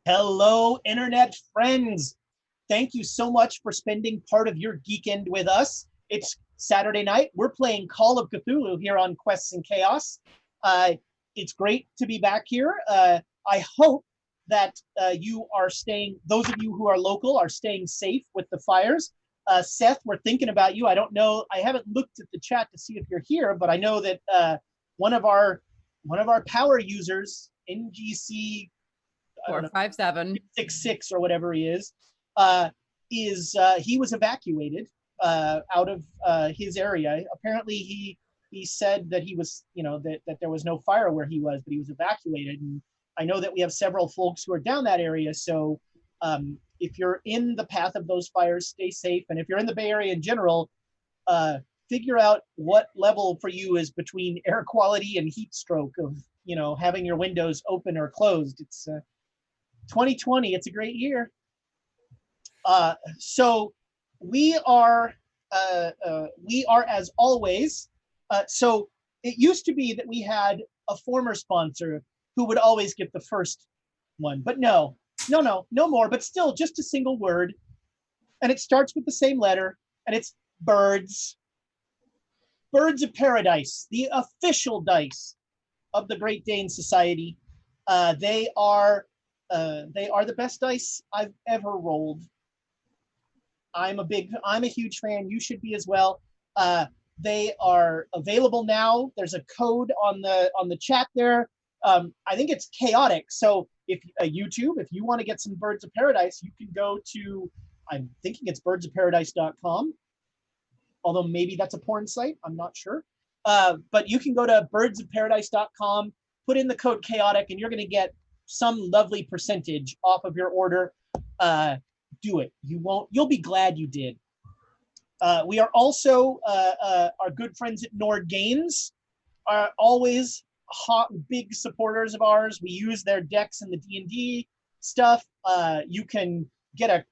Hello, internet friends. Thank you so much for spending part of your geekend with us. It's Saturday night. We're playing Call of Cthulhu here on Quests and Chaos. It's great to be back here. I hope that you are staying, those of you who are local are staying safe with the fires. Seth, we're thinking about you. I don't know, I haven't looked at the chat to see if you're here, but I know that one of our power users, NGC 457 66 or whatever he is he was evacuated out of his area. Apparently he said that he was, that there was no fire where he was, but he was evacuated. And I know that we have several folks who are down that area. So if you're in the path of those fires, stay safe. And if you're in the Bay Area in general, figure out what level for you is between air quality and heat stroke of, having your windows open or closed. It's 2020. It's a great year. So we are as always. So it used to be that we had a former sponsor who would always get the first one, but no more, but still just a single word. And it starts with the same letter, and it's birds. Birds of Paradise, the official dice of the Great Dane Society. They are the best dice I've ever rolled. I'm a huge fan. You should be as well. They are available now. There's a code on the chat there. I think it's chaotic. So if YouTube, if you want to get some Birds of Paradise, you can go to, I'm thinking it's birdsofparadise.com. Although maybe that's a porn site, I'm not sure. But you can go to birdsofparadise.com, put in the code chaotic, and you're going to get some lovely percentage off of your order. Do it. You'll be glad you did. We are also our good friends at Nord Games are always big supporters of ours. We use their decks in the D&D stuff. You can get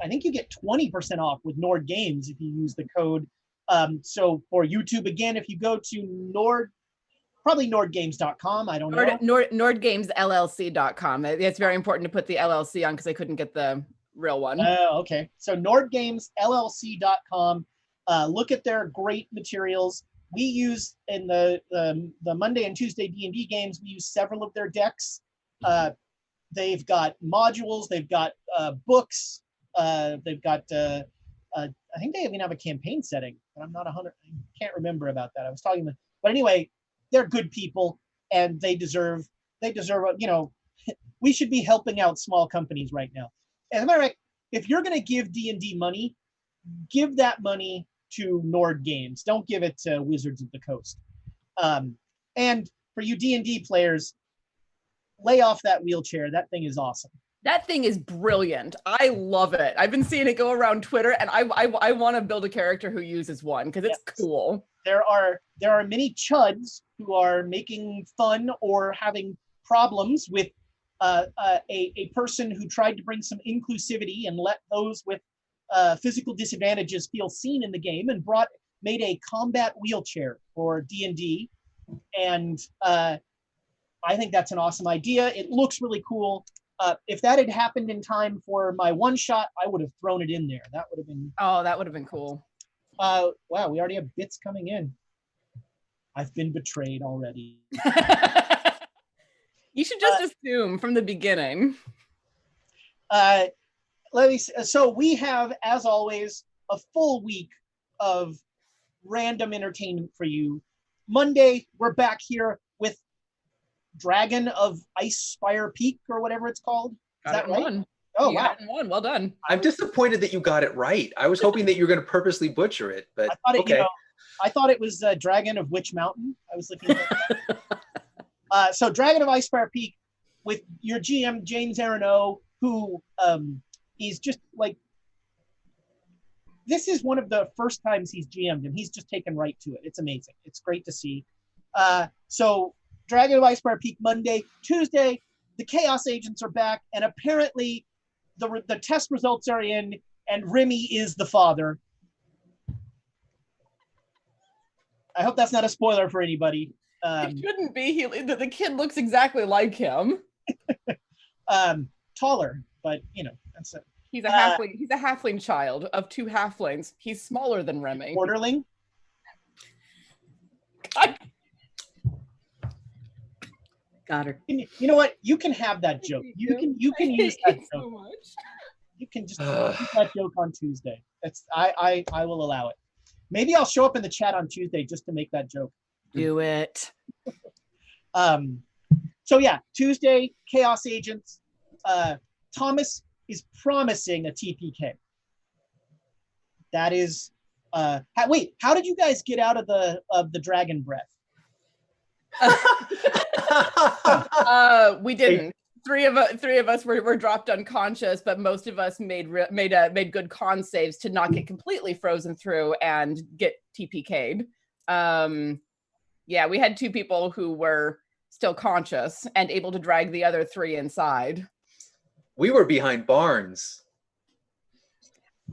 I think you get 20% off with Nord Games if you use the code. So for YouTube, again, if you go to probably nordgames.com. I don't know. Nordgamesllc.com. It's very important to put the LLC on because I couldn't get the real one. Okay. So nordgamesllc.com. Look at their great materials. We use in the Monday and Tuesday D&D games, we use several of their decks. They've got modules. They've got books. They've got, I think they even have a campaign setting, but I'm not 100, I can't remember about that. I was talking to, but anyway, they're good people and they deserve, we should be helping out small companies right now. And am I right? If you're going to give D&D money, give that money to Nord Games. Don't give it to Wizards of the Coast. And for you D&D players, lay off that wheelchair. That thing is awesome. That thing is brilliant. I love it. I've been seeing it go around Twitter, and I want to build a character who uses one because it's cool. There are many chuds who are making fun or having problems with a person who tried to bring some inclusivity and let those with physical disadvantages feel seen in the game, and made a combat wheelchair for D&D. And I think that's an awesome idea. It looks really cool. If that had happened in time for my one shot, I would have thrown it in there. That would have been. Oh, that would have been cool. Wow, we already have bits coming in. I've been betrayed already. You should just assume from the beginning. Let me see. So we have, as always, a full week of random entertainment for you. Monday, we're back here with Dragon of Icespire Peak or whatever it's called. Is that right? One. Oh, you wow. got it in one. Well done. I'm disappointed that you got it right. I was hoping that you were going to purposely butcher it, but okay. I thought it was Dragon of Witch Mountain. I was looking at that. So Dragon of Icespire Peak with your GM, James Arano, who is just like, this is one of the first times he's GM'd, and he's just taken right to it. It's amazing. It's great to see. So Dragon of Icespire Peak Monday. Tuesday, the Chaos Agents are back, and apparently the test results are in, and Remy is the father. I hope that's not a spoiler for anybody. It shouldn't be. The kid looks exactly like him. taller, but that's a He's a halfling. He's a halfling child of 2 halflings. He's smaller than Remy. borderling. Got her. You know what? You can have that joke. You can use that joke. So much. You can just use that joke on Tuesday. That's I will allow it. Maybe I'll show up in the chat on Tuesday just to make that joke. Do it. So yeah, Tuesday, Chaos Agents. Thomas is promising a TPK. That is wait, how did you guys get out of the dragon breath? We didn't. Three of us were dropped unconscious, but most of us made good con saves to not get completely frozen through and get TPK'd. Yeah, we had 2 people who were still conscious and able to drag the other 3 inside. We were behind barns.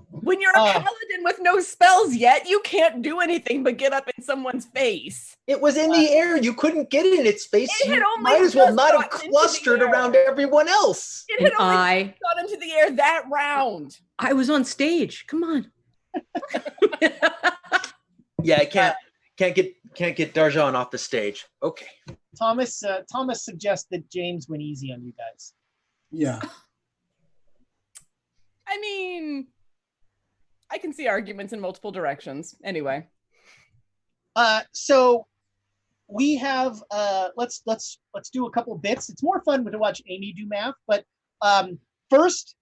When you're a paladin with no spells yet, you can't do anything but get up in someone's face. It was in the air. You couldn't get it in its face. It had You only might as well just not have gotten into clustered the air. around everyone else. It had only I got into the air that round. was on stage. Come on. Yeah, I can't get Darjan off the stage. Okay. Thomas suggests that James went easy on you guys. Yeah. I mean, I can see arguments in multiple directions. Anyway. So we have let's do a couple bits. It's more fun to watch Amy do math, but first,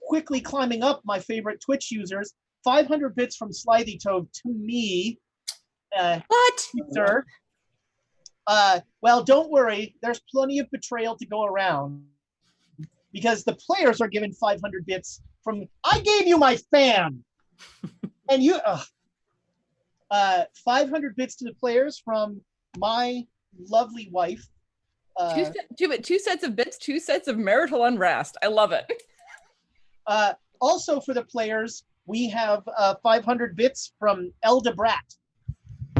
quickly climbing up my favorite Twitch users, 500 bits from Slithy Toad to me. What? Sir. Well, don't worry. There's plenty of betrayal to go around because the players are given 500 bits from. I gave you my fan, and you. 500 bits to the players from my lovely wife. Two sets of bits, 2 sets of marital unrest. I love it. Also for the players, we have 500 bits from Elda Brat.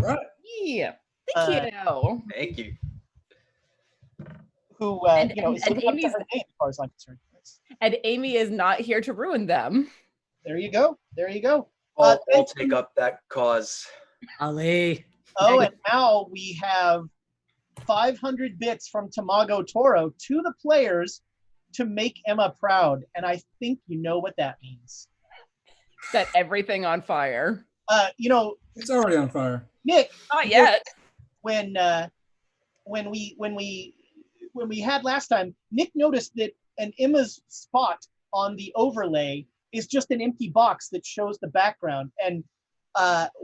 Right. Yeah. Thank you. Thank you. Who And is living up to Amy's- her name as far as I'm concerned. And Amy is not here to ruin them. There you go. I'll thank take you. up that cause. Ali. Oh, and now we have 500 bits from Tamago Toro to the players to make Emma proud. And I think you know what that means. Set everything on fire. It's already on fire. Nick, Not yet. when we had last time, Nick noticed that an Emma's spot on the overlay is just an empty box that shows the background, and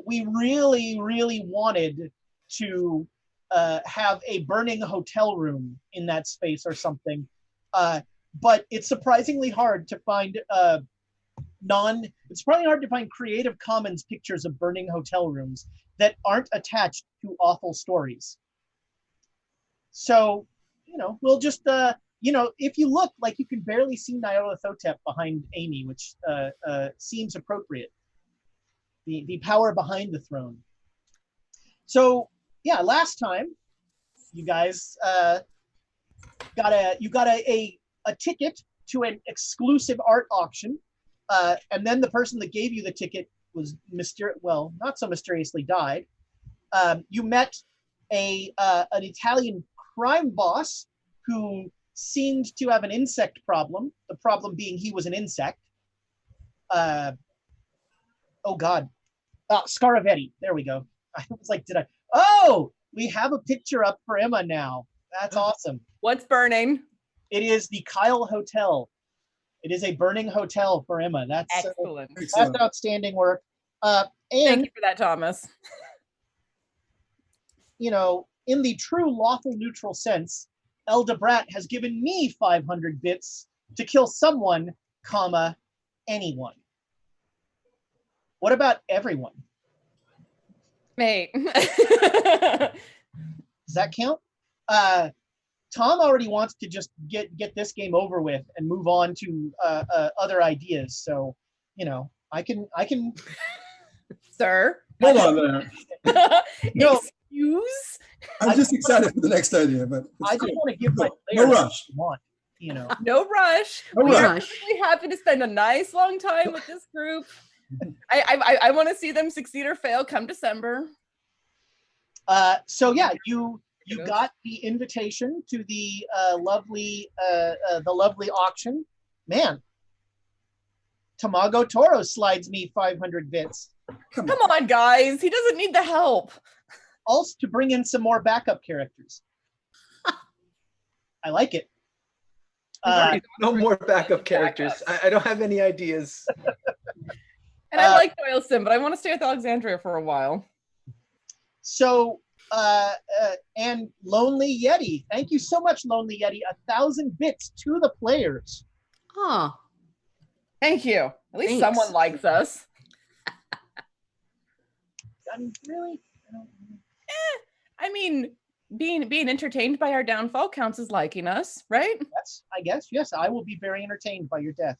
we really, really wanted to have a burning hotel room in that space or something, but it's surprisingly hard to find Creative Commons pictures of burning hotel rooms that aren't attached to awful stories. So, we'll just, if you look, like, you can barely see Nyarlathotep behind Amy, which seems appropriate. The power behind the throne. So, yeah, last time, you guys got a ticket to an exclusive art auction, and then the person that gave you the ticket was not so mysteriously died. You met an Italian crime boss who seemed to have an insect problem. The problem being he was an insect. Oh God, Scaravetti. There we go. I was like, Oh, we have a picture up for Emma now. That's awesome. What's burning? It is the Kyle Hotel. It is a burning hotel for Emma. That's Excellent. that's outstanding work. Thank And you for that, Thomas. in the true lawful neutral sense, Elda Brat has given me 500 bits to kill someone, anyone. What about everyone? Mate. Does that count? Tom already wants to just get this game over with and move on to other ideas. So, I can. Sir. Hold on there. No. I'm just excited for the next idea, but I just want to give my no players rush. what they want, you know. No rush. No We are rush. really happy to spend a nice long time with this group. I want to see them succeed or fail come December. So yeah, you got the invitation to the lovely auction. Man, Tamago Toro slides me 500 bits. Come on, guys. He doesn't need the help. Also to bring in some more backup characters. I like it. No more backup characters. I don't have any ideas. And I like Doyleson, but I want to stay with Alexandria for a while. So, and Lonely Yeti. Thank you so much, Lonely Yeti. 1,000 bits to the players. Oh, Thank you. At least Thanks. someone likes us. I mean, really? I mean, being entertained by our downfall counts as liking us, right? Yes, I guess. Yes, I will be very entertained by your death.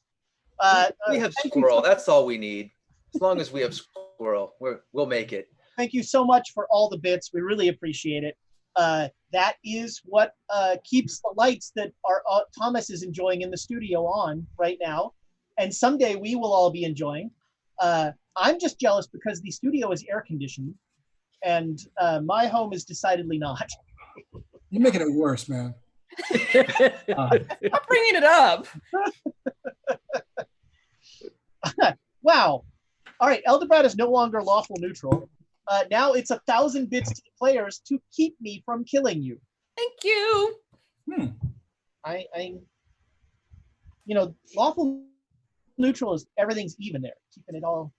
We have thank you Squirrel. so- That's all we need. As long as we have Squirrel, we'll make it. Thank you so much for all the bits. We really appreciate it. That is what keeps the lights that our Thomas is enjoying in the studio on right now. And someday we will all be enjoying. I'm just jealous because the studio is air conditioned and my home is decidedly not. You're making it worse, man. Stop bringing it up. Wow. All right, Eldebrad is no longer lawful neutral. Now it's 1,000 bits to the players to keep me from killing you. Thank you. I you know, lawful neutral is everything's even there, keeping it all.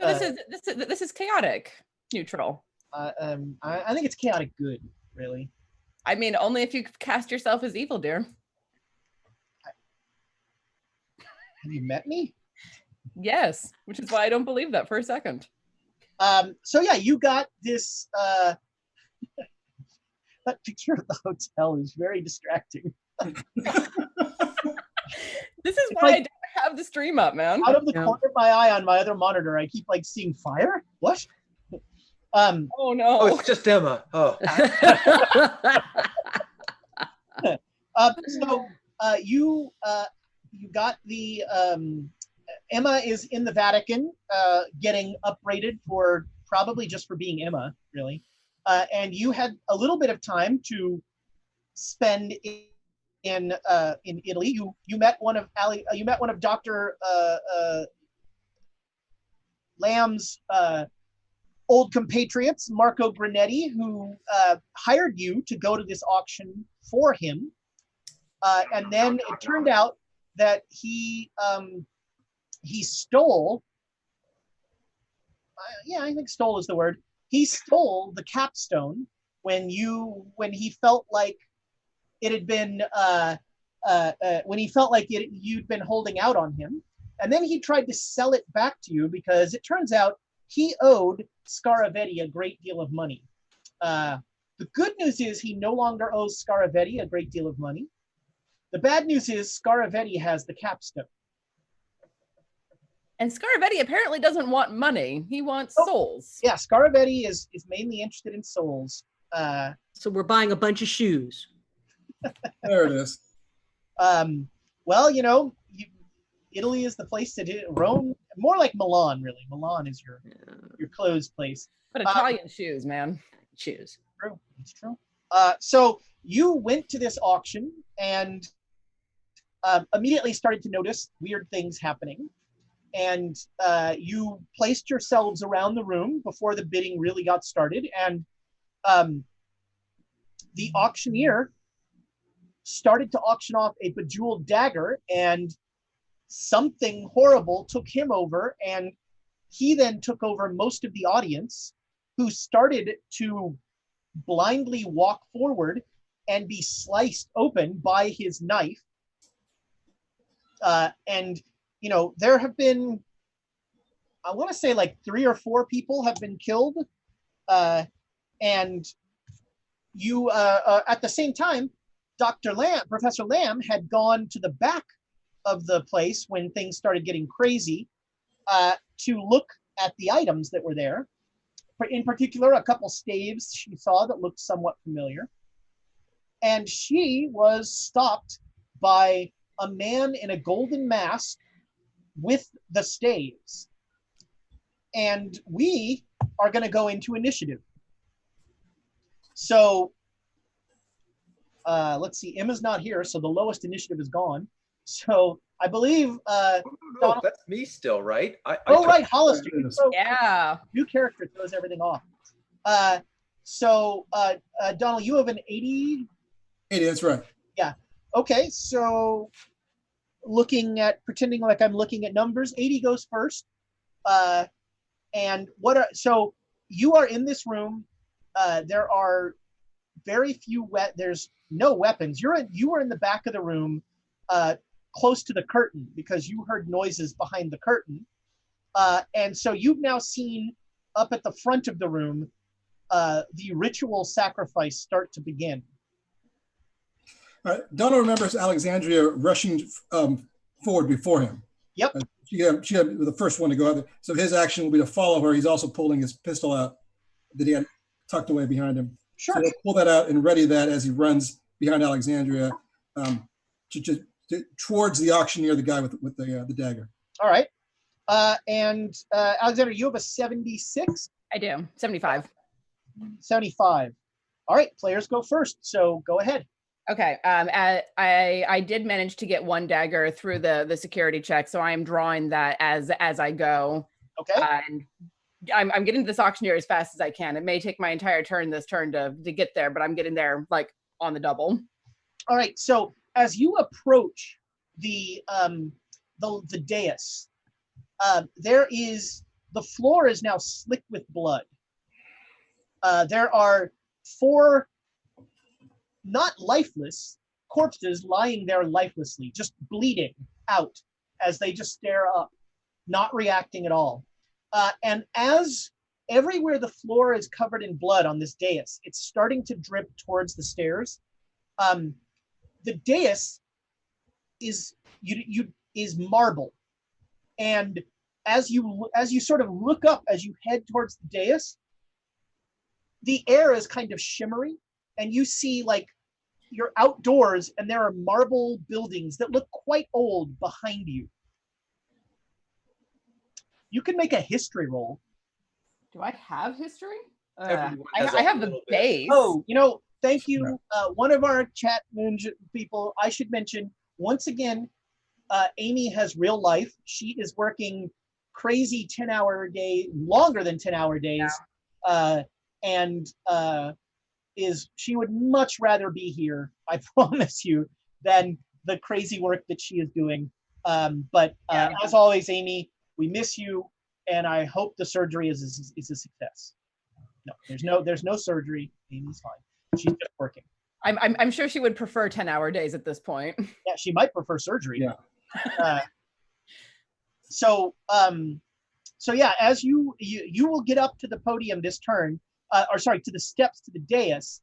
So this is chaotic neutral. I think it's chaotic good, really. I mean, only if you cast yourself as evil, dear. Have you met me? Yes, which is why I don't believe that for a second. So yeah, you got this. That picture of the hotel is very distracting. This is It's why like- I don't have the stream up, man. Out of the Yeah. corner of my eye on my other monitor, I keep like seeing fire. What? Oh Oh, no. it's just Emma. Oh, So you got the Emma is in the Vatican, getting upgraded for probably just for being Emma, really. And you had a little bit of time to spend in Italy. You met one of Dr. Lamb's old compatriots, Marco Granetti, who hired you to go to this auction for him. And then it turned out that he stole, I think stole is the word. He stole the capstone when he felt like it had been, when he felt like you'd been holding out on him. And then he tried to sell it back to you because it turns out he owed Scaravetti a great deal of money. The good news is he no longer owes Scaravetti a great deal of money. The bad news is Scaravetti has the capstone. And Scaravetti apparently doesn't want money. He wants souls. Yeah, Scaravetti is mainly interested in souls. so we're buying a bunch of shoes. There it is. Well, you know, Italy is the place to do it. Rome, more like Milan, really. Milan is your clothes place. But Italian shoes, man. Shoes. True, it's true. So you went to this auction and immediately started to notice weird things happening. And you placed yourselves around the room before the bidding really got started. And the auctioneer started to auction off a bejeweled dagger, and something horrible took him over, and he then took over most of the audience, who started to blindly walk forward and be sliced open by his knife. And, you know, there have been, I want to say like 3 or 4 people have been killed. And you, at the same time, Professor Lamb had gone to the back of the place when things started getting crazy to look at the items that were there. in particular, a couple staves she saw that looked somewhat familiar. And she was stopped by a man in a golden mask with the staves. And we are going to go into initiative. So let's see, Emma's not here, so the lowest initiative is gone. So I believe No, that's me still, right? right, Hollister. Yeah. New character throws everything off. Donald, you have an 80. 80, that's right. Okay, so pretending like I'm looking at numbers, 80 goes first. And so you are in this room. There are very few there's no weapons. You were in the back of the room, close to the curtain because you heard noises behind the curtain. And so you've now seen up at the front of the room, the ritual sacrifice start to begin. All right. Donna remembers Alexandria rushing forward before him. Yep. She had the first one to go out there. So his action will be to follow her. He's also pulling his pistol out that he had tucked away behind him. Sure. So he'll pull that out and ready that as he runs behind Alexandria towards the auctioneer, the guy with the dagger. All right. And Alexander, you have a 76? I do. 75. 75. All right, players go first, so go ahead. Okay. I did manage to get one dagger through the security check, so I am drawing that as I go. Okay. And I'm getting to this auctioneer as fast as I can. It may take my entire turn this turn to get there, but I'm getting there like on the double. All right. So as you approach the dais, the floor is now slick with blood. There are 4 not lifeless corpses lying there lifelessly, just bleeding out as they just stare up, not reacting at all. And as everywhere the floor is covered in blood on this dais, it's starting to drip towards the stairs. The dais is marble, and as you sort of look up as you head towards the dais, the air is kind of shimmery, and you see like you're outdoors, and there are marble buildings that look quite old behind you. You can make a history roll. Do I have history? Everyone I has a have the little bit. base. Oh, thank you. One of our chat ninja people, I should mention, once again, Amy has real life. She is working crazy 10-hour day, longer than 10-hour days. And she would much rather be here, I promise you, than the crazy work that she is doing. But as always, Amy, we miss you, and I hope the surgery is a success. No, there's no surgery. Amy's fine. She's just working. I'm sure she would prefer 10-hour days at this point. Yeah, she might prefer surgery. Yeah. So yeah, as you will get up to the podium this turn, to the steps to the dais.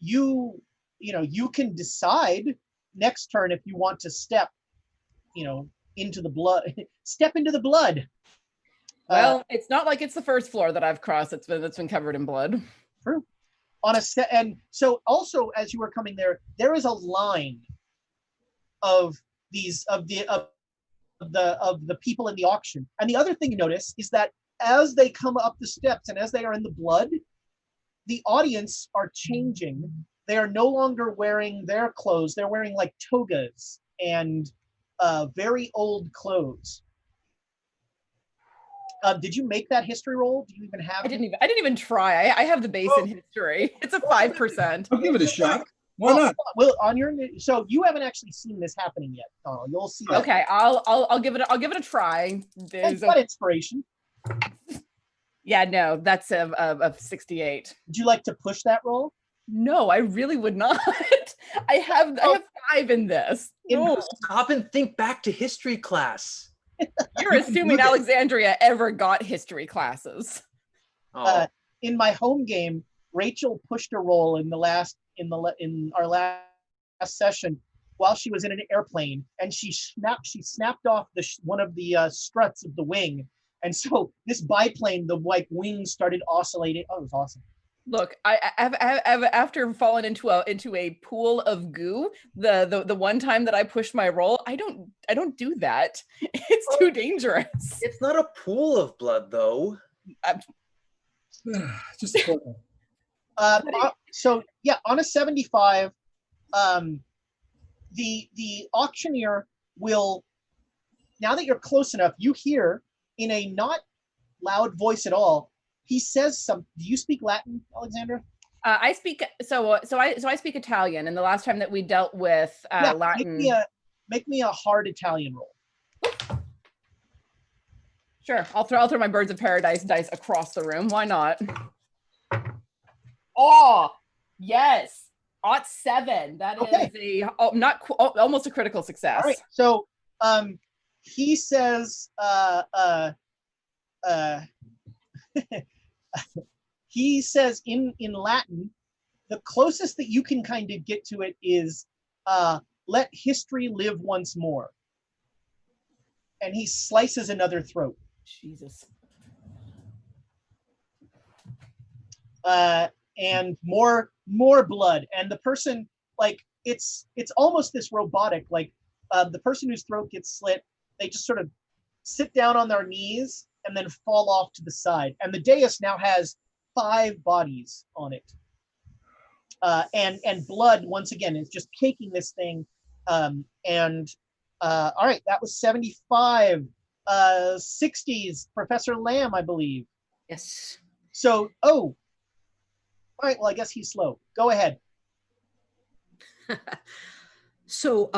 You can decide next turn if you want to step, into the blood. Step into the blood. Well, it's not like it's the first floor that I've crossed that's been covered in blood. True. And so also as you were coming there is a line of the people in the auction. And the other thing you notice is that as they come up the steps and as they are in the blood, the audience are changing. They are no longer wearing their clothes. They're wearing like togas and very old clothes. Did you make that history roll? Do you even have? I didn't even try. I have the base in history. It's a 5%. I'll give it a shot. Why not? Well, so you haven't actually seen this happening yet. You'll see. Okay, I'll give it a try. It's got inspiration. Yeah, no, that's a 68. Would you like to push that roll? No, I really would not. I have 5 in this. No. Stop and think back to history class. You're assuming Alexandria ever got history classes. In my home game, Rachel pushed a roll in our last session while she was in an airplane, and she snapped off one of the struts of the wing, And so this biplane, the like wings started oscillating. Oh, it was awesome. Look, I've after fallen into a pool of goo, the one time that I pushed my roll, I don't do that. It's too dangerous. It's not a pool of blood, though. Just a portal. So yeah, on a 75, the auctioneer will, now that you're close enough, you hear in a not loud voice at all, he says some. Do you speak Latin, Alexandra? I speak I speak Italian, and the last time that we dealt with Latin. Make me a hard Italian roll. Sure, I'll throw my Birds of Paradise dice across the room. Why not? Oh, yes. +7. That is almost a critical success. All right. So he says he says in Latin, the closest that you can kind of get to it is let history live once more. And he slices another throat. Jesus. And more blood, and the person, like, it's almost this robotic, like the person whose throat gets slit, they just sort of sit down on their knees and then fall off to the side, and the dais now has 5 bodies on it, and blood once again is just caking this thing, and all right, that was 75. 60s, Professor Lamb, I believe. Yes. So, all right, well, I guess he's slow. Go ahead. So,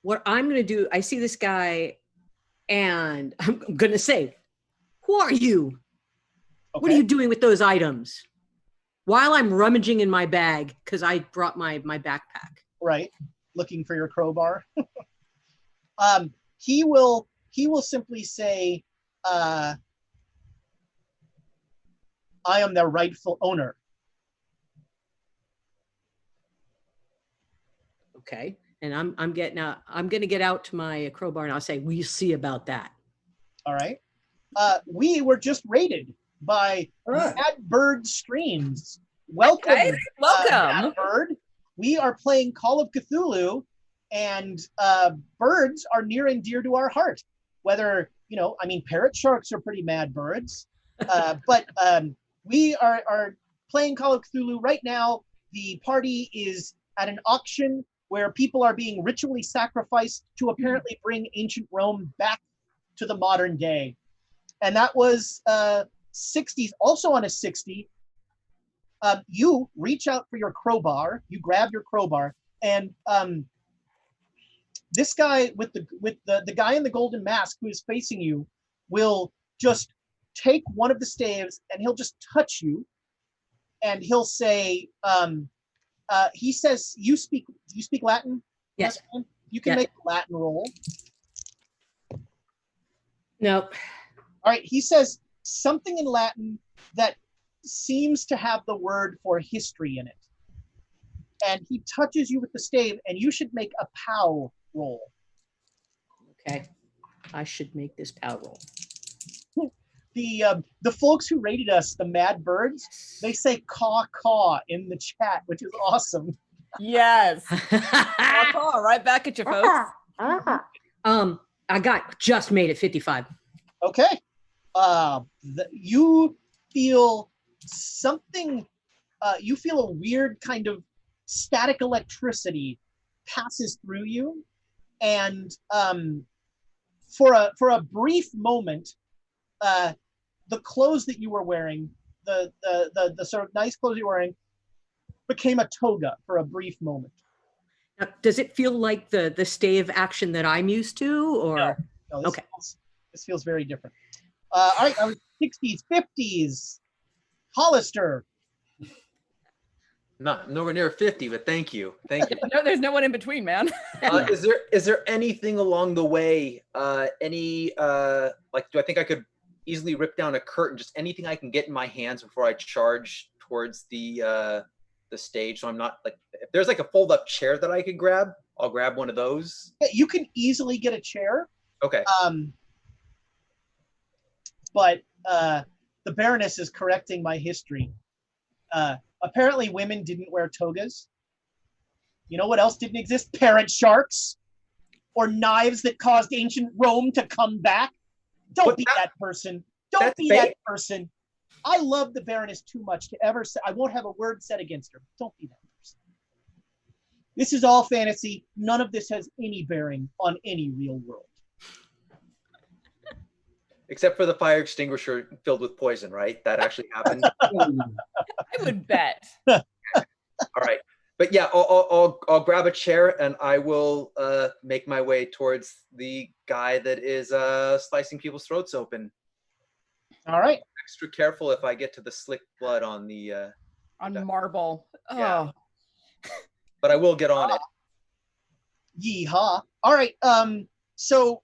what I'm going to do, I see this guy and I'm going to say, who are you? Okay. What are you doing with those items? While I'm rummaging in my bag, because I brought my backpack. Right. Looking for your crowbar. He will simply say, I am their rightful owner. Okay. And I'm going to get out to my crowbar and I'll say, we'll see about that. All right. We were just raided by Mad Bird Streams. Welcome. Okay, welcome. Mad Bird. We are playing Call of Cthulhu, and birds are near and dear to our heart. Whether, parrot sharks are pretty mad birds, but we are playing Call of Cthulhu right now. The party is at an auction where people are being ritually sacrificed to apparently bring ancient Rome back to the modern day. And that was 60s. Also on a 60, you reach out for your crowbar, you grab your crowbar, and this guy with the guy in the golden mask who is facing you will just take one of the staves and he'll just touch you, and he'll say, he says, you speak Latin? Yes. You can make a Latin roll. Nope. All right. He says something in Latin that seems to have the word for history in it. And he touches you with the stave, and you should make a POW roll. Okay. I should make this POW roll. The folks who rated us, the Mad Birds, they say caw caw in the chat, which is awesome. Yes. Right back at you, folks. I just made it 55. Okay. You feel something, you feel a weird kind of static electricity passes through you, and for a brief moment, the clothes that you were wearing, the sort of nice clothes you were wearing, became a toga for a brief moment. Now, does it feel like the stave action that I'm used to, or? No, okay. This feels very different. All right, I was 60s, 50s. Hollister. Not nowhere near 50, but thank you. No, there's no one in between, man. Is there anything along the way? Do I think I could easily rip down a curtain? Just anything I can get in my hands before I charge towards the stage, so I'm not like, if there's like a fold-up chair that I could grab, I'll grab one of those. Yeah, you can easily get a chair. Okay. but the Baroness is correcting my history. Apparently women didn't wear togas. You know what else didn't exist? Parrot sharks or knives that caused ancient Rome to come back. Don't be that person. Don't be that person. I love the Baroness too much to ever say, I won't have a word said against her. Don't be that person. This is all fantasy. None of this has any bearing on any real world. Except for the fire extinguisher filled with poison, right? That actually happened. I would bet. All right. But yeah, I'll grab a chair and I will make my way towards the guy that is slicing people's throats open. All right. Extra careful if I get to the slick blood on the marble. Yeah. But I will get on it. Yeehaw. All right. So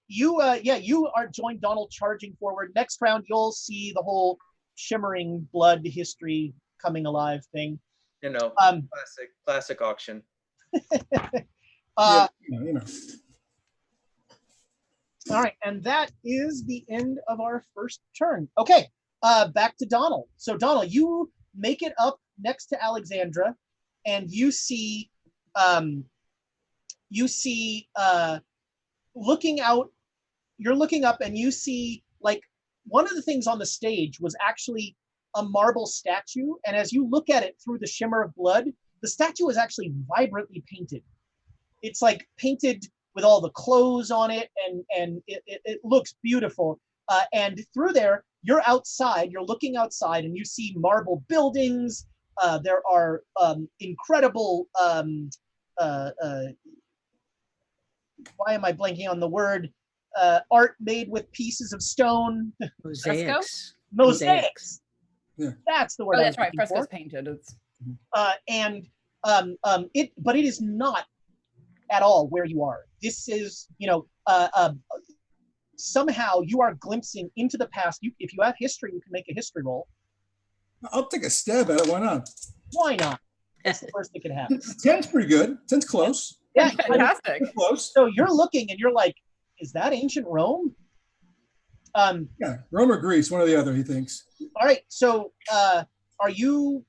you are joined Donald charging forward. Next round you'll see the whole shimmering blood history coming alive thing. You know, classic auction. You know. All right, and that is the end of our first turn. Okay, back to Donald. So Donald, you make it up next to Alexandra, and you see looking out. You're looking up, and you see like one of the things on the stage was actually a marble statue, and as you look at it through the shimmer of blood, the statue is actually vibrantly painted. It's like painted with all the clothes on it, and it looks beautiful. And through there, you're outside, you're looking outside, and you see marble buildings. There are incredible, why am I blanking on the word? Art made with pieces of stone. Mosaics. Mosaics. Yeah. That's the word. Oh, that's right. Frescoes painted. It's... but it is not at all where you are. This is, somehow you are glimpsing into the past. If you have history, you can make a history roll. I'll take a stab at it. Why not? Why not? That's the worst that could happen. 10's pretty good. 10's close. Yeah, fantastic. Close. So you're looking and you're like, is that ancient Rome? Yeah, Rome or Greece, one or the other, he thinks. All right. So are you,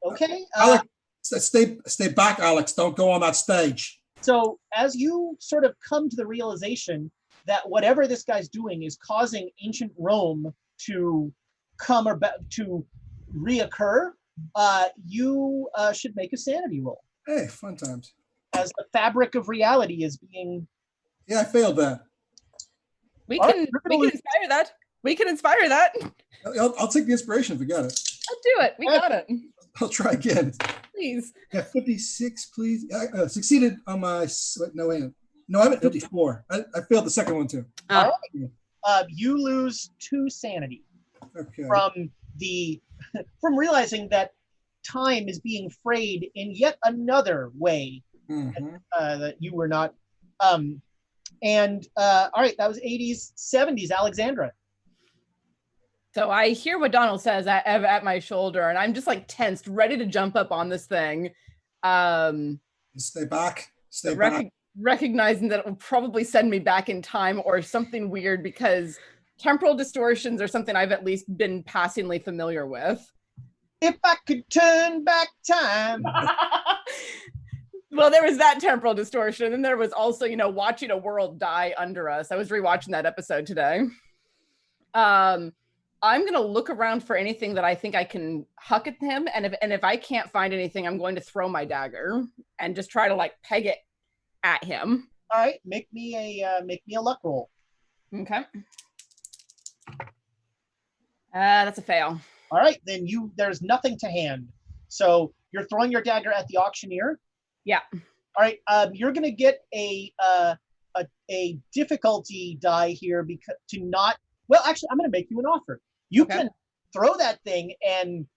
okay. Alex, stay back, Alex. Don't go on that stage. So as you sort of come to the realization that whatever this guy's doing is causing ancient Rome to come or to reoccur, you should make a sanity roll. Hey, fun times. As the fabric of reality is being... Yeah, I failed that. We can inspire that. We can inspire that. I'll take the inspiration if we got it. Let's do it. We got it. I'll try again. Please. Yeah, 56, please. I succeeded on my no hand. No, I'm at 54. I failed the second one too. All right. You lose 2 sanity. Okay. From realizing that time is being frayed in yet another way that you were not. All right, that was 80s, 70s, Alexandra. So I hear what Donald says at my shoulder, and I'm just like tensed, ready to jump up on this thing. Stay back. Stay back. Recognizing that it will probably send me back in time or something weird, because temporal distortions are something I've at least been passingly familiar with. If I could turn back time. Well, there was that temporal distortion, and there was also, watching a world die under us. I was rewatching that episode today. I'm going to look around for anything that I think I can huck at him, and if I can't find anything, I'm going to throw my dagger and just try to peg it at him. All right, make me a luck roll. Okay. That's a fail. All right, then there's nothing to hand. So you're throwing your dagger at the auctioneer? Yeah. All right, you're going to get a difficulty die here because actually, I'm going to make you an offer. You can throw that thing and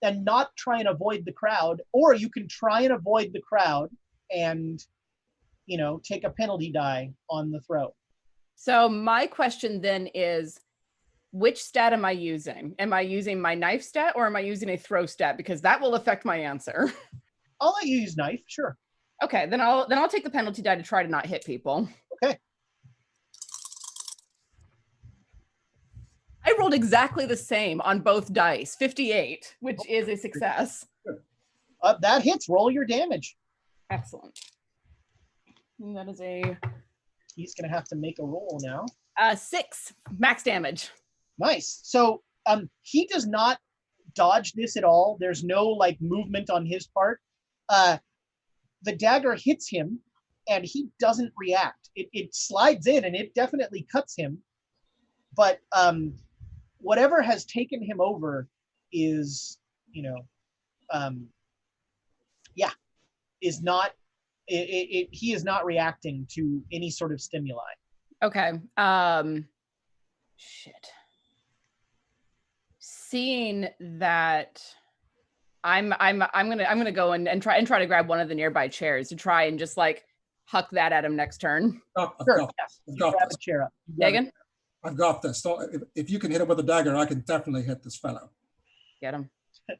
not try and avoid the crowd, or you can try and avoid the crowd and take a penalty die on the throw. So my question then is, which stat am I using? Am I using my knife stat, or am I using a throw stat? Because that will affect my answer. I'll let you use knife, sure. Okay, then I'll take the penalty die to try to not hit people. Okay. I rolled exactly the same on both dice, 58, which is a success. That hits. Roll your damage. Excellent. And that is a He's gonna have to make a roll now. 6 max damage. Nice. So he does not dodge this at all. There's no like movement on his part. The dagger hits him and he doesn't react. It slides in and it definitely cuts him. But whatever has taken him over is, is not, he is not reacting to any sort of stimuli. Okay. Shit. Seeing that I'm gonna go and try to grab one of the nearby chairs to try and just like huck that at him next turn. Sure. Yes. I've You got grab this. a chair up. Megan, I've got this. So if you can hit him with a dagger, I can definitely hit this fellow. get him.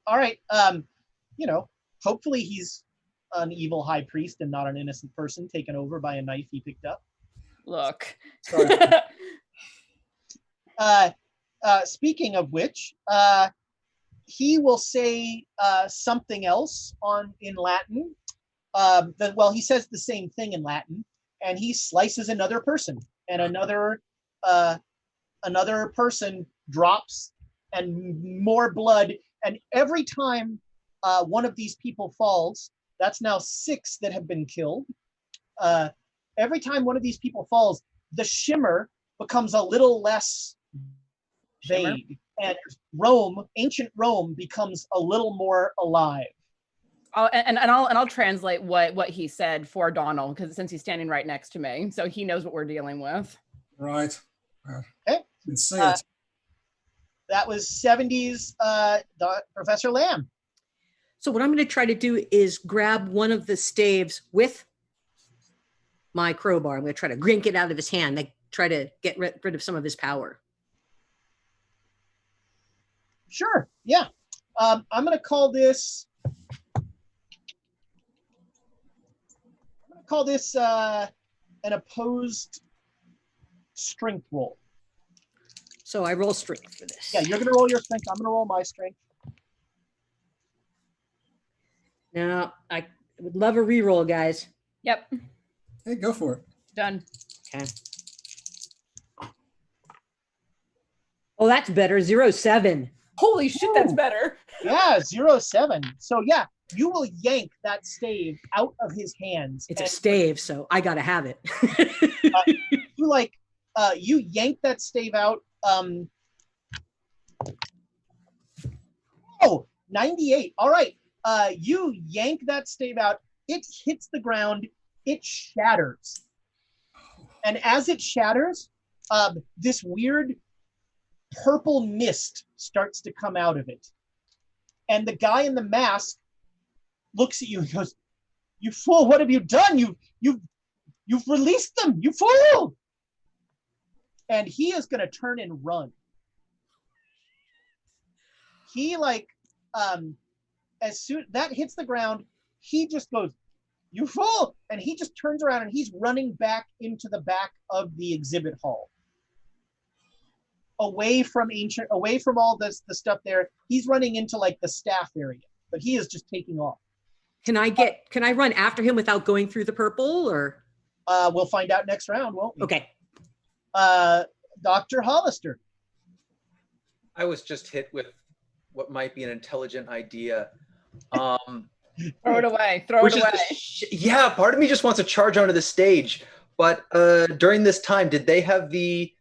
All right. Hopefully he's an evil high priest and not an innocent person taken over by a knife he picked up. Look. Sorry. Speaking of which, he will say something else in Latin. He says the same thing in Latin, and he slices another person, and another person drops, and more blood. And every time one of these people falls, that's now 6 that have been killed. Every time one of these people falls, the shimmer becomes a little less vague, and ancient Rome becomes a little more alive. I'll translate what he said for Donald, because since he's standing right next to me, so he knows what we're dealing with. Right. Okay. Let's see it. That was 70s Professor Lamb. So what I'm going to try to do is grab one of the staves with my crowbar. I'm going to try to grink it out of his hand, like try to get rid of some of his power. Sure. Yeah. I'm going to call this. An opposed strength roll. So I roll strength for this. Yeah, you're going to roll your strength. I'm going to roll my strength. Now, I would love a reroll, guys. Yep. Hey, go for it. Done. Okay. Oh, that's better. 0-7. Holy shit, that's Ooh. better. Yeah, 0-7. So yeah, you will yank that stave out of his hands. It's a stave, so I got to have it. You yank that stave out. 98. All right. You yank that stave out. It hits the ground. It shatters. And as it shatters, this weird purple mist starts to come out of it. And the guy in the mask looks at you and goes, "You fool, what have you done? You've released them, you fool!" And he is gonna turn and run. He as soon that hits the ground, he just goes, "You fool!" And he just turns around and he's running back into the back of the exhibit hall. Away from all the stuff there. He's running into the staff area, but he is just taking off. Can I run after him without going through the purple, or? We'll find out next round, won't we? Okay. Dr. Hollister. I was just hit with what might be an intelligent idea. Throw it away. Throw it away. Yeah, part of me just wants to charge onto the stage. But during this time, did they have the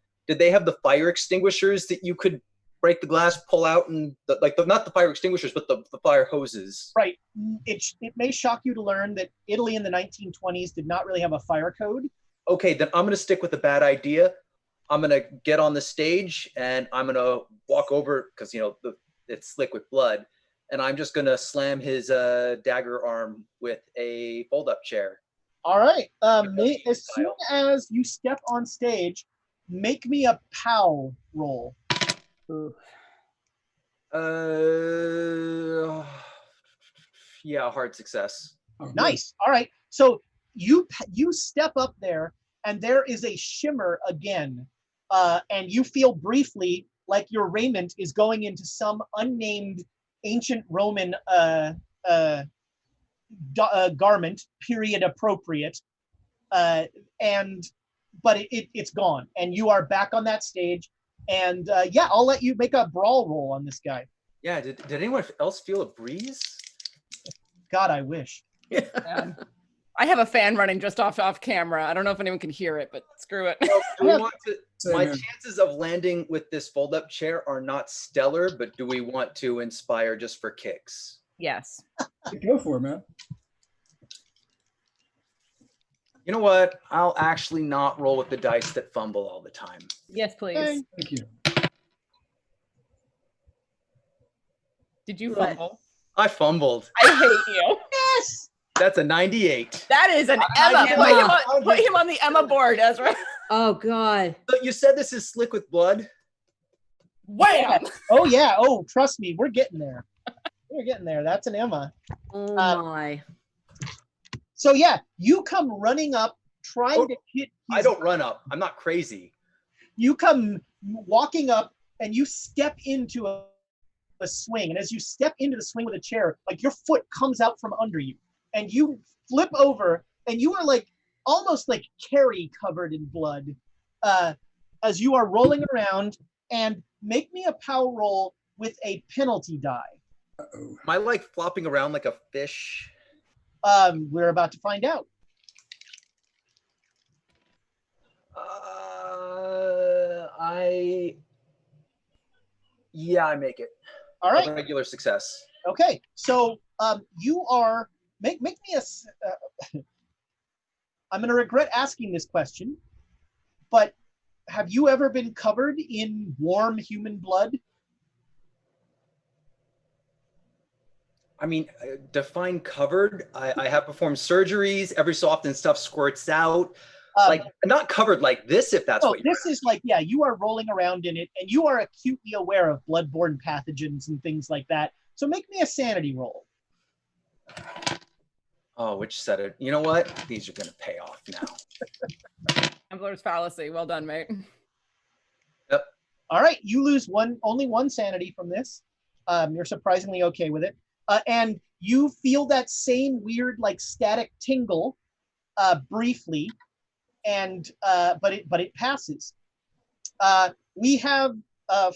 fire extinguishers that you could break the glass, pull out, and not the fire extinguishers, but the fire hoses? Right. It may shock you to learn that Italy in the 1920s did not really have a fire code. Okay, then I'm going to stick with the bad idea. I'm going to get on the stage and I'm going to walk over because, it's slick with blood. And I'm just going to slam his dagger arm with a fold-up chair. All right. As soon as you step on stage, make me a POW roll. Yeah, hard success. Nice. All right. So you step up there, and there is a shimmer again, and you feel briefly like your raiment is going into some unnamed ancient Roman garment, period appropriate, but it's gone, and you are back on that stage. And yeah, I'll let you make a brawl roll on this guy. Yeah. Did anyone else feel a breeze? God, I wish. I have a fan running just off camera. I don't know if anyone can hear it, but screw it. So do we want to? Same My here. chances of landing with this fold-up chair are not stellar, but do we want to inspire just for kicks? Yes. Go for it, man. You know what? I'll actually not roll with the dice that fumble all the time. Yes, please. Okay. Thank you. Did you What? fumble? I fumbled. I hate you. Yes. That's a 98. That is an Emma. Put him on the Emma board, Ezra. Oh God. So you said this is slick with blood? Wham! Oh yeah. Oh, trust me, we're getting there. We're getting there. That's an Emma. Oh my. So yeah, you come running up, trying to hit. I don't run up. I'm not crazy. You come walking up, and you step into a swing. And as you step into the swing with a chair, like your foot comes out from under you, and you flip over, and you are like almost like Carrie covered in blood, as you are rolling around. And make me a power roll with a penalty die. Uh-oh. Am I like flopping around like a fish? We're about to find out. I make it. All right. A regular success. Okay. So you are make me a. I'm going to regret asking this question, but have you ever been covered in warm human blood? I mean, define covered. I have performed surgeries. Every so often stuff squirts out. Like not covered like this, if that's No, what you're this is like, yeah, you are rolling around in it, and you are acutely aware of bloodborne pathogens and things like that. So make me a sanity roll. Oh, which said it. You know what? These are going to pay off now. Gambler's fallacy. Well done, mate. Yep. All right, you lose only one sanity from this. You're surprisingly okay with it, and you feel that same weird like static tingle, briefly, and but it passes. We have now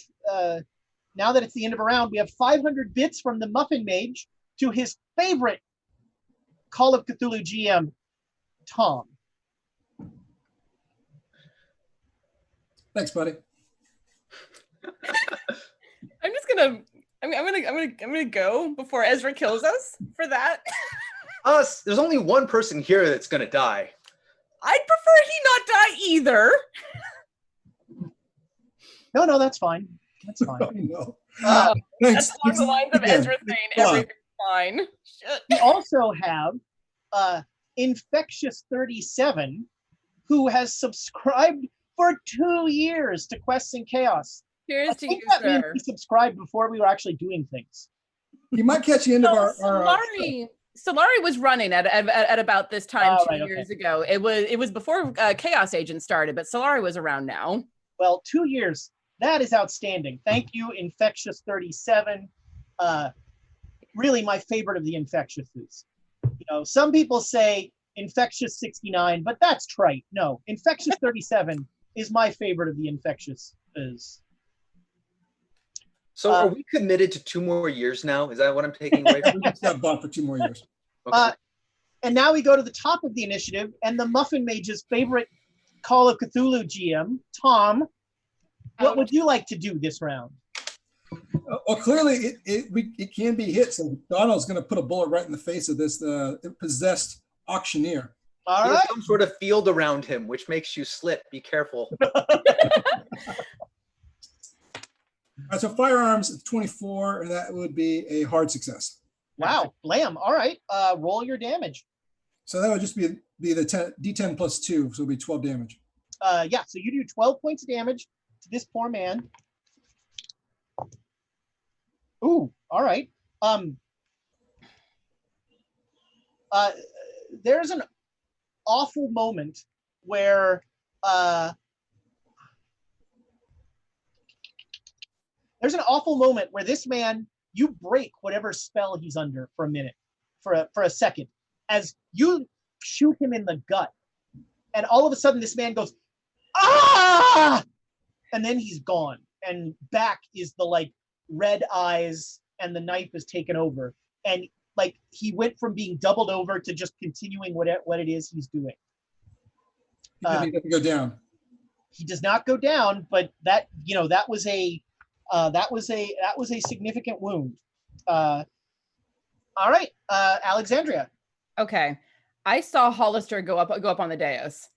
that it's the end of a round, we have 500 bits from the Muffin Mage to his favorite Call of Cthulhu GM, Tom. Thanks, buddy. I'm gonna go before Ezra kills us for that. Us. There's only one person here that's going to die. I'd prefer he not die either. No, that's fine. That's fine. Oh, no. That's Thanks. along the lines of Again. Ezra saying Come on. everything's fine. Shit. We also have Infectious 37, who has subscribed for 2 years to Quests and Chaos. I Cheers to you, think that means sir. he subscribed before we were actually doing things. You might catch the end of our Solari was running at about this time Oh, 2 right, okay. years ago. It was before Chaos Agent started, but Solari was around now. Well, 2 years. That is outstanding. Thank you, Infectious 37. Really my favorite of the Infectiouses. You know, some people say Infectious 69, but that's trite. No, Infectious 37 is my favorite of the Infectiouses. So are we committed to 2 more years now? Is that what I'm taking away from? It's got bought for 2 more years. Okay. And now we go to the top of the initiative, and the Muffin Mage's favorite Call of Cthulhu GM, Tom. What would you like to do this round? Well, clearly it can be hit. So Donald's going to put a bullet right in the face of this possessed auctioneer. All There's right. some sort of field around him, which makes you slip. Be careful. All right, so firearms is 24, and that would be a hard success. Wow. Blam. All right. Roll your damage. So that would just be the D10 plus 2, so it would be 12 damage. Yeah. So you do 12 points of damage to this poor man. Ooh. All right. There's an awful moment where there's an awful moment where this man, you break whatever spell he's under for a minute, for a second, as you shoot him in the gut, and all of a sudden this man goes, ah, and then he's gone, and back is the like red eyes, and the knife is taken over, and like he went from being doubled over to just continuing what it is he's doing. He doesn't go down. He does not go down, but that was a significant wound. All right, Alexandria. Okay, I saw Hollister go up on the dais.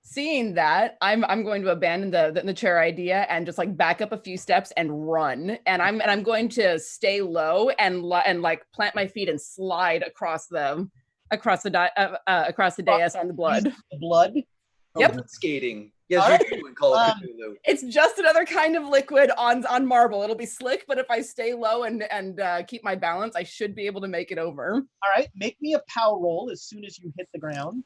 Seeing that, I'm going to abandon the chair idea and just like back up a few steps and run. And I'm going to stay low and like plant my feet and slide across the dais on the blood. The blood. Yep. Skating. Yes, you do in Call of Cthulhu. It's just another kind of liquid on marble. It'll be slick, but if I stay low and keep my balance, I should be able to make it over. All right, make me a pow roll as soon as you hit the ground.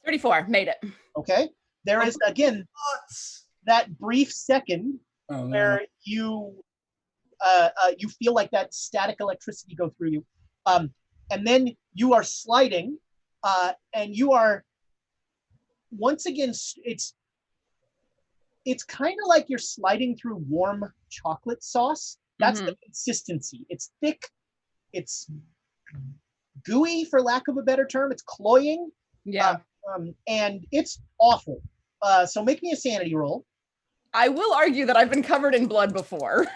34, made it. Okay. There is again that brief second where you feel like that static electricity go through you, and then you are sliding, and you are once again. It's kind of like you're sliding through warm chocolate sauce. That's the consistency. It's thick. It's gooey, for lack of a better term. It's cloying. Yeah. And it's awful. So make me a sanity roll. I will argue that I've been covered in blood before.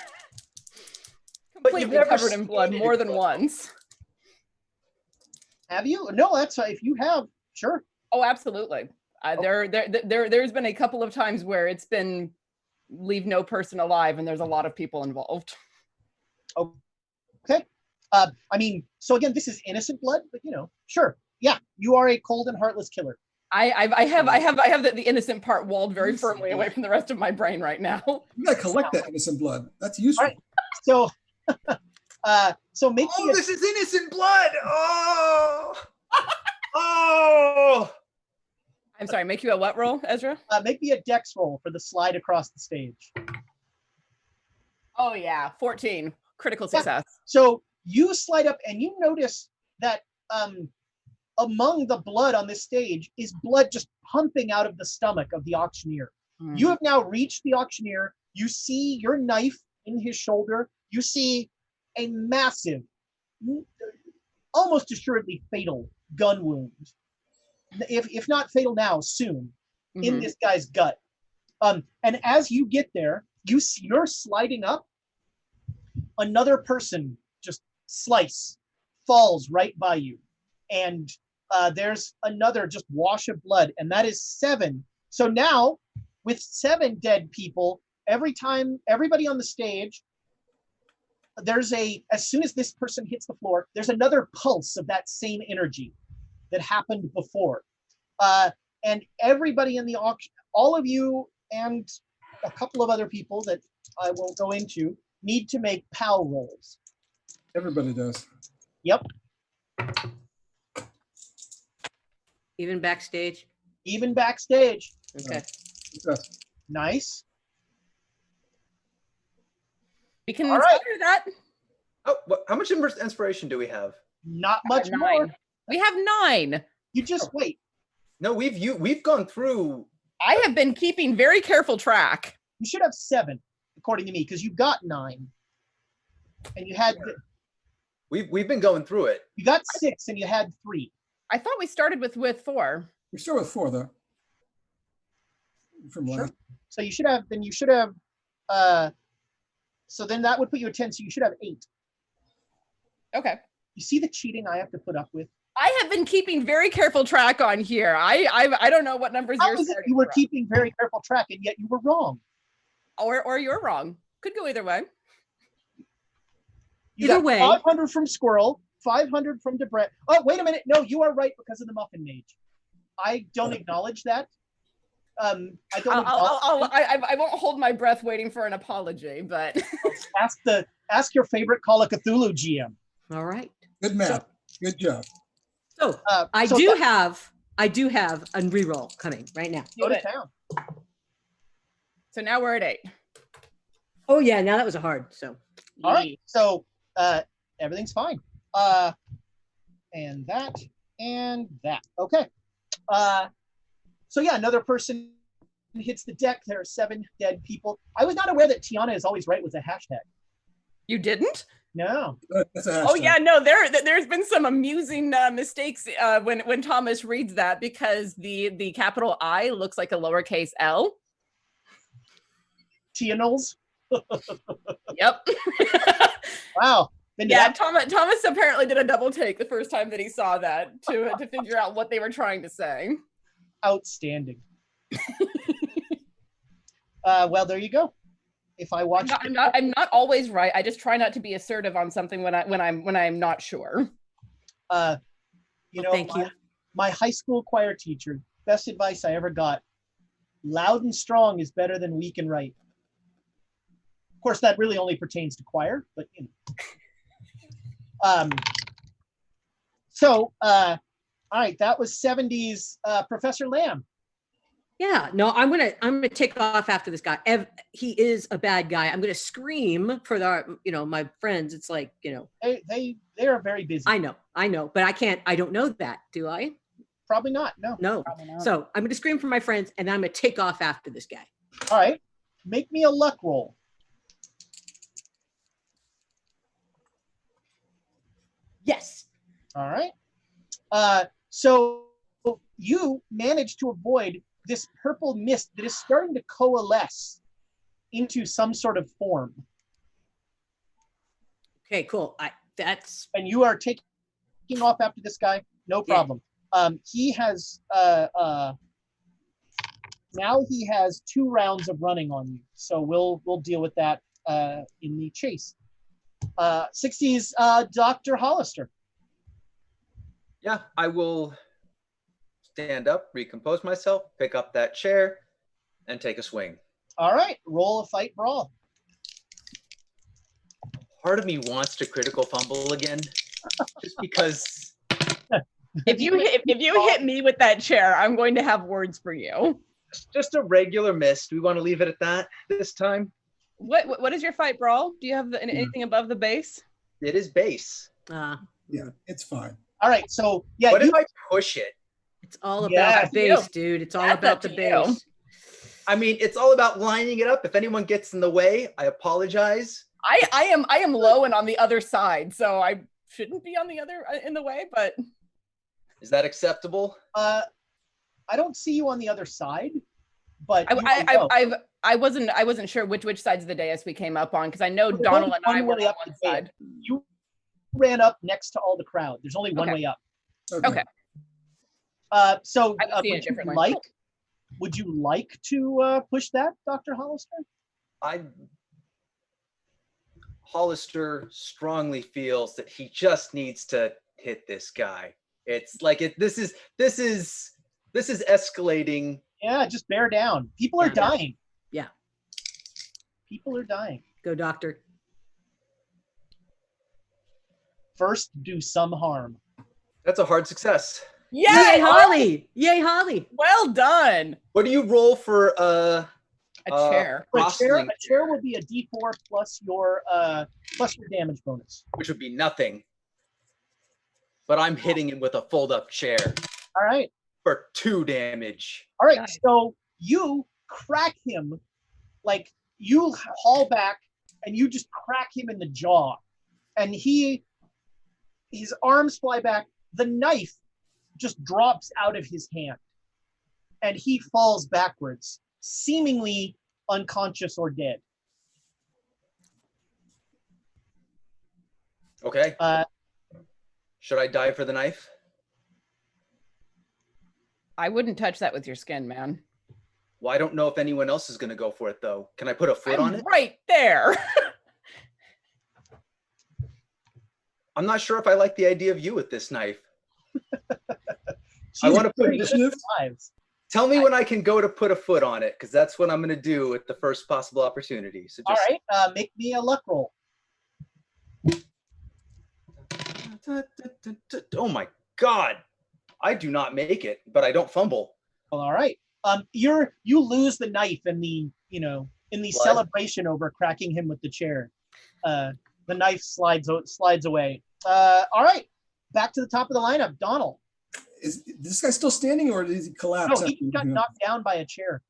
Completely covered in blood more than once. Have you? No, that's if you have, sure. Oh, absolutely. There's been a couple of times where it's been leave no person alive, and there's a lot of people involved. Okay. I mean, so again, this is innocent blood, but sure. Yeah, you are a cold and heartless killer. I have the innocent part walled very firmly away from the rest of my brain right now. You gotta collect that innocent blood. That's useful. All right. So make me this is innocent blood. Oh. I'm sorry. Make you a what roll, Ezra? Make me a dex roll for the slide across the stage. Oh yeah, 14, critical success. So you slide up, and you notice that among the blood on this stage is blood just pumping out of the stomach of the auctioneer. You have now reached the auctioneer. You see your knife in his shoulder. You see a massive, almost assuredly fatal gun wound. If not fatal now, soon, in this guy's gut. And as you get there, you're sliding up. Another person just falls right by you. And there's another just wash of blood, and that is 7. So now, with 7 dead people, everybody on the stage, as soon as this person hits the floor, there's another pulse of that same energy that happened before. And everybody in the auction, all of you and a couple of other people that I won't go into, need to make POW rolls. Everybody does. Yep. Even backstage. Even backstage. Okay. Nice. We can All right. inspire that. Oh, how much inspiration do we have? Not much 9. more. We have 9. You just wait. No, we've gone through. I have been keeping very careful track. You should have 7, according to me, because you got 9, and you had. We've been going through it. You got 6, and you had 3. I thought we started with 4. We start with 4 though. From Sure. last. So you should have. Then you should have. So then that would put you at 10. So you should have 8. Okay. You see the cheating I have to put up with? I have been keeping very careful track on here. I don't know what numbers How you're is it starting you were from. keeping very careful track, and yet you were wrong? Or you're wrong. Could go either way. You Either got way. 500 from Squirrel, 500 from Debret. Oh, wait a minute. No, you are right because of the Muffin Mage. I don't acknowledge that. I don't. I won't hold my breath waiting for an apology, but ask your favorite Call of Cthulhu GM. All right. Good math. Good job. So I do have a reroll coming right now. Go to it. town. So now we're at 8. Oh yeah, now that was a hard. So All right. So everything's fine. And that and that. Okay. So yeah, another person hits the deck. There are 7 dead people. I was not aware that Tiana is always right with a hashtag. You didn't? No. That's a hashtag. Oh yeah, no. There's been some amusing mistakes when Thomas reads that, because the capital I looks like a lowercase L. Tianals. Yep. Wow. Yeah, Thomas apparently did a double take the first time that he saw that to figure out what they were trying to say. Outstanding. Well, there you go. If I watch, I'm not always right. I just try not to be assertive on something when I'm not sure. You know, thank you. My high school choir teacher, best advice I ever got: loud and strong is better than weak and right. Of course, that really only pertains to choir, but you know. So, all right, that was 70s Professor Lamb. yeah, no, I'm gonna take off after this guy. He is a bad guy. I'm gonna scream for my friends. It's like, They are very busy. I know, but I don't know that, do I? Probably not. No. Probably not. So I'm gonna scream for my friends, and then I'm gonna take off after this guy. All right, make me a luck roll. Yes. All right. So you managed to avoid this purple mist that is starting to coalesce into some sort of form. Okay, cool. And you are taking off after this guy, no problem. He has now he has 2 rounds of running on you, so we'll deal with that in the chase. 60s, Dr. Hollister. Yeah, I will stand up, recompose myself, pick up that chair, and take a swing. All right, roll a fight brawl. Part of me wants to critical fumble again, just because. If you hit me with that chair, I'm going to have words for you. Just a regular miss. Do we want to leave it at that this time? What is your fight brawl? Do you have anything above the base? It is base. Yeah, it's fine. All right, so yeah, What if I push it? It's all about Yes, the base, dude. It's all That's about up the to base. you. I mean, it's all about lining it up. If anyone gets in the way, I apologize. I am low and on the other side, so I shouldn't be on the other in the way. But Is that acceptable? I don't see you on the other side, but I wasn't sure which sides of the dais we came up on, because I know There's Donald only and I one were way on up one the side. You ran up next to all the crowd. There's only one way up. Okay. So I see it differently. would you like to push that, Dr. Hollister? Hollister strongly feels that he just needs to hit this guy. It's like this is escalating. Yeah, just bear down. People are dying. Yeah. People are dying. Go, doctor. First, do some harm. That's a hard success. Yay, Yay, Holly! Yay, Holly! Well done. What do you roll for A chair. A Rostling, chair will be a D4 plus your damage bonus. which would be nothing. But I'm hitting him with a fold-up chair All right. for 2 damage. All right. Nice. So you crack him, like you haul back and you just crack him in the jaw. And his arms fly back. The knife just drops out of his hand. And he falls backwards, seemingly unconscious or dead. Okay. Should I dive for the knife? I wouldn't touch that with your skin, man. Well, I don't know if anyone else is going to go for it, though. Can I put a foot on it? Right there. I'm not sure if I like the idea of you with this knife. She's want to put pretty good at knives. Tell me when I can go to put a foot on it, because that's what I'm going to do at the first possible opportunity. So All just, right. Make me a luck roll. Oh my God. I do not make it, but I don't fumble. All right. You lose the knife and the in the Blood. celebration over cracking him with the chair. The knife slides away. All right, back to the top of the lineup. Donald. Is this guy still standing, or did he collapse? No, he after just got looking up? knocked down by a chair.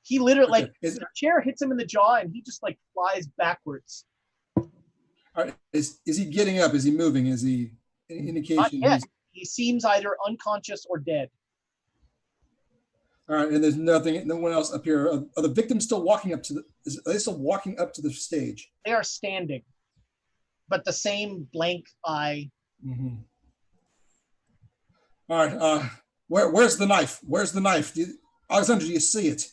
He literally, Okay. the chair hits him in the jaw, and he just like flies backwards. All right. Is he getting up? Is he moving? Is he any indication? Not yet. he's- He seems either unconscious or dead. All right, and there's no one else up here. Are the victims still walking up to the? Are they still walking up to the stage? They are standing, but the same blank eye. Mm-hmm. All right. Where's the knife? Where's the knife? Alexander, do you see it?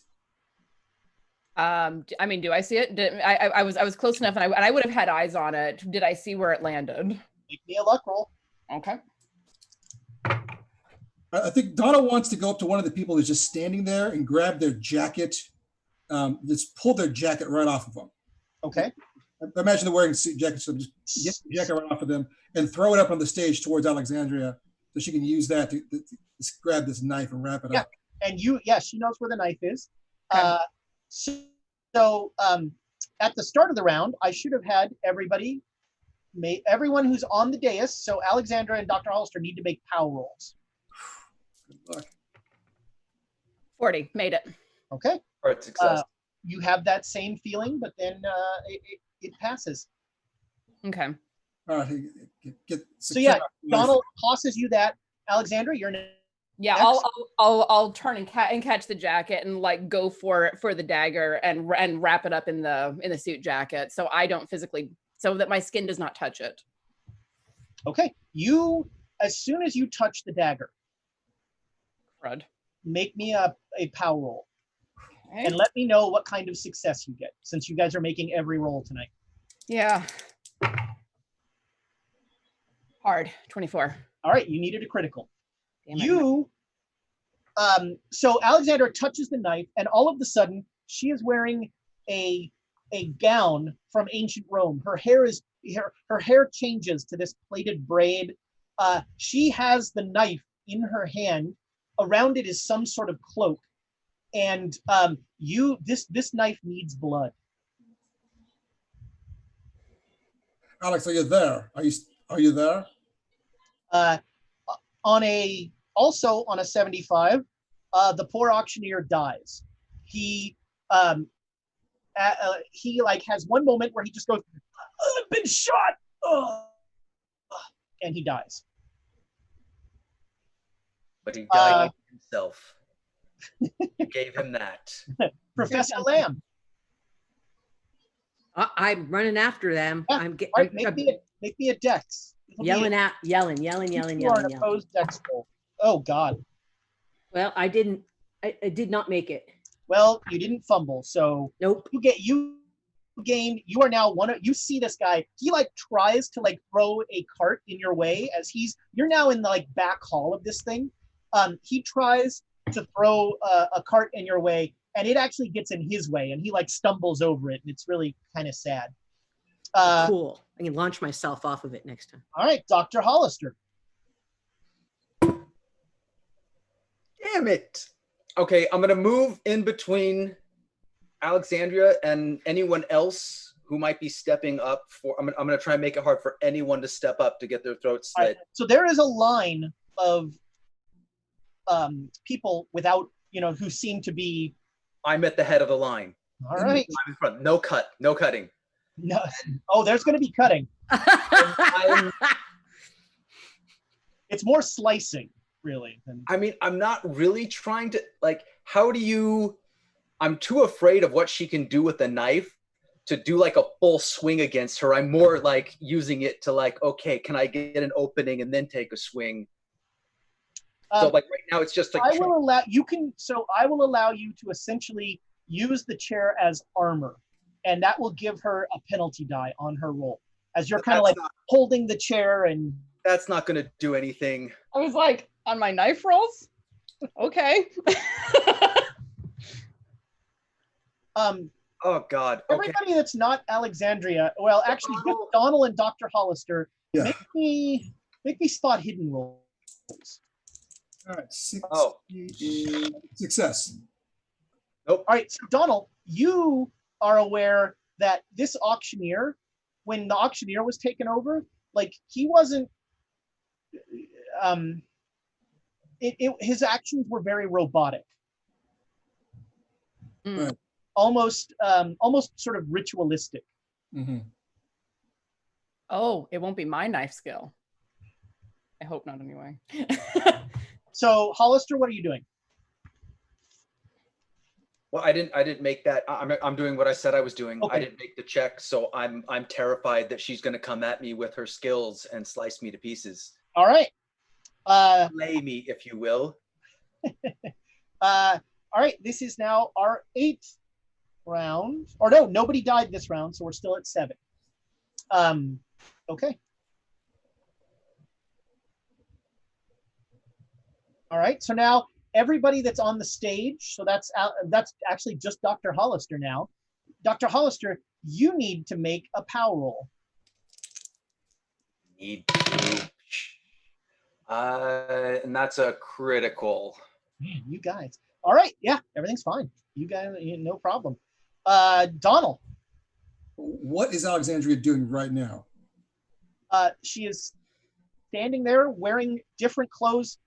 I mean, do I see it? I was close enough, and I would have had eyes on it. Did I see where it landed? Make me a luck roll. Okay. I think Donna wants to go up to one of the people who's just standing there and grab their jacket. Just pull their jacket right off of them. Okay. I imagine they're wearing suit jackets, so just get the jacket right off of them and throw it up on the stage towards Alexandria, so she can use that to grab this knife and wrap it up. And she knows where the knife is. Okay. So at the start of the round, I should have had everyone who's on the dais. So Alexandra and Dr. Hollister need to make power rolls. Good luck. 40, made it. Okay. Hard success. You have that same feeling, but then it passes. Okay. All right. Get So yeah, secure the knife. Donald tosses you that. Alexandra, you're next. Yeah, I'll turn and catch the jacket and like go for the dagger and wrap it up in the suit jacket, so I don't physically, so that my skin does not touch it. Okay. As soon as you touch the dagger, Crud. make me a power roll. Okay. And let me know what kind of success you get, since you guys are making every roll tonight. Yeah. Hard. 24. All right, you needed a critical. Damn it. So Alexandra touches the knife, and all of a sudden, she is wearing a gown from ancient Rome. Her hair changes to this plaited braid. She has the knife in her hand. Around it is some sort of cloak, and this knife needs blood. Alex, are you there? Are you there? On a 75, the poor auctioneer dies. He like has one moment where he just goes, "I've been shot," and he dies. But he died himself. You gave him that. Professor Lamb, I'm running after them. Yeah, I'm getting right? Make me a dex. It'll be- yelling. You are an opposed dex roll. Oh God. Well, I did not make it. Well, you didn't fumble, so Nope. you are now you see this guy, he like tries to like throw a cart in your way as you're now in the like back hall of this thing. He tries to throw a cart in your way, and it actually gets in his way, and he like stumbles over it, and it's really kind of sad. Cool. I can launch myself off of it next time. All right, Dr. Hollister. Damn it. Okay, I'm gonna move in between Alexandria and anyone else who might be stepping up for. I'm gonna try and make it hard for anyone to step up to get their throats All slit. right, so there is a line of people without, who seem to be. I'm at the head of the line. All right. I'm in front. No cutting. No. Oh, there's going to be cutting. It's more slicing, really. I mean, I'm not really trying to, like, I'm too afraid of what she can do with the knife to do like a full swing against her. I'm more like using it to like, okay, can I get an opening and then take a swing? So like right now it's just like, I will allow you to essentially use the chair as armor, and that will give her a penalty die on her roll as you're kind of like holding the chair, and that's not going to do anything. I was like, on my knife rolls? Okay. Oh God. Okay. Everybody that's not Alexandria, well, actually, Donald and Dr. Hollister, Yeah. make me spot hidden rolls. All right. Oh. Success. Nope. All right, so Donald, you are aware that this auctioneer, when the auctioneer was taken over, like he wasn't, his actions were very robotic, Mm. almost sort of ritualistic. Mm-hmm. Oh, it won't be my knife skill. I hope not, anyway. So, Hollister, what are you doing? Well, I didn't make that. I'm doing what I said I was doing. Okay. I didn't make the check, so I'm terrified that she's going to come at me with her skills and slice me to pieces. All right. Lay me, if you will. All right. This is now our 8th round. Or no, nobody died this round, so we're still at 7. Okay. All right. So now everybody that's on the stage, so that's actually just Dr. Hollister now. Dr. Hollister, you need to make a power roll. Need to. And that's a critical. Man, you guys. All right. Yeah, everything's fine. You guys, no problem. Donald. What is Alexandria doing right now? She is standing there wearing different clothes,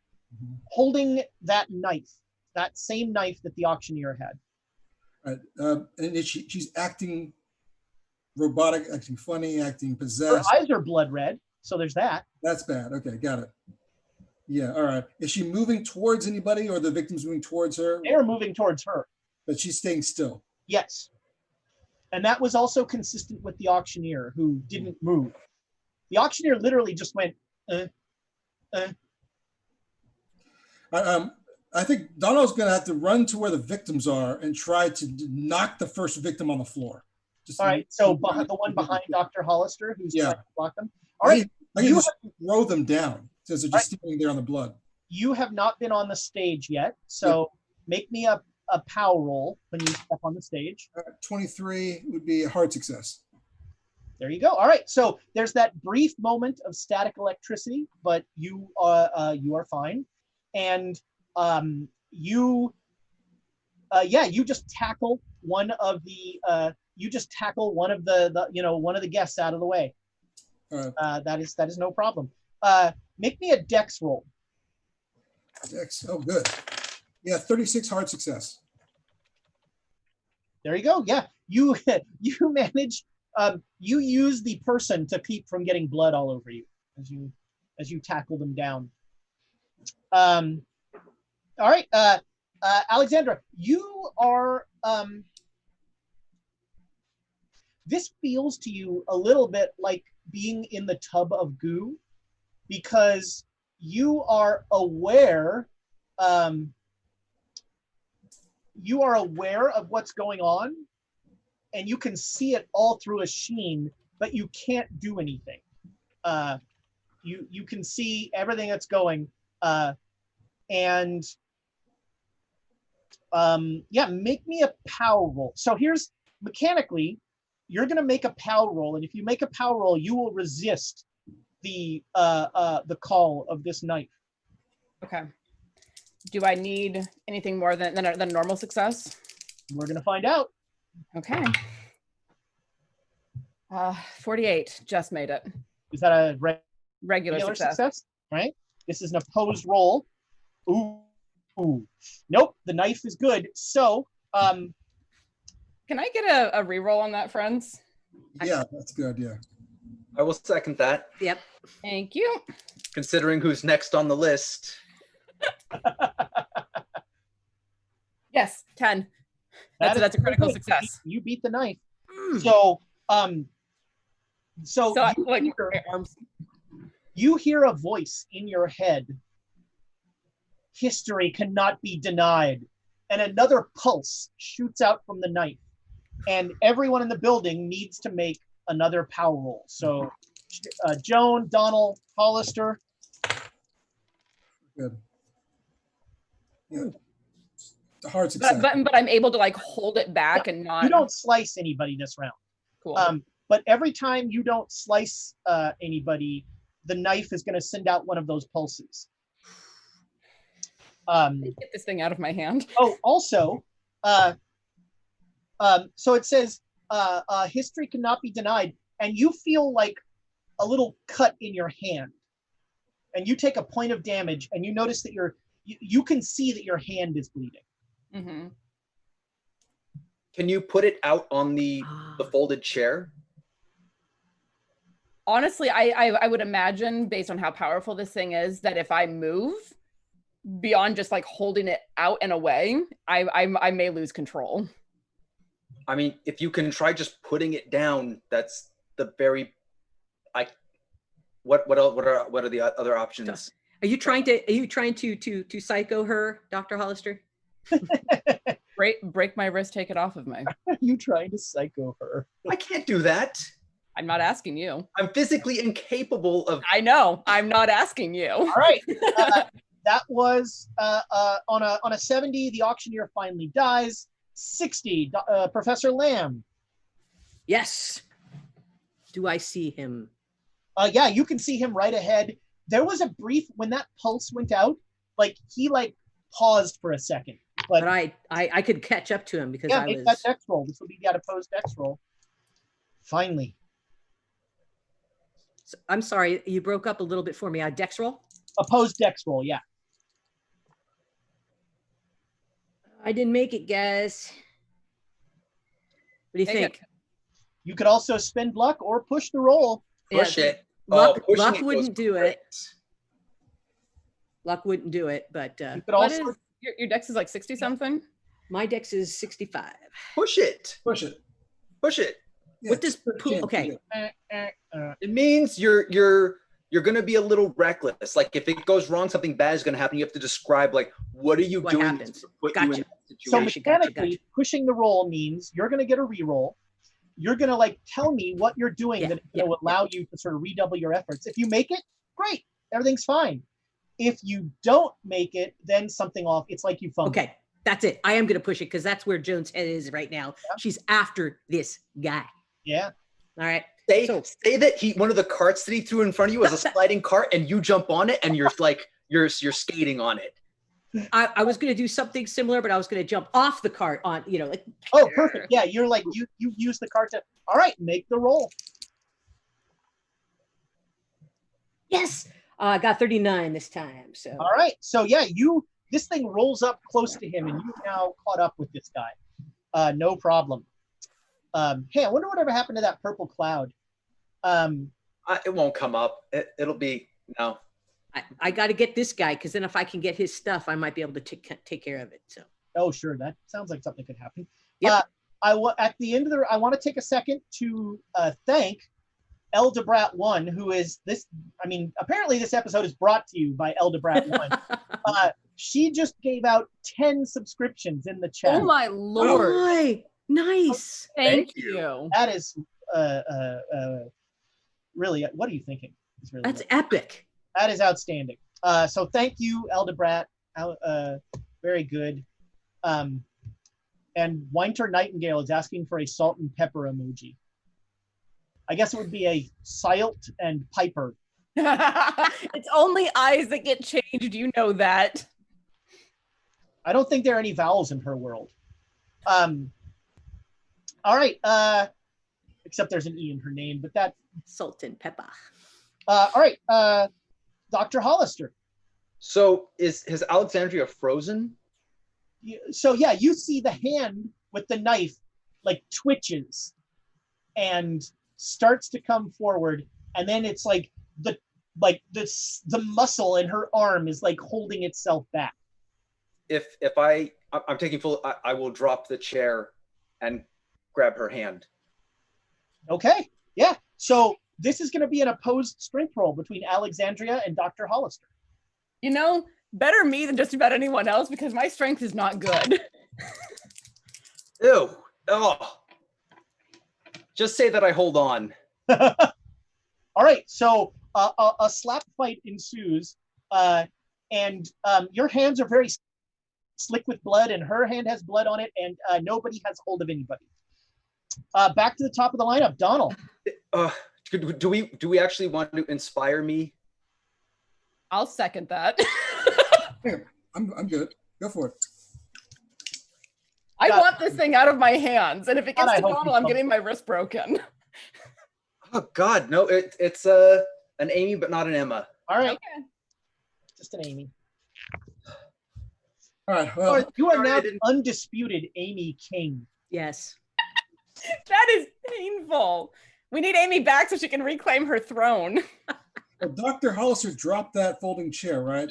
holding that knife, that same knife that the auctioneer had. And she's acting robotic, acting funny, acting Her possessed. eyes are blood red, so there's that. That's bad. Okay, got it. Yeah, all right. Is she moving towards anybody, or the victim's moving towards her? They are moving towards her. But she's staying still. Yes. And that was also consistent with the auctioneer, who didn't move. The auctioneer literally just went, I think Donald's going to have to run to where the victims are and try to knock the first victim on the floor. All right, so the one behind Dr. Hollister, who's trying to block them. All I right, can just throw them down since they're just standing there on the blood. you have not been on the stage yet, so make me a power roll when you step on the stage. 23 would be a hard success. There you go. All right, so there's that brief moment of static electricity, but you are fine, and you just tackle one of the one of the guests out of the way. That is no problem. Make me a dex roll. Dex. Oh, good. Yeah, 36 hard success. There you go. Yeah, you manage. You use the person to keep from getting blood all over you as you tackle them down. All right, Alexandra, you are. This feels to you a little bit like being in the tub of goo, because you are aware. You are aware of what's going on, and you can see it all through a sheen, but you can't do anything. You can see everything that's going, and make me a power roll. So here's mechanically, you're going to make a power roll, and if you make a power roll, you will resist the call of this knife. Okay. Do I need anything more than a normal success? We're going to find out. Okay. 48, just made it. Is that a Regular success. Right? This is an opposed roll. Ooh. Nope, the knife is good. So, can I get a reroll on that, friends? Yeah, that's good. Yeah. I will second that. Yep. Thank you. Considering who's next on the list. Yes, 10. That's a critical success. You beat the knife. Mm. So you hear a voice in your head. History cannot be denied. And another pulse shoots out from the knife. And everyone in the building needs to make another power roll. So Joan, Donald, Hollister. Good. Yeah. It's a hard success. But I'm able to like hold it back and not. You don't slice anybody this round. Cool. But every time you don't slice anybody, the knife is going to send out one of those pulses. Get this thing out of my hand. Oh, also, So it says, history cannot be denied, and you feel like a little cut in your hand, and you take a point of damage, and you notice that you can see that your hand is bleeding. Mm-hmm. Can you put it out on the folded chair? Honestly, I would imagine, based on how powerful this thing is, that if I move beyond just like holding it out and away, I may lose control. I mean, if you can try just putting it down, that's the very. What are the other options? Are you trying to psycho her, Dr. Hollister? Break my wrist, take it off of me. Are you trying to psycho her? I can't do that. I'm not asking you. I'm physically incapable of. I know. I'm not asking you. All right. That was on a 70. The auctioneer finally dies. 60. Professor Lamb. Yes. Do I see him? Yeah, you can see him right ahead. There was a brief when that pulse went out. Like he paused for a second. But I could catch up to him because I make was. that dex roll. This will be the opposed dex roll. Finally. I'm sorry, you broke up a little bit for me. Dex roll? Opposed dex roll, yeah. I didn't make it, guys. What do you think? You could also spend luck or push the roll. Push it. Luck Pushing wouldn't do great. it. Luck wouldn't do it, but You could also your dex is like 60 something? my dex is 65. Push it. Push it. Push it. Yeah, What does can't okay? do it. It means you're going to be a little reckless. Like if it goes wrong, something bad is going to happen. You have to describe like what are you What doing happens? to put Gotcha. you in that so situation. mechanically pushing the roll means you're going to get a reroll. You're going to tell me what you're doing that will allow you to sort of redouble your efforts. If you make it, great, everything's fine. If you don't make it, then something off. It's like you fumbled. Okay, that's it. I am going to push it because that's where Joan's head is right now. Yeah. She's after this guy. Yeah. All right. Say So- that one of the carts that he threw in front of you was a sliding cart, and you jump on it, and you're you're skating on it. I was going to do something similar, but I was going to jump off the cart on, Oh, perfect. Yeah, you're you use the card to. All right, make the roll. Yes. I got 39 this time. So All right. So yeah, this thing rolls up close to him, and you've now caught up with this guy. No problem. Hey, I wonder whatever happened to that purple cloud. It won't come up. It'll be no. I got to get this guy because then if I can get his stuff, I might be able to take care of it. So Oh, sure. That sounds like something could happen. Yep. At the end of I want to take a second to thank Eldebrat One, who is this. I mean, apparently this episode is brought to you by Eldebrat One. She just gave out 10 subscriptions in the chat. Oh my lord. Boy, nice. Thank you. That is really. What are you thinking? It's really That's good. epic. That is outstanding. So thank you, Eldebrat. Very good. And Winter Nightingale is asking for a salt and pepper emoji. I guess it would be a Silt and Piper. It's only eyes that get changed. You know that. I don't think there are any vowels in her world. All right. Except there's an E in her name, but that. Salt and pepper. All right. Dr. Hollister. So has Alexandria frozen? So yeah, you see the hand with the knife twitches and starts to come forward, and then it's the muscle in her arm is holding itself back. If I'm taking full, I will drop the chair and grab her hand. Okay, yeah. So this is going to be an opposed strength roll between Alexandria and Dr. Hollister. Better me than just about anyone else because my strength is not good. Ew. Oh. Just say that I hold on. All right, so a slap fight ensues, and your hands are very slick with blood, and her hand has blood on it, and nobody has hold of anybody. Back to the top of the lineup, Donald. Do we actually want to inspire me? I'll second that. Yeah, I'm good. Go for it. I God, want this thing out of my hands, and if it God, gets I to hope Donald, you I'm don't. getting my wrist broken. Oh God, no! It's an Amy, but not an Emma. All right, Okay. just an Amy. All right. Well, You are sorry, now I the didn't- undisputed Amy King. Yes. That is painful. We need Amy back so she can reclaim her throne. Dr. Hollister dropped that folding chair, right?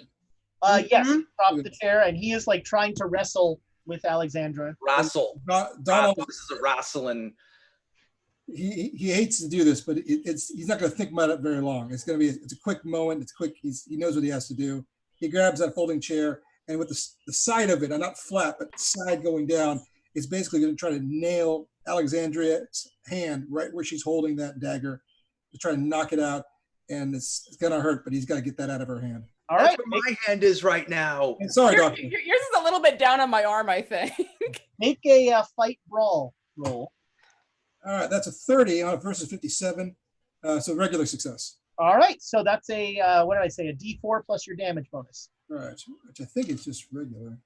Yes, Mhm. he dropped the chair, and he is like trying to wrestle with Alexandra. Wrestle. Donald, This is a wrestling. he hates to do this, but he's not going to think about it very long. It's going to be it's a quick moment. It's quick. He knows what he has to do. He grabs that folding chair, and with the side of it, not flat, but side going down, it's basically going to try to nail Alexandria's hand right where she's holding that dagger to try to knock it out. And it's going to hurt, but he's got to get that out of her hand. All That's right, where my hand is right now. And sorry, Yours Doctor. is a little bit down on my arm, I think. make a fight brawl roll. All right, that's a 30 versus 57. So regular success. All right, so that's a what did I say? A D4 plus your damage bonus. All right, which I think is just regular.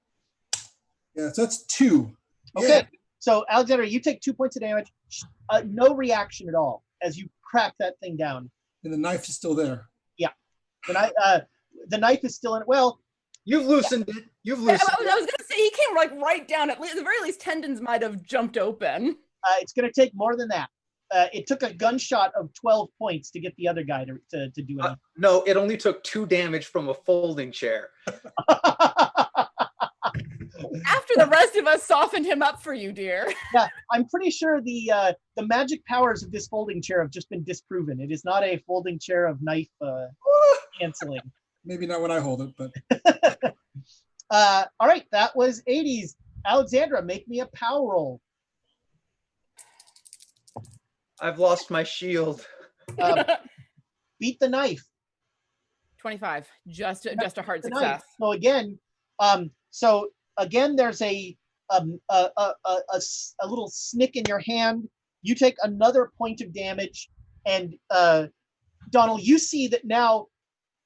Yeah, so that's 2. Okay, Yeah. so Alexandra, you take 2 points of damage. No reaction at all as you crack that thing down. And the knife is still there. The knife is still in it. Well, You've loosened it. You've I was loosened it. going to say, he came like right down. At the very least, tendons might have jumped open. it's going to take more than that. It took a gunshot of 12 points to get the other guy to do it. No, it only took 2 damage from a folding chair. After the rest of us softened him up for you, dear. Yeah, I'm pretty sure the magic powers of this folding chair have just been disproven. It is not a folding chair of knife canceling. Maybe not when I hold it, but All right, that was 80s. Alexandra, make me a power roll. I've lost my shield. Beat the knife. 25. Just a hard The success. knife. So again, there's a little snick in your hand. You take another point of damage, and Donald, you see that now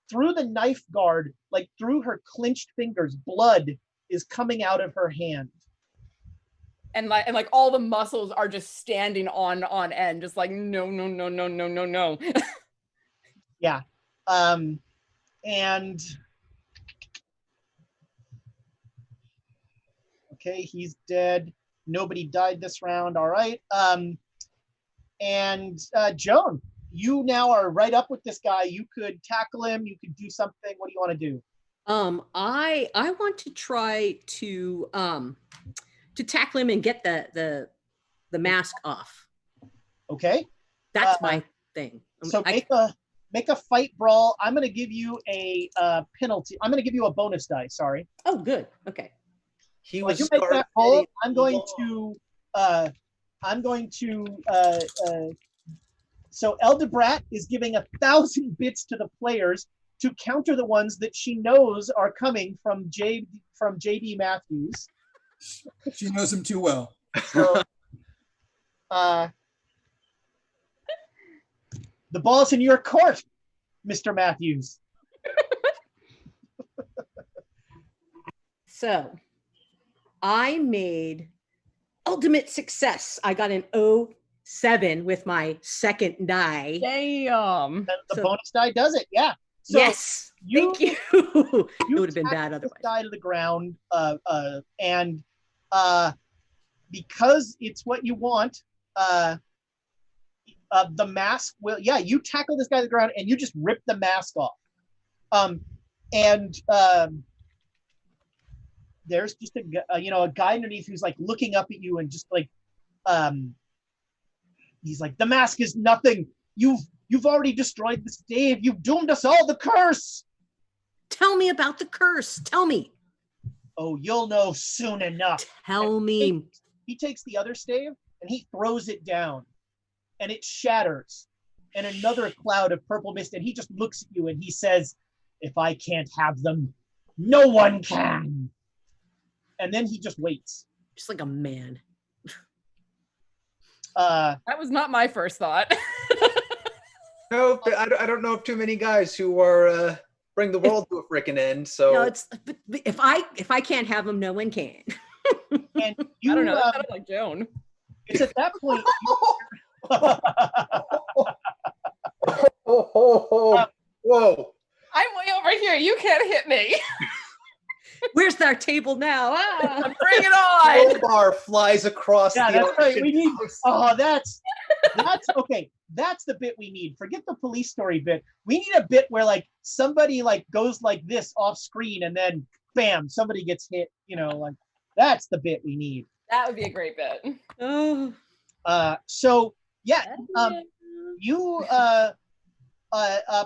through the knife guard, like through her clenched fingers, blood is coming out of her hand. And like all the muscles are just standing on end, just like no. Yeah. And okay, he's dead. Nobody died this round. All right. And Joan, you now are right up with this guy. You could tackle him. You could do something. What do you want to do? I want to try to tackle him and get the mask off. Okay. That's my thing. So make a fight brawl. I'm going to give you a penalty. I'm going to give you a bonus die. Sorry. Oh, good. Okay. He When was you make that roll, I'm going starving. to. So Eldebrat is giving 1,000 bits to the players to counter the ones that she knows are coming from JD Matthews. she knows him too well. So, the ball's in your court, Mr. Matthews. So I made ultimate success. I got an 07 with my second die. Damn. And the So- bonus die does it. Yeah. So Yes. Thank you. It would have been bad tackle this otherwise. guy to the ground, and because it's what you want, the mask will. Yeah, you tackle this guy to the ground, and you just rip the mask off. There's just a guy underneath who's like looking up at you and just like, he's like, the mask is nothing. You've already destroyed the stave. You've doomed us all. The curse. Tell me about the curse. Tell me. Oh, you'll know soon enough. Tell me. He takes the other stave and he throws it down, and it shatters, and another cloud of purple mist. And he just looks at you and he says, "If I can't have them, no one can." And then he just waits. Just like a man. That was not my first thought. No, I don't know of too many guys who are bring the world to a freaking end. So No, but if I can't have them, no one can. And you, I don't know. That sounded like Joan. it's at that point. Whoa. I'm way over here. You can't hit me. Where's our table now? Ah. Bring it on. Crowbar flies across Yeah, the that's right. ocean. We need. Oh, that's okay. That's the bit we need. Forget the police story bit. We need a bit where like somebody like goes like this off screen and then bam, somebody gets hit. You know, like that's the bit we need. That would be a great bit. Oh. So yeah, you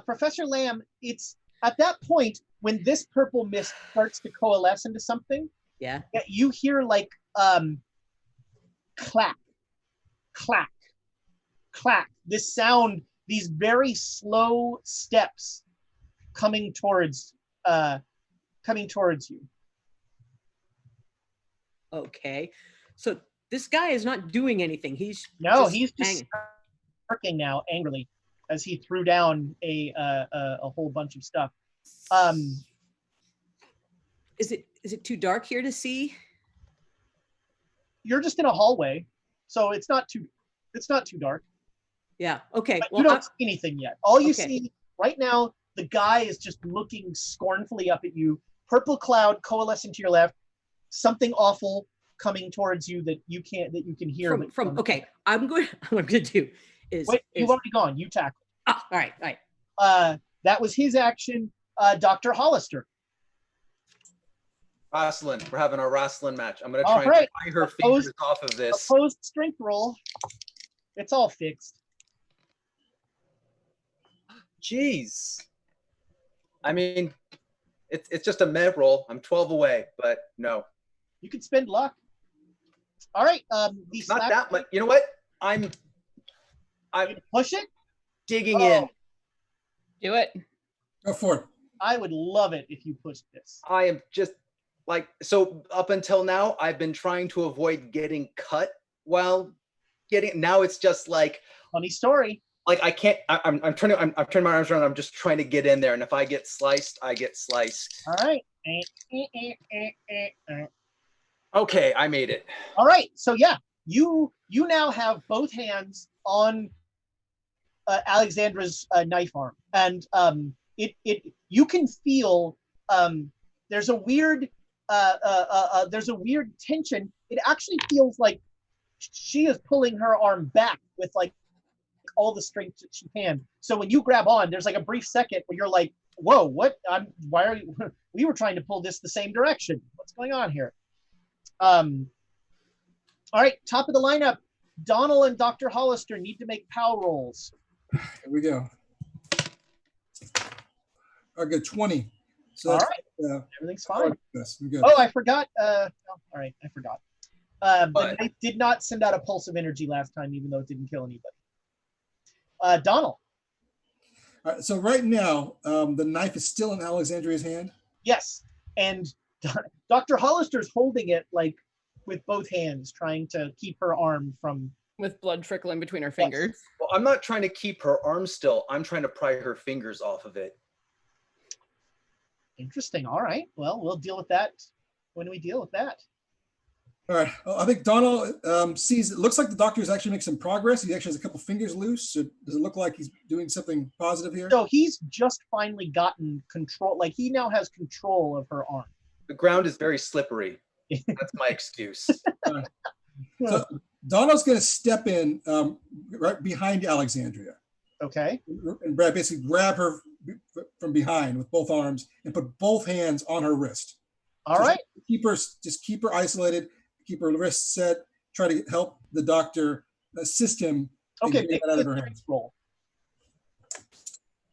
Professor Lamb, it's at that point when this purple mist starts to coalesce into something, Yeah. you hear like clack, clack, clack. This sound, these very slow steps coming towards you. Okay. So this guy is not doing anything. He's He's just hanging. smirking now angrily as he threw down a whole bunch of stuff. Is it too dark here to see? You're just in a hallway, so it's not too dark. Yeah. Okay. But Well, you don't see anything yet. All you okay. see right now, the guy is just looking scornfully up at you. Purple cloud coalescing to your left. Something awful coming towards you that you can hear. Okay. What I'm going to do is Wait, you've already gone. You tackle. all right. That was his action. Dr. Hollister. Wrestling. We're having a wrestling match. I'm gonna All try and right. pry her fingers off of this. Opposed strength roll. It's all fixed. Jeez. I mean, it's just a med roll. I'm 12 away, but no. You can spend luck. All right. Not that much. You know what? I'm push it. digging in. Do it. Go for it. I would love it if you pushed this. I am just like, so up until now, I've been trying to avoid getting cut while now it's just like, Funny story. like I can't, I'm turning my arms around. I'm just trying to get in there. And if I get sliced, I get sliced. All right. Okay. I made it. All right. So yeah, you now have both hands on Alexandra's knife arm, and you can feel there's a weird tension. It actually feels like she is pulling her arm back with like all the strength that she can. So when you grab on, there's like a brief second where you're like, "Whoa, what? Why are you?" We were trying to pull this the same direction. What's going on here? All right, top of the lineup. Donald and Dr. Hollister need to make POW rolls. Here we go. I got 20. So All that's, right, everything's fine. yes, I'm good. Oh, I forgot. All right, I forgot. The knife did not send out a pulse of energy last time, even though it didn't kill anybody. Donald. All right, so right now, the knife is still in Alexandria's hand. Yes, and Dr. Hollister's holding it like with both hands, trying to keep her arm from. With blood trickling between her fingers. Well, I'm not trying to keep her arm still. I'm trying to pry her fingers off of it. Interesting. All right. Well, we'll deal with that when we deal with that. All right. Well, I think Donald sees, it looks like the doctor is actually making some progress. He actually has a couple fingers loose. So does it look like he's doing something positive here? So he's just finally gotten control. Like he now has control of her arm. The ground is very slippery. That's my excuse. So Donald's going to step in right behind Alexandria. Okay. And basically grab her from behind with both arms and put both hands on her wrist. All right. Keep her isolated, keep her wrist set, try to help the doctor assist him. Okay. Get out of her hands. Roll.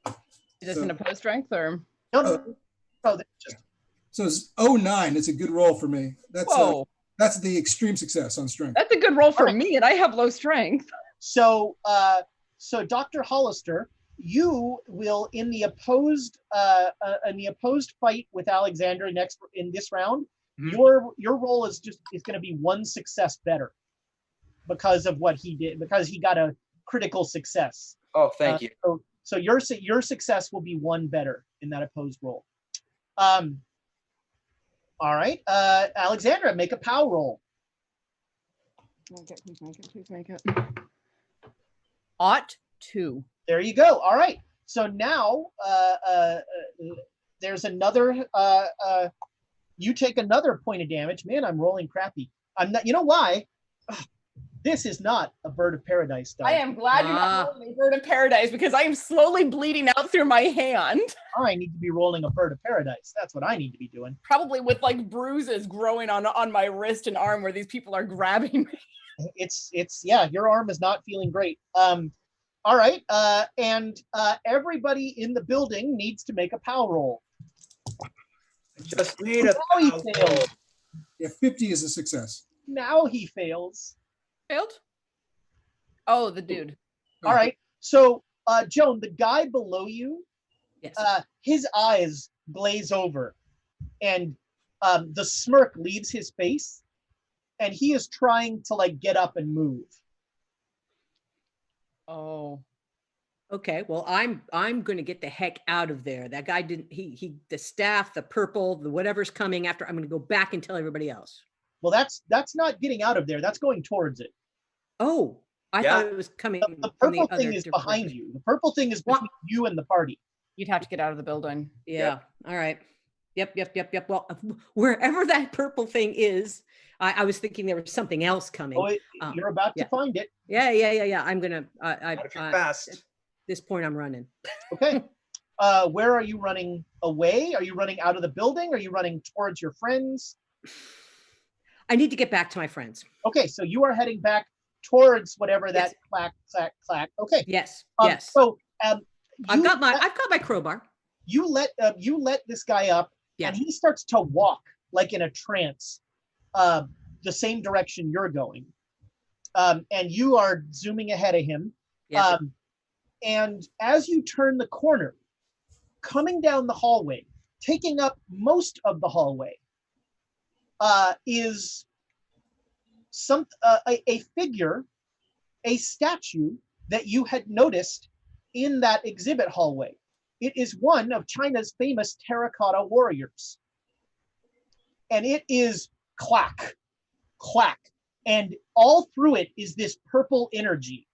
Is this an opposed strength or? No, just. So it's 09. It's a good roll for me. That's the extreme success on strength. That's a good roll for All right. me, and I have low strength. So, Dr. Hollister, you will in the opposed fight with Alexandra next in this round. Mhm. Your role is going to be one success better because of what he did, because he got a critical success. Oh, thank you. So your success will be one better in that opposed roll. All right. Alexandra, make a POW roll. Please make it. Ought to. There you go. All right. So now there's another. You take another point of damage. Man, I'm rolling crappy. I'm not. You know why? Ugh, this is not a bird of paradise die. I am glad you're not rolling a bird of paradise because I am slowly bleeding out through my hand. I need to be rolling a bird of paradise. That's what I need to be doing. Probably with like bruises growing on my wrist and arm where these people are grabbing me. It's yeah. Your arm is not feeling great. All right. And everybody in the building needs to make a POW roll. Just made a Now he fails. Yeah, 50 is a success. Now he fails. Failed? Oh, the dude. All right. So, Joan, the guy below you, Yes. his eyes glaze over, and the smirk leaves his face, and he is trying to like get up and move. Oh. Okay, well, I'm going to get the heck out of there. That guy didn't. He the staff, the purple, the whatever's coming after. I'm going to go back and tell everybody else. Well, that's not getting out of there. That's going towards it. Oh, I Yeah. thought it was coming. The from the purple other thing is direction. behind you. The purple thing is between you and the party. You'd have to get out of the building. Yeah. All right. Yep. Well, wherever that purple thing is, I was thinking there was something else coming. Oh, you're about to yeah. find it. Yeah. I'm gonna. Not if you're fast. At this point, I'm running. Okay. Where are you running away? Are you running out of the building? Are you running towards your friends? I need to get back to my friends. Okay, so you are heading back towards whatever that Yes. clack, clack, clack. Okay. Yes. So I've got my crowbar. you let this guy up, Yeah. and he starts to walk like in a trance, the same direction you're going, and you are zooming ahead of him. Yes. And as you turn the corner, coming down the hallway, taking up most of the hallway, is a figure, a statue that you had noticed in that exhibit hallway. It is one of China's famous Terracotta Warriors. And it is clack, clack. And all through it is this purple energy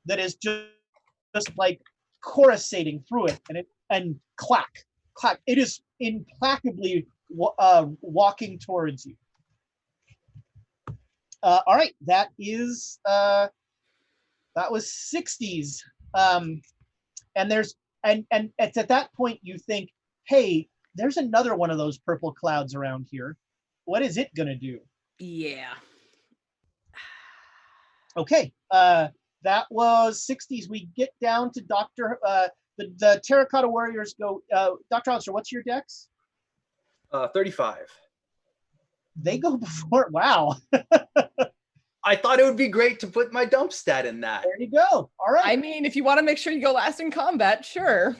that is just like coruscating through it, and clack, clack. It is implacably walking towards you. All right, that was 60s. And there's and it's at that point you think, hey, there's another one of those purple clouds around here. What is it gonna do? Yeah. Okay, that was 60s. We get down to the Terracotta Warriors go. Dr. Hollister, what's your dex? 35. They go before. Wow. I thought it would be great to put my dump stat in that. There you go. All right. I mean, if you want to make sure you go last in combat, sure.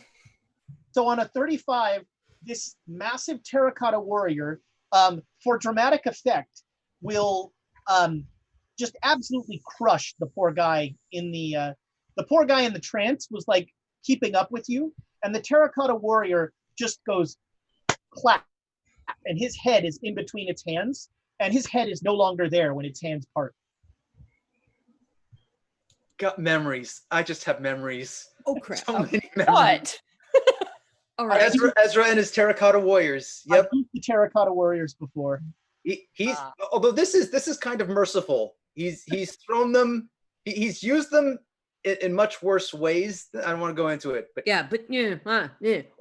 So on a 35, this massive Terracotta Warrior, for dramatic effect, will just absolutely crush the poor guy in the trance was like keeping up with you, and the Terracotta Warrior just goes clap, and his head is in between its hands, and his head is no longer there when its hands part. Got memories. I just have memories. Oh crap. So many memories. What? All right. Ezra and his Terracotta Warriors. Yep. I've used the Terracotta Warriors before. He's although this is kind of merciful. He's thrown them. He's used them in much worse ways. I don't want to go into it, but Yeah, but yeah.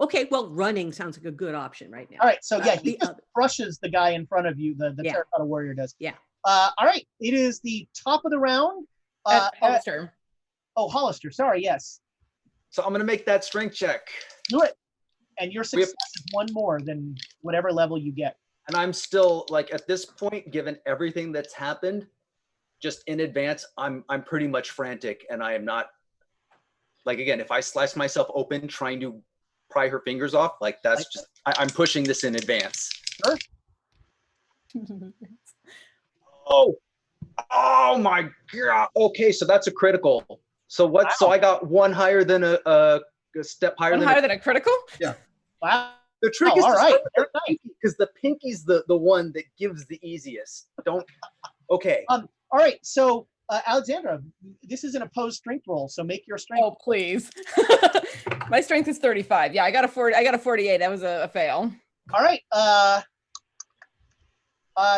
Okay, well, running sounds like a good option right now. All right, so yeah, he the just other- crushes the guy in front of you. The Yeah. Terracotta Warrior does. Yeah. All right, it is the top of the round. Hollister. Hollister, sorry, yes. so I'm gonna make that strength check. Do it. And your success is one more than whatever level you get. And I'm still like at this point, given everything that's happened, just in advance, I'm pretty much frantic, and I am not like, again, if I slice myself open trying to pry her fingers off, like that's just I'm pushing this in advance. Sure. Oh my god. Okay, so that's a critical. So what? Wow. So I got one higher than a step higher One than higher than a critical? Wow. The trick Oh, is all to right. start with Very the nice. pinky, because the pinky's the one that gives the easiest. Don't. Okay. All right. So, Alexandra, this is an opposed strength roll. So make your strength. Oh, please. My strength is 35. Yeah, I got a 40. I got a 48. That was a fail. All right.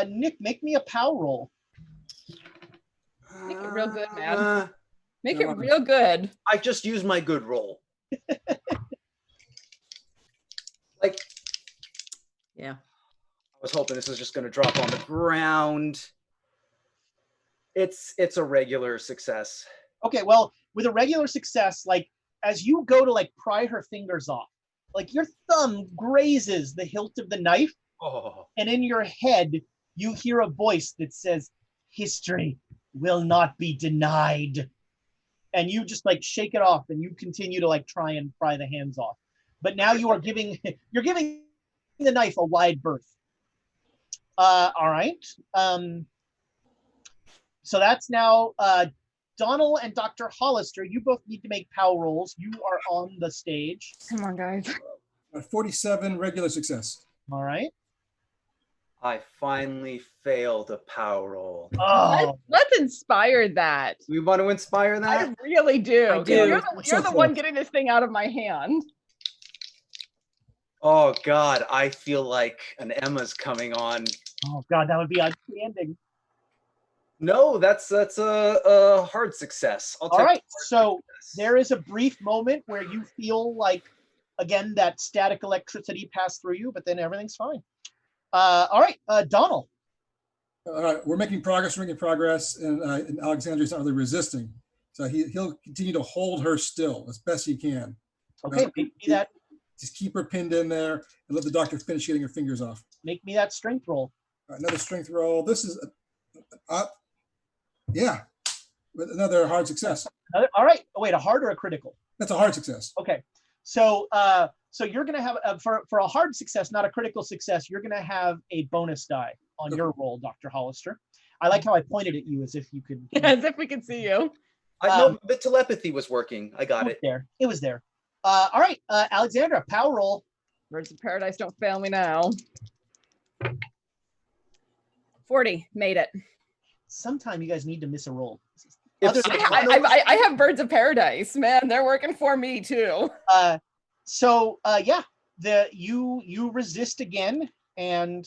Nick, make me a power roll. Make it real good, man. Make come it on. real good. I just used my good roll. Like, Yeah. I was hoping this was just going to drop on the ground. It's a regular success. Okay. Well, with a regular success, like as you go to like pry her fingers off, like your thumb grazes the hilt of the knife, Oh. and in your head you hear a voice that says, "History will not be denied." And you just like shake it off, and you continue to like try and pry the hands off. But now you're giving the knife a wide berth. All right. So that's now Donald and Dr. Hollister. You both need to make power rolls. You are on the stage. Come on, guys. 47 regular success. All right. I finally failed a power roll. Oh, Let's inspire that. We want to inspire that? I really do. I 'Cause do. You're I'm the, so you're the one close. getting this thing out of my hand. Oh God, I feel like an Emma's coming on. oh God, that would be outstanding. No, that's a hard success. I'll All take right. the hard So success. there is a brief moment where you feel like, again, that static electricity passed through you, but then everything's fine. All right, Donald. All right, we're making progress, and Alexandria's not really resisting. So he'll continue to hold her still as best he can. Okay, make me that. Just keep her pinned in there and let the doctor finish getting her fingers off. Make me that strength roll. All right, another strength roll. This is, yeah, with another hard success. All right. Oh, wait, a hard or a critical? That's a hard success. Okay. So so you're gonna have for a hard success, not a critical success. You're gonna have a bonus die on your roll, Dr. Hollister. I like how I pointed at you as if you could. As if we could see you. I know the telepathy was working. I got it. There. It was there. All right, Alexandra, power roll. Birds of Paradise, don't fail me now. 40. Made it. Sometime you guys need to miss a roll. If Other than- I have Birds of Paradise, man. They're working for me too. Yeah, you resist again, and And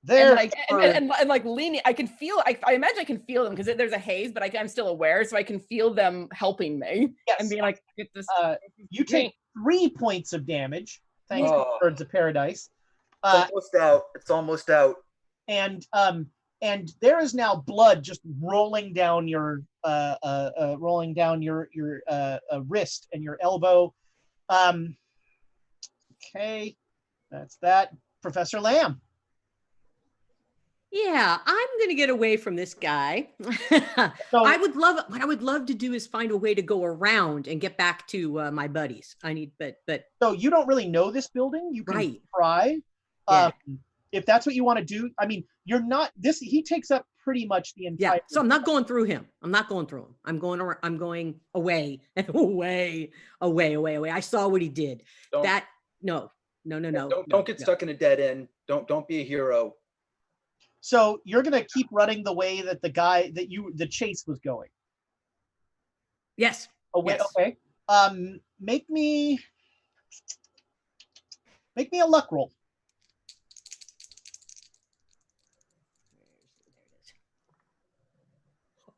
there like, and like leaning, I can feel. I imagine I can feel them because there's a haze, but I'm still aware, so I can feel them helping me yes, and being like, "Get this." you take 3 points of damage thanks to Oh. Birds of Paradise, It's almost out. It's almost out. and there is now blood just rolling down your wrist and your elbow. Okay, that's that. Professor Lamb. Yeah, I'm gonna get away from this guy. So what I would love to do is find a way to go around and get back to my buddies. But so you don't really know this building. You can Right. try. Yeah. If that's what you want to do. I mean, you're not this. He takes up pretty much the entire. yeah, so I'm not going through him. I'm not going through him. I'm going away, away. I saw what he did. Don't, No. don't get stuck in a dead end. Don't be a hero. So you're gonna keep running the way that the chase was going. Yes. Away. Yes. Okay. Make me a luck roll.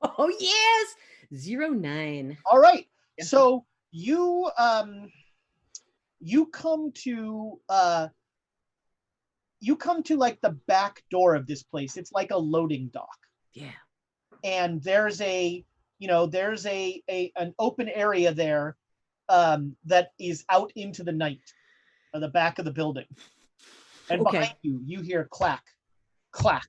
Oh yes. 09. All right. Yeah. So you come to like the back door of this place. It's like a loading dock. Yeah. And there's an open area there that is out into the night at the back of the building. And Okay. behind you hear clack, clack,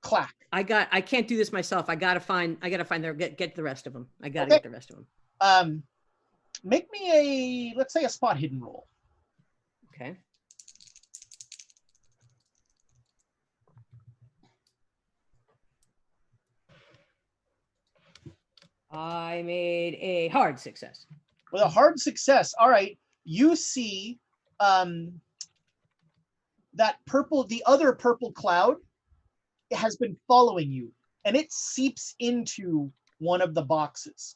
clack. I can't do this myself. I gotta find get the rest of them. I gotta Okay. get the rest of them. Make me let's say a spot hidden roll. Okay. I made a hard success. With a hard success. All right. You see the other purple cloud has been following you, and it seeps into one of the boxes.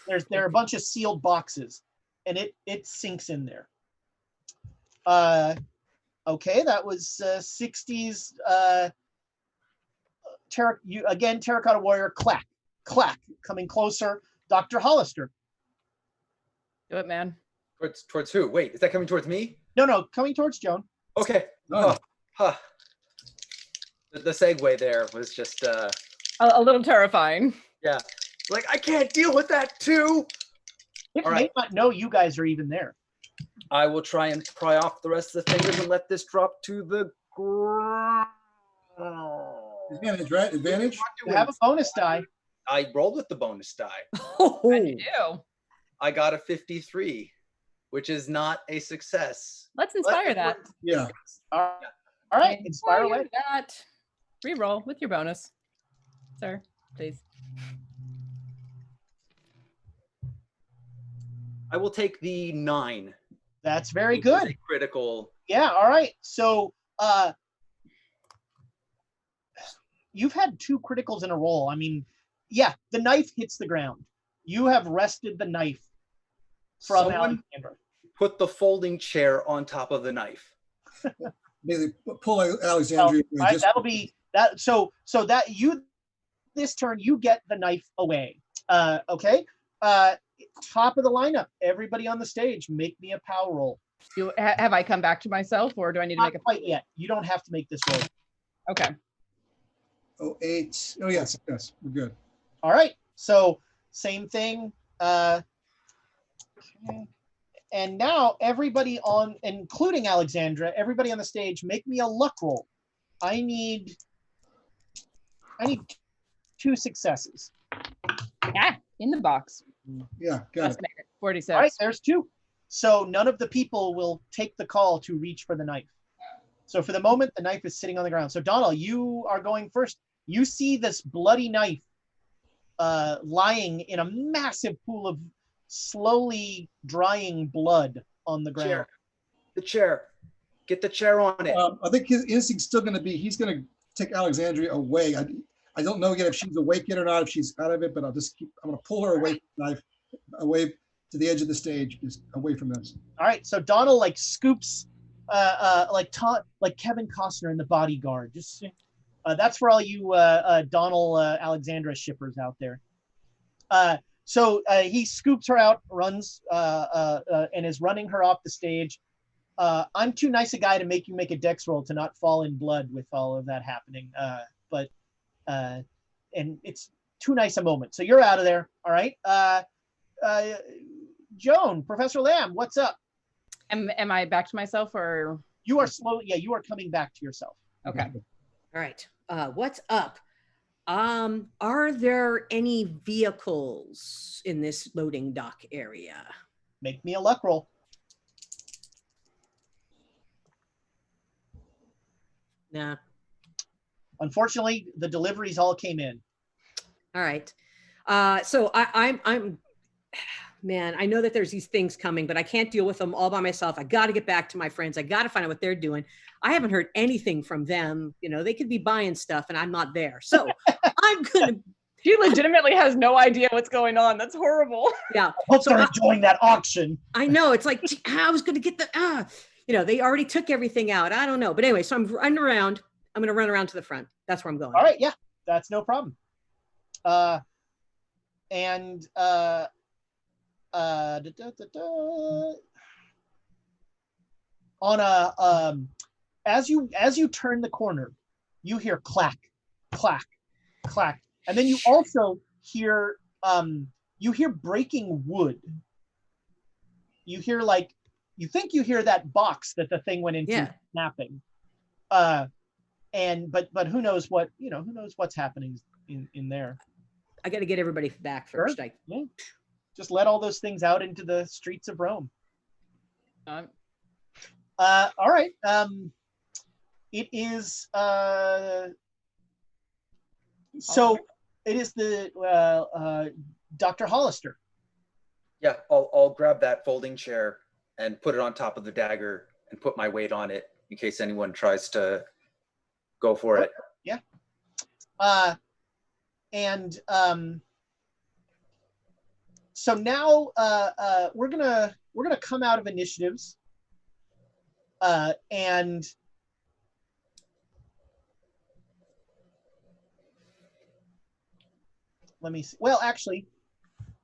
There are a bunch of sealed boxes, and it sinks in there. Okay, that was 60s. Terracotta Warrior, clack, clack, coming closer. Dr. Hollister. Do it, man. Towards who? Wait, is that coming towards me? No, coming towards Joan. Okay. Oh. The segue there was just A little terrifying. yeah. Like, I can't deal with that too. It All may right. not know you guys are even there. I will try and pry off the rest of the fingers and let this drop to the ground. Advantage, right? Advantage? You have a bonus die. I rolled with the bonus die. How'd you do? I got a 53, which is not a success. Let's inspire that. Yeah. All right, inspire away. That. Reroll with your bonus, sir, please. I will take the 9. That's very which is good. a critical. Yeah, all right. So you've had 2 criticals in a row. I mean, yeah, the knife hits the ground. You have wrested the knife from Someone Alexandra. put the folding chair on top of the knife. Basically, pull Alexandria. All right, that'll be that. So that you this turn you get the knife away. Okay. Top of the lineup. Everybody on the stage, make me a power roll. Have I come back to myself, or do I need to Not make a? quite yet. You don't have to make this roll. Okay. 8. Oh, yes, we're good. All right. So same thing. Okay. And now everybody on, including Alexandra, everybody on the stage, make me a luck roll. I need 2 successes. Yeah, in the box. Yeah, got Let's it. make it 46. All right, there's 2. So none of the people will take the call to reach for the knife. So for the moment, the knife is sitting on the ground. So Donald, you are going first. You see this bloody knife lying in a massive pool of slowly drying blood on the ground. Chair. The chair. Get the chair on it. I think his instinct's still going to be, he's going to take Alexandria away. I don't know yet if she's awake yet or not, if she's out of it, but I'm going to pull her away from the knife, away to the edge of the stage, just away from this. All right, so Donald like scoops, like Kevin Costner in The Bodyguard. Just that's for all you Donald Alexandra shippers out there. So he scoops her out, runs, and is running her off the stage. I'm too nice a guy to make you make a dex roll to not fall in blood with all of that happening. But and it's too nice a moment. So you're out of there. All right. Joan, Professor Lamb, what's up? Am I back to myself, or You are slow. Yeah, you are coming back to yourself. okay? All right. What's up? Are there any vehicles in this loading dock area? Make me a luck roll. Nah. Unfortunately, the deliveries all came in. All right. So I'm man, I know that there's these things coming, but I can't deal with them all by myself. I got to get back to my friends. I got to find out what they're doing. I haven't heard anything from them. You know, they could be buying stuff and I'm not there. So I'm going to, She legitimately has no idea what's going on. That's horrible. yeah. Hope So they're enjoying that auction. I know. It's like, gee, I was going to get the, you know, they already took everything out. I don't know. But anyway, so I'm running around. I'm going to run around to the front. That's where I'm going. All right, yeah, that's no problem. And on a as you turn the corner, you hear clack, clack, clack, and then you also hear breaking wood. You hear like you think you hear that box that the thing went into Yeah. snapping. And but who knows what who knows what's happening in there. I got to get everybody back first. Sure. Yeah. Just let all those things out into the streets of Rome. All right. It is so it is the Dr. Hollister. Yeah, I'll grab that folding chair and put it on top of the dagger and put my weight on it in case anyone tries to go for it. Yeah. And so now we're gonna come out of initiatives, and let me see. Well, actually,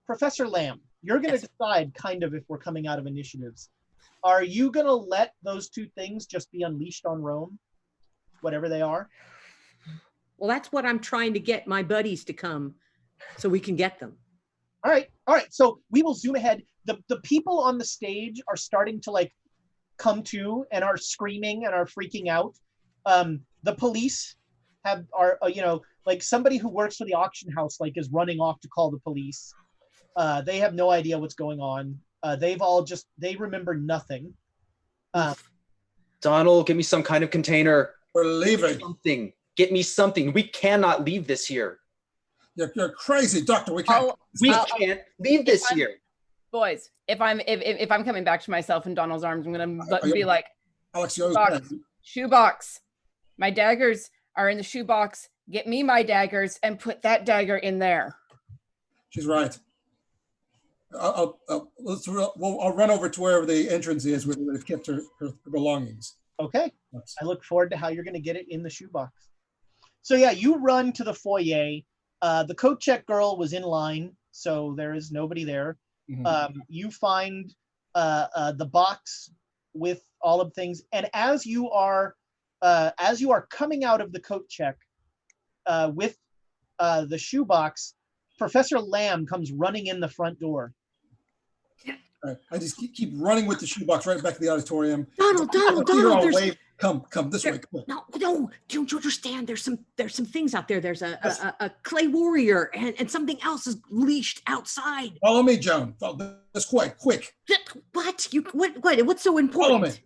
Professor Lamb, you're gonna decide kind of if we're coming out of initiatives. Are you gonna let those two things just be unleashed on Rome, whatever they are? Well, that's what I'm trying to get my buddies to come so we can get them. All right. So we will zoom ahead. The people on the stage are starting to like come to and are screaming and are freaking out. The police are like somebody who works for the auction house like is running off to call the police. They have no idea what's going on. They remember nothing. Donald, give me some kind of container. We're leaving. Something. Get me something. We cannot leave this here. You're crazy, Doctor. We can't. We can't leave this here. Boys, if I'm coming back to myself in Donald's arms, I'm gonna be like, Alex, you always shoebox. My daggers are in the shoebox. Get me my daggers and put that dagger in there. She's right. I'll run over to wherever the entrance is where they've kept her belongings. Okay. I look forward to how you're going to get it in the shoebox. So yeah, you run to the foyer. The coat check girl was in line, so there is nobody there. Mm-hmm. You find the box with all of things, and as you are coming out of the coat check with the shoebox, Professor Lamb comes running in the front door. All right. I just keep running with the shoebox right back to the auditorium. Donald, come this way. No, don't you understand? There's some things out there. There's a clay warrior and something else is leashed outside. Follow me, Joan. That's quick. What? What's so important?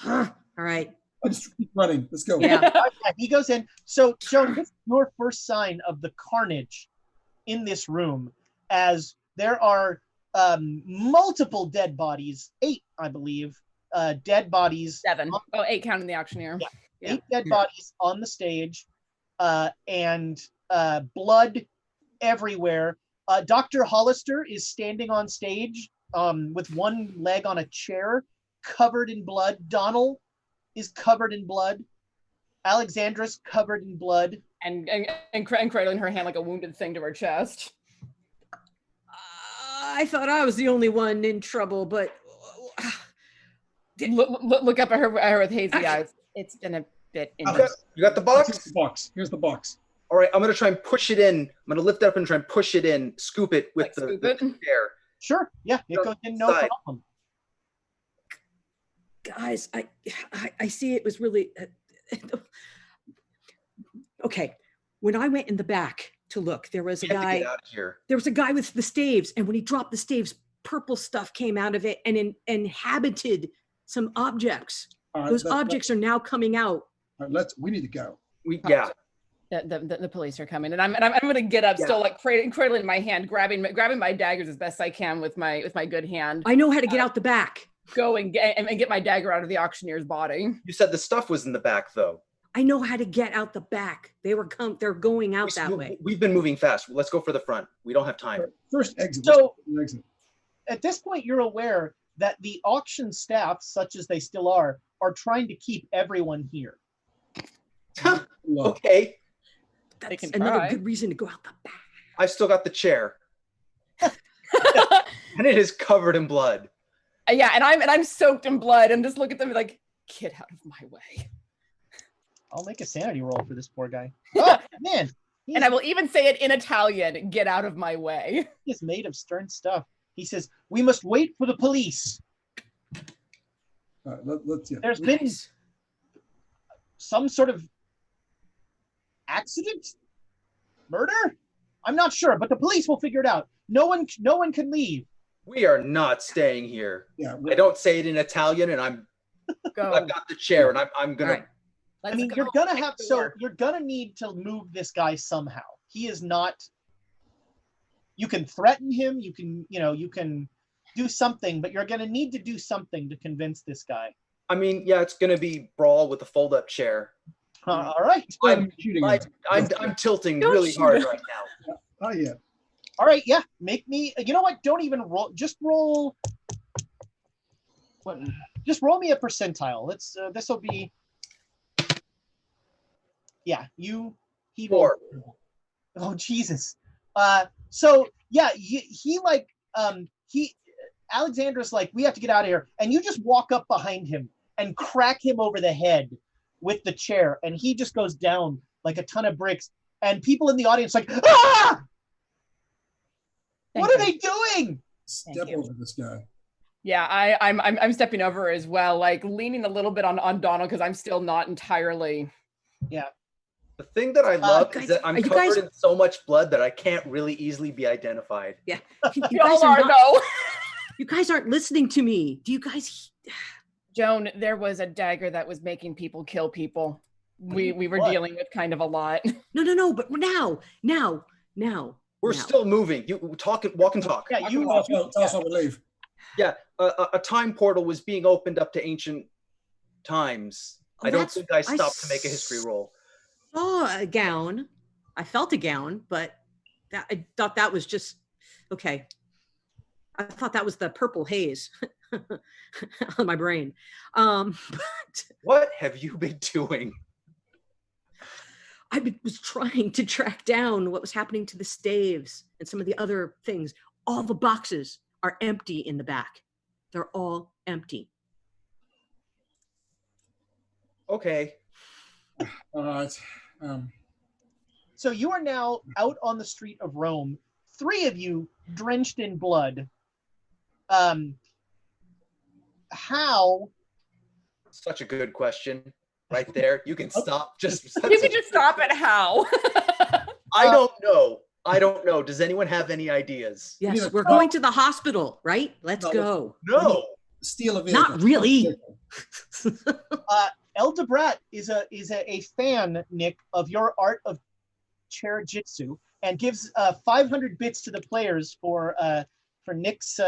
Follow me. All right. I just keep running. Let's go. Yeah. He goes in. So, Joan, this is your first sign of the carnage in this room, as there are multiple dead bodies, 8, I believe, dead bodies. 7. 8 counting the auctioneer. Yeah. 8 dead bodies on the stage, and blood everywhere. Dr. Hollister is standing on stage with one leg on a chair, covered in blood. Donald is covered in blood. Alexandra's covered in blood. And cradling her hand like a wounded thing to her chest. I thought I was the only one in trouble, but look up at her with hazy eyes. It's been a bit intense. You got the box? Here's the box. All right, I'm going to try and push it in. I'm going to lift it up and try and push it in, scoop it with the chair. Sure, yeah, it goes in, no problem. Guys, I see it was really... Okay, when I went in the back to look, there was a guy. Get out of here. There was a guy with the staves, and when he dropped the staves, purple stuff came out of it and inhabited some objects. Those objects are now coming out. All right, we need to go. The police are coming, and I'm going to get up, still like cradling my hand, grabbing my daggers as best I can with my good hand. I know how to get out the back. Go and get my dagger out of the auctioneer's body. You said the stuff was in the back, though. I know how to get out the back. They're going out that way. We've been moving fast. Let's go for the front. We don't have time. First exit. So at this point, you're aware that the auction staff, such as they still are trying to keep everyone here. Okay. That's another good reason to go out the back. I've still got the chair. And it is covered in blood. Yeah, and I'm soaked in blood, and just look at them like, get out of my way. I'll make a sanity roll for this poor guy. Oh, man. And I will even say it in Italian, get out of my way. He's made of stern stuff. He says, we must wait for the police. There's been some sort of accident? Murder? I'm not sure, but the police will figure it out. No one can leave. We are not staying here. Yeah, I don't say it in Italian, and I've got the chair, and I'm gonna. Right. I mean, you're gonna need to move this guy somehow. He is not. You can threaten him. You can do something, but you're gonna need to do something to convince this guy. I mean, yeah, it's gonna be brawl with a fold-up chair. All right. Shooting I'm, him. I'm tilting Don't really shoot hard him. right now. Oh yeah. All right. Yeah. Make me. You know what? Don't even roll. Just roll. What? Just roll me a percentile. Let's. This will be. Yeah. You. He rolled. 4. Oh Jesus. So yeah. He like. He. Alexandra's like, we have to get out of here, and you just walk up behind him and crack him over the head with the chair, and he just goes down like a ton of bricks. And people in the audience like, ah! What are they doing? Step over this guy. Yeah, I'm stepping over as well, like leaning a little bit on Donald because I'm still not entirely. The thing that I love guys, is that I'm are you covered guys- in so much blood that I can't really easily be identified. Yeah. You all are though. You guys aren't listening to me. Do you guys? Joan, there was a dagger that was making people kill people. We were What? dealing with kind of a lot. No. But now. We're still moving. You walk and talk. Yeah, you. Tell us when we leave. Yeah, a time portal was being opened up to ancient times. Oh, I don't that's- think I stopped to make a history roll. Saw a gown. I felt a gown, but I thought that was just okay. I thought that was the purple haze on my brain. But What have you been doing? was trying to track down what was happening to the staves and some of the other things. All the boxes are empty in the back. They're all empty. Okay. All right. So you are now out on the street of Rome. 3 of you drenched in blood. How? Such a good question. Right there. You can stop. You can just stop at how. I don't know. I don't know. Does anyone have any ideas? Yes, Yeah. we're going to the hospital, right? Let's No, go. No. Steal a vehicle. Not really. Eldebrat is a fan, Nick, of your art of chair jitsu, and gives 500 bits to the players for Nick's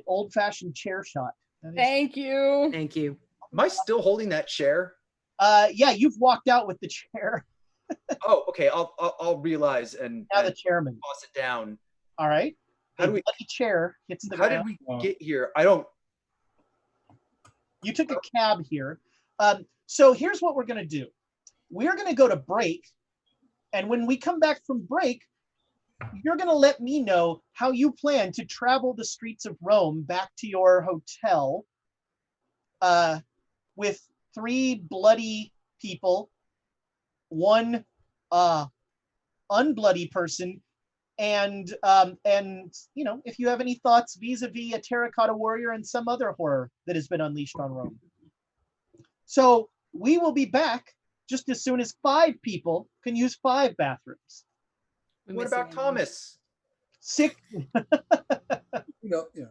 old-fashioned chair shot. Thank you. Thank you. Am I still holding that chair? Yeah, you've walked out with the chair. Oh, okay. I'll realize and Now the chairman. toss it down. All right. How do A we? bloody chair hits the How did ground. we get here? I don't. You took a cab here. So here's what we're going to do. We're going to go to break. And when we come back from break, you're going to let me know how you plan to travel the streets of Rome back to your hotel with 3 bloody people, 1 unbloody person, and you know, if you have any thoughts vis-a-vis a Terracotta Warrior and some other horror that has been unleashed on Rome. So we will be back just as soon as 5 people can use 5 bathrooms. What about Thomas? 6. Yeah.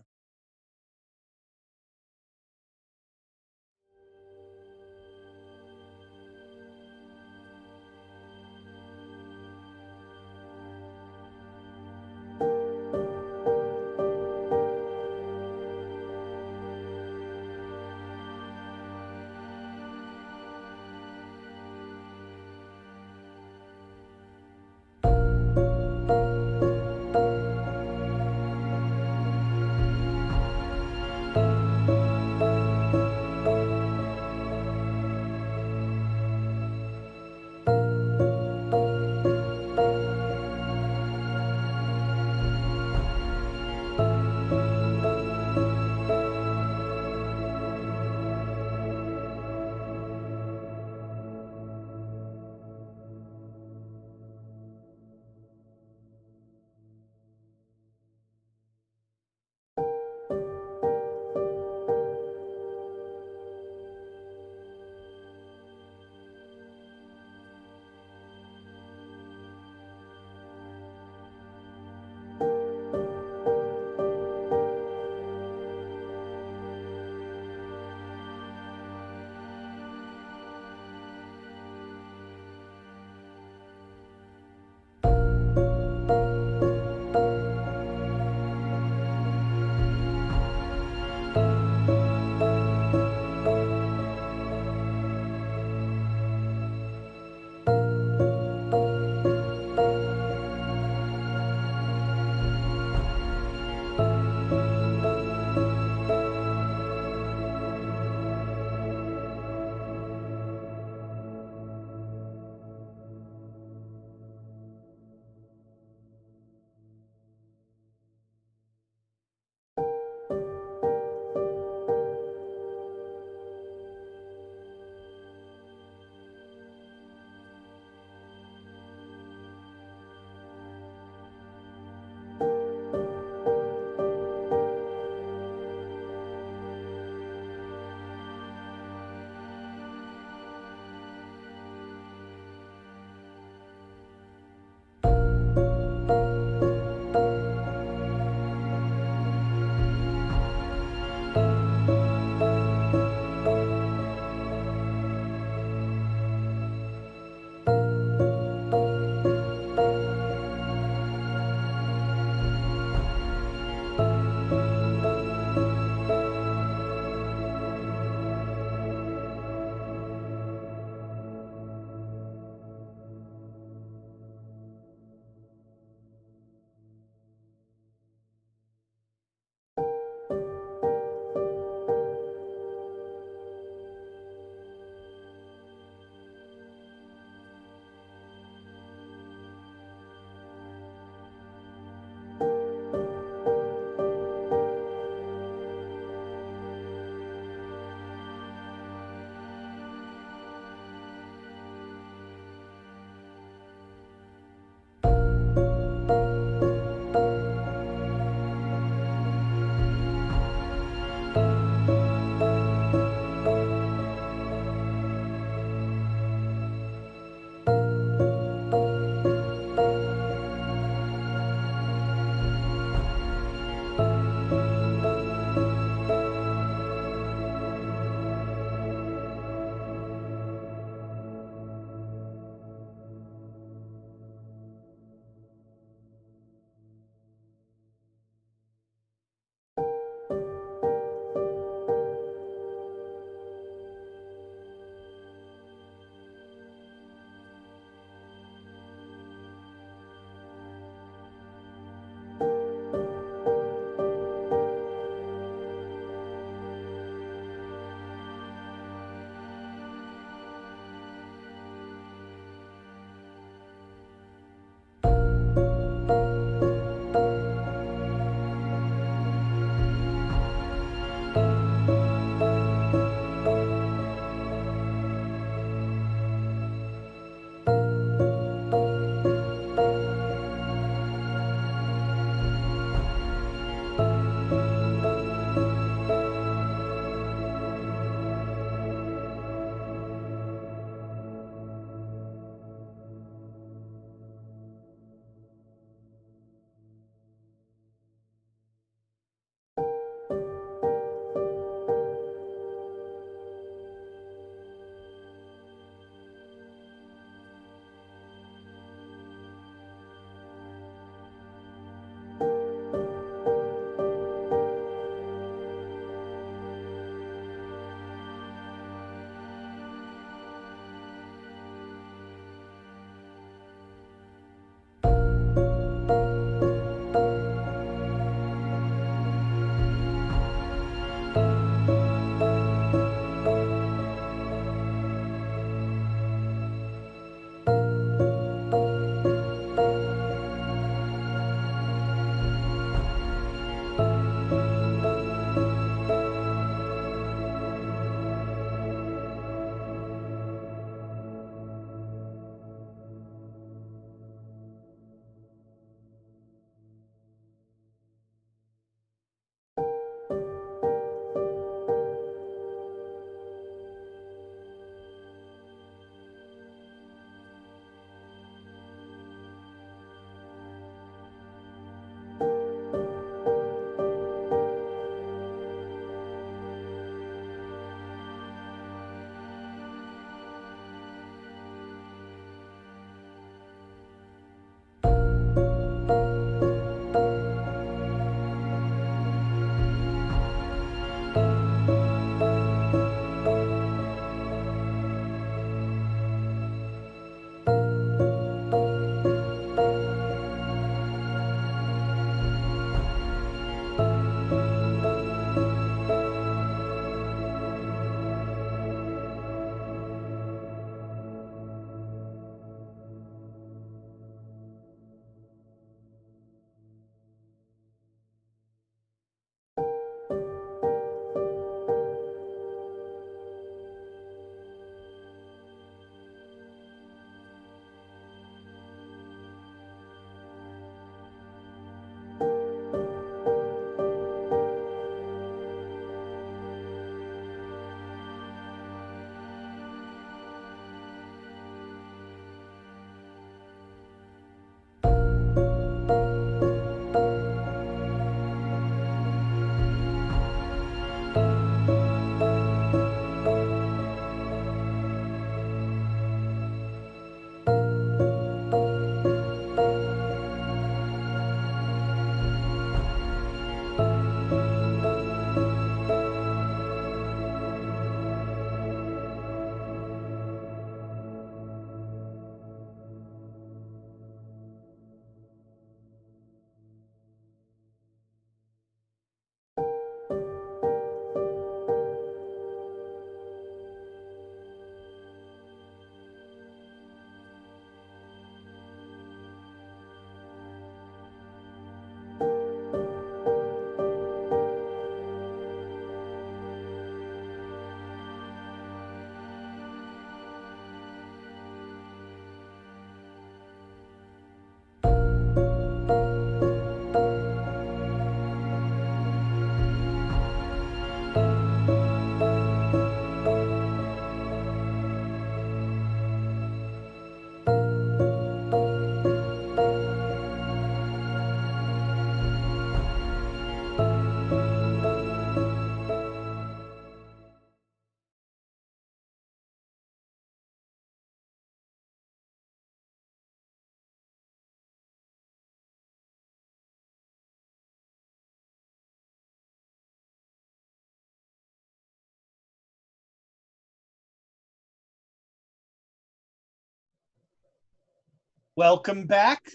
Welcome back.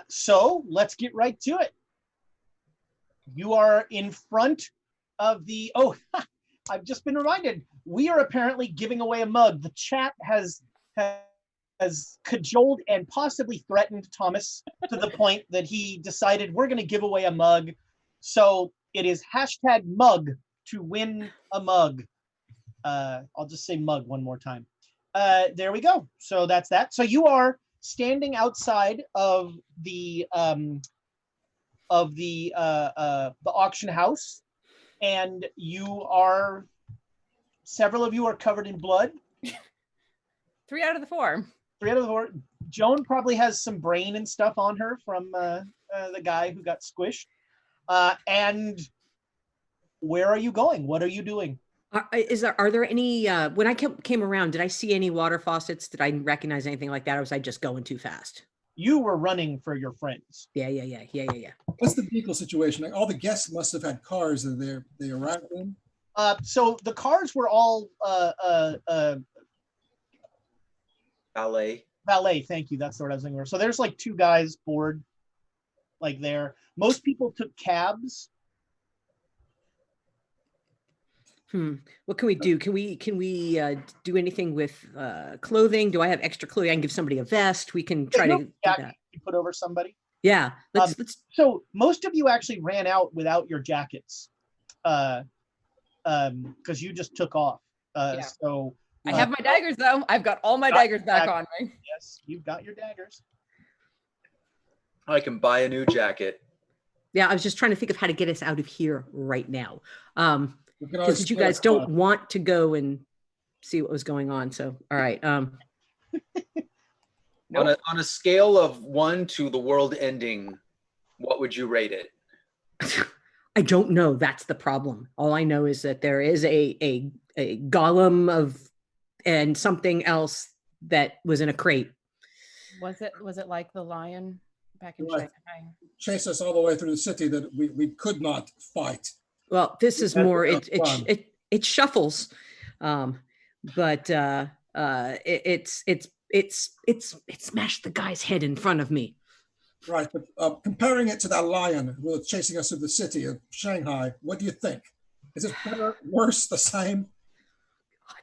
So let's get right to it. You are in front of the, I've just been reminded, we are apparently giving away a mug. The chat has cajoled and possibly threatened Thomas to the point that he decided we're going to give away a mug. So it is #mug to win a mug. I'll just say mug one more time. There we go. So that's that. So you are standing outside of the auction house, and several of you are covered in blood. 3 out of the 4. 3 out of the 4. Joan probably has some brain and stuff on her from the guy who got squished. And where are you going? What are you doing? Are there any, when I came around, did I see any water faucets? Did I recognize anything like that? Or was I just going too fast? You were running for your friends. Yeah. What's the vehicle situation? Like, all the guests must have had cars that they arrived in. So the cars were all valet. Thank you. That's the word I was thinking of. So there's like 2 guys bored, like there. Most people took cabs. What can we do? Can we do anything with clothing? Do I have extra clothing? I can give somebody a vest. We can try to do that. You put over somebody. Yeah. Let's. So most of you actually ran out without your jackets, because you just took off. So I have my daggers though. I've got all my daggers back on me. Yes, you've got your daggers. I can buy a new jacket. Yeah, I was just trying to think of how to get us out of here right now. Because you guys split don't want to go and see what was going on. So, all right. Nope. On a scale of 1 to the world ending, what would you rate it? I don't know. That's the problem. All I know is that there is a golem and something else that was in a crate. Was it like the lion back in Right. Shanghai? Chase us all the way through the city that we could not fight. Well, this is That's more fun. it shuffles, but it smashed the guy's head in front of me. Right, but comparing it to that lion who was chasing us through the city of Shanghai, what do you think? Is it better, worse, the same?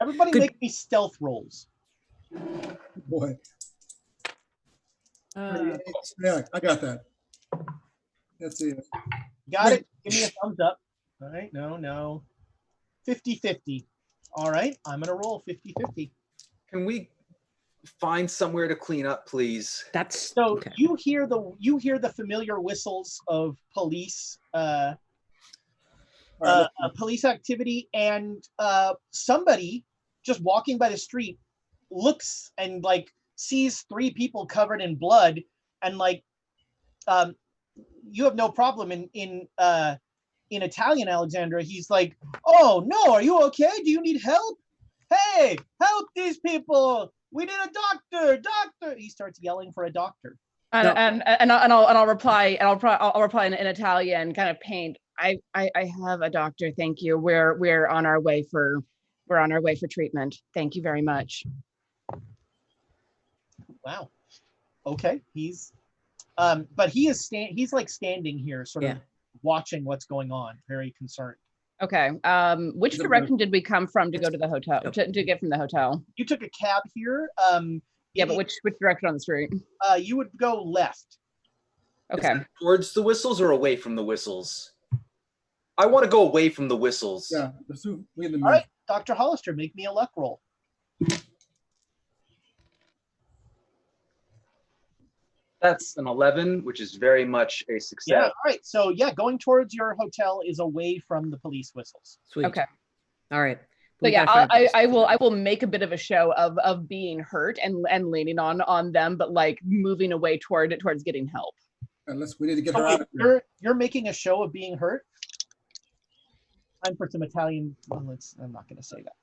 Everybody Good. make me stealth rolls. Boy, Uh, yeah, I got that. Let's see. Got it. Give me a thumbs up. All right. No. 50-50. All right. I'm going to roll 50-50. Can we find somewhere to clean up, please? That's So okay. you hear the familiar whistles of police police activity, and somebody just walking by the street looks and like sees 3 people covered in blood, and like you have no problem in Italian, Alexandra. He's like, "Oh no, are you okay? Do you need help? Hey, help these people! We need a doctor! Doctor!" He starts yelling for a doctor. and I'll reply in Italian, kind of pained. I have a doctor. Thank you. We're on our way for treatment. Thank you very much. Wow. Okay. He's but he's like standing here, sort of watching what's going on, very concerned. Okay. Which direction did we come from to go to the hotel? To get from the hotel? You took a cab here. Yeah, but which direction on the street? You would go left. Okay. Is it towards the whistles or away from the whistles? I want to go away from the whistles. Yeah, we in the All right, Dr. Hollister, make me a luck roll. That's an 11, which is very much a success. Yeah. All right. So yeah, going towards your hotel is away from the police whistles. Sweet. Okay. All right. So We yeah, gotta find I will make a bit of a show of being hurt and leaning on them, but like moving away towards getting help. we need to get her Oh, out wait, of here. you're making a show of being hurt. Time for some Italian. Well, I'm not going to say that.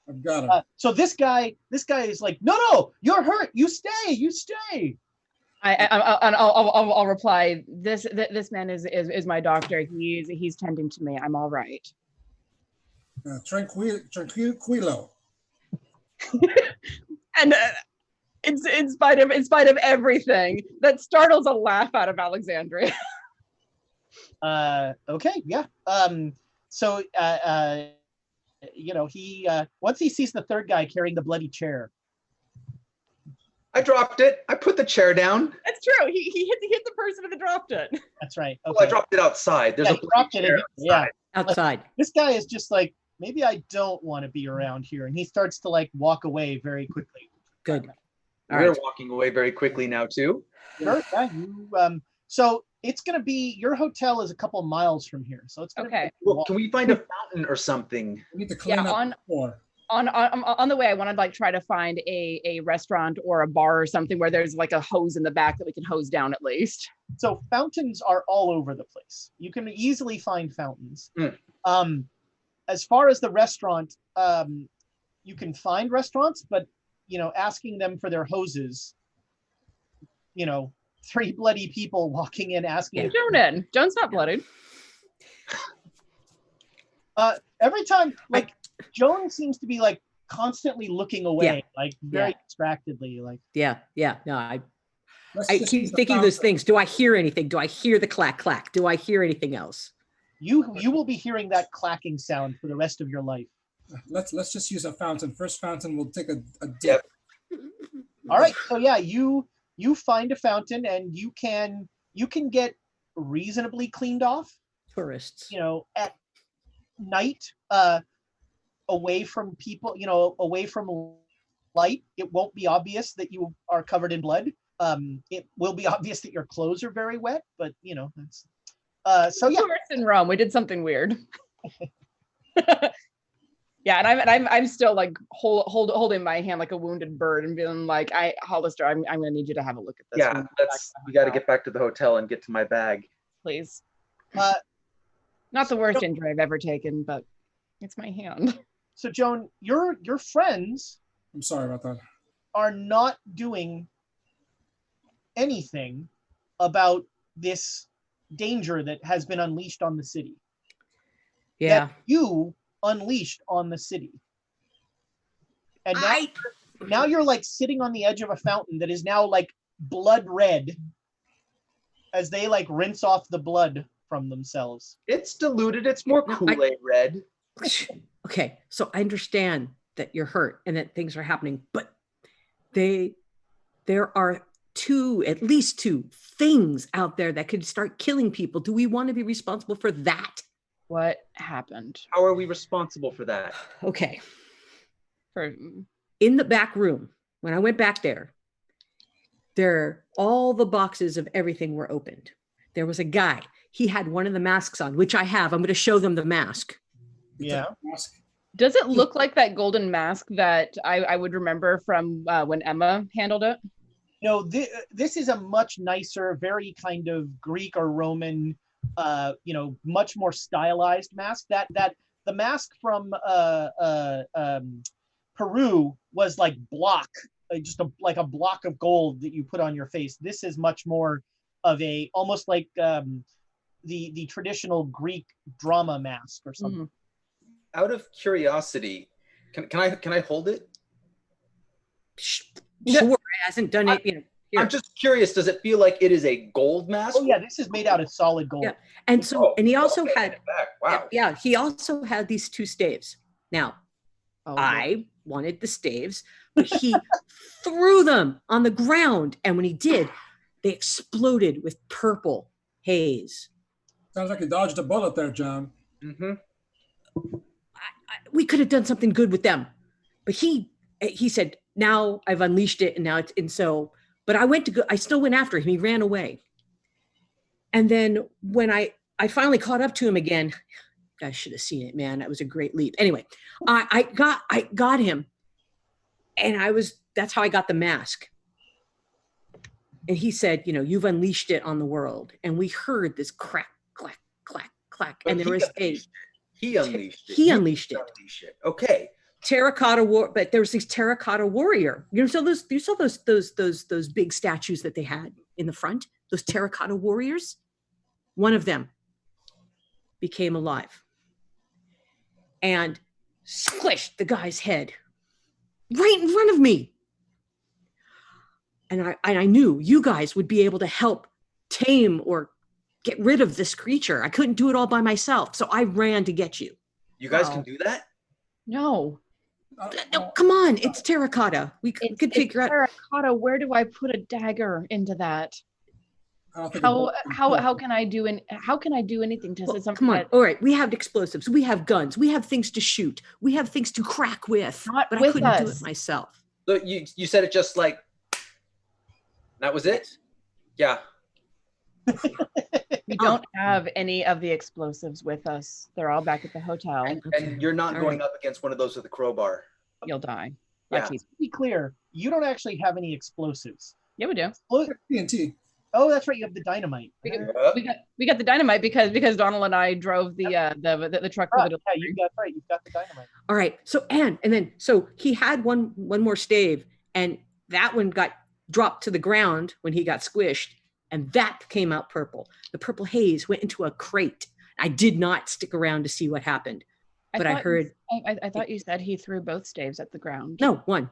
I've got her. So this guy is like, no, you're hurt. You stay. I'll reply. This man is my doctor. He's tending to me. I'm all right. Tranquilo. And in spite of everything, that startles a laugh out of Alexandria. Okay, yeah. So he once he sees the third guy carrying the bloody chair. I dropped it. I put the chair down. That's true. He hit the person that dropped it. That's right. Oh, Okay. I dropped it outside. There's Yeah, a he dropped it. chair Yeah. outside. Outside. This guy is just like, maybe I don't want to be around here, and he starts to like walk away very quickly. Good. All We're right. walking away very quickly now too. Sure, yeah, so it's gonna be, your hotel is a couple miles from here, so it's gonna Okay. be Well, can we find a fountain or something? We need to clean Yeah, up the floor. on the way, I want to like try to find a restaurant or a bar or something where there's like a hose in the back that we can hose down at least. So fountains are all over the place. You can easily find fountains. As far as the restaurant, you can find restaurants, but asking them for their hoses, three bloody people walking in asking. Joan's not bloodied. Every time, like Joan seems to be like constantly looking away, like very distractedly, like. Yeah. No, I Let's keep just use the thinking those fountain. things. Do I hear anything? Do I hear the clack clack? Do I hear anything else? You will be hearing that clacking sound for the rest of your life. Let's just use a fountain. First fountain, we'll take a dip. Yep. All right, so yeah, you find a fountain and you can get reasonably cleaned off, Tourists. at night, away from people, away from light. It won't be obvious that you are covered in blood. It will be obvious that your clothes are very wet, but that's so yeah. Tourists in Rome, we did something weird. Yeah, and I'm still like holding my hand like a wounded bird and being like, Hollister, I'm gonna need you to have a look at this. Yeah, we got to get back to the hotel and get to my bag. Please. Uh, Not the worst injury I've ever taken, but it's my hand. So Joan, your friends I'm sorry about that. are not doing anything about this danger that has been unleashed on the city. Yeah. That you unleashed on the city. And now you're like sitting on the edge of a fountain that is now like blood red as they like rinse off the blood from themselves. It's diluted. It's more No, Kool-Aid red. Okay, so I understand that you're hurt and that things are happening, but there are at least two things out there that could start killing people. Do we want to be responsible for that? What happened? How are we responsible for that? Okay. For In the back room, when I went back there, all the boxes of everything were opened. There was a guy. He had one of the masks on, which I have. I'm going to show them the mask. Yeah. Does it look like that golden mask that I would remember from when Emma handled it? No, this is a much nicer, very kind of Greek or Roman, much more stylized mask. That the mask from Peru was like just like a block of gold that you put on your face. This is much more of almost like the traditional Greek drama mask or something. Out of curiosity, can I hold it? Sure, it hasn't done it. Here. I'm just curious. Does it feel like it is a gold mask? Oh yeah, this is made out of solid gold. Yeah. And so, and he also Okay, had, back. Wow. yeah, he also had these two staves. Now, Oh, I wanted the staves, but he threw them on the ground. And when he did, they exploded with purple haze. Sounds like you dodged a bullet there, John. Mm-hmm. We could have done something good with them. But he said, now I've unleashed it. And now but I still went after him. He ran away. And then when I finally caught up to him again, I should have seen it, man. That was a great leap. Anyway, I got him, and that's how I got the mask. And he said, you've unleashed it on the world. And we heard this crack, clack, clack, clack. But And there was he unleashed it. he You unleashed it. unleashed it. Okay. But there was this Terracotta Warrior. You saw those big statues that they had in the front, those Terracotta Warriors. One of them became alive and squished the guy's head right in front of me. I knew you guys would be able to help tame or get rid of this creature. I couldn't do it all by myself, so I ran to get you. You guys Wow. can do that? No. No, come on, it's terracotta. We could figure out. Terracotta. Where do I put a dagger into that? I don't think How can I do anything to Well, something come on. that All right, we have explosives. We have guns. We have things to shoot. We have things to crack with. Not but with I couldn't do us. it myself. So you said it just like that was it? Yeah. we don't have any of the explosives with us? They're all back at the hotel. And you're not All going right. up against one of those with a crowbar. You'll die. Yeah. To be clear, you don't actually have any explosives. Yeah, we do. TNT. Oh, that's right. You have the dynamite. We got the dynamite because Donald and I drove the truck for Right, the yeah, delivery. that's right. You've got the dynamite. All right. So so he had one more stave, and that one got dropped to the ground when he got squished, and that came out purple. The purple haze went into a crate. I did not stick around to see what happened, but I heard I thought you said he threw both staves at the ground. no one.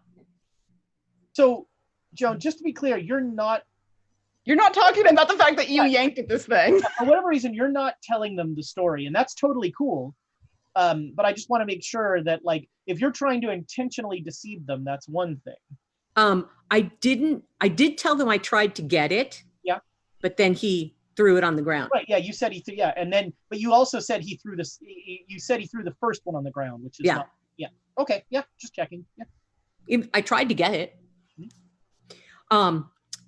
So, Joan, just to be clear, you're not, You're not talking about the fact that you yanked at this thing. for whatever reason, you're not telling them the story, and that's totally cool. But I just want to make sure that, like, if you're trying to intentionally deceive them, that's one thing. I did tell them I tried to get it. Yeah. But then he threw it on the ground. Right? Yeah, you said he threw. Yeah, and then, but you also said he threw this. You said he threw the first one on the ground, which is Yeah. not. Yeah. Okay. Yeah. Just checking. Yeah. I tried to get it.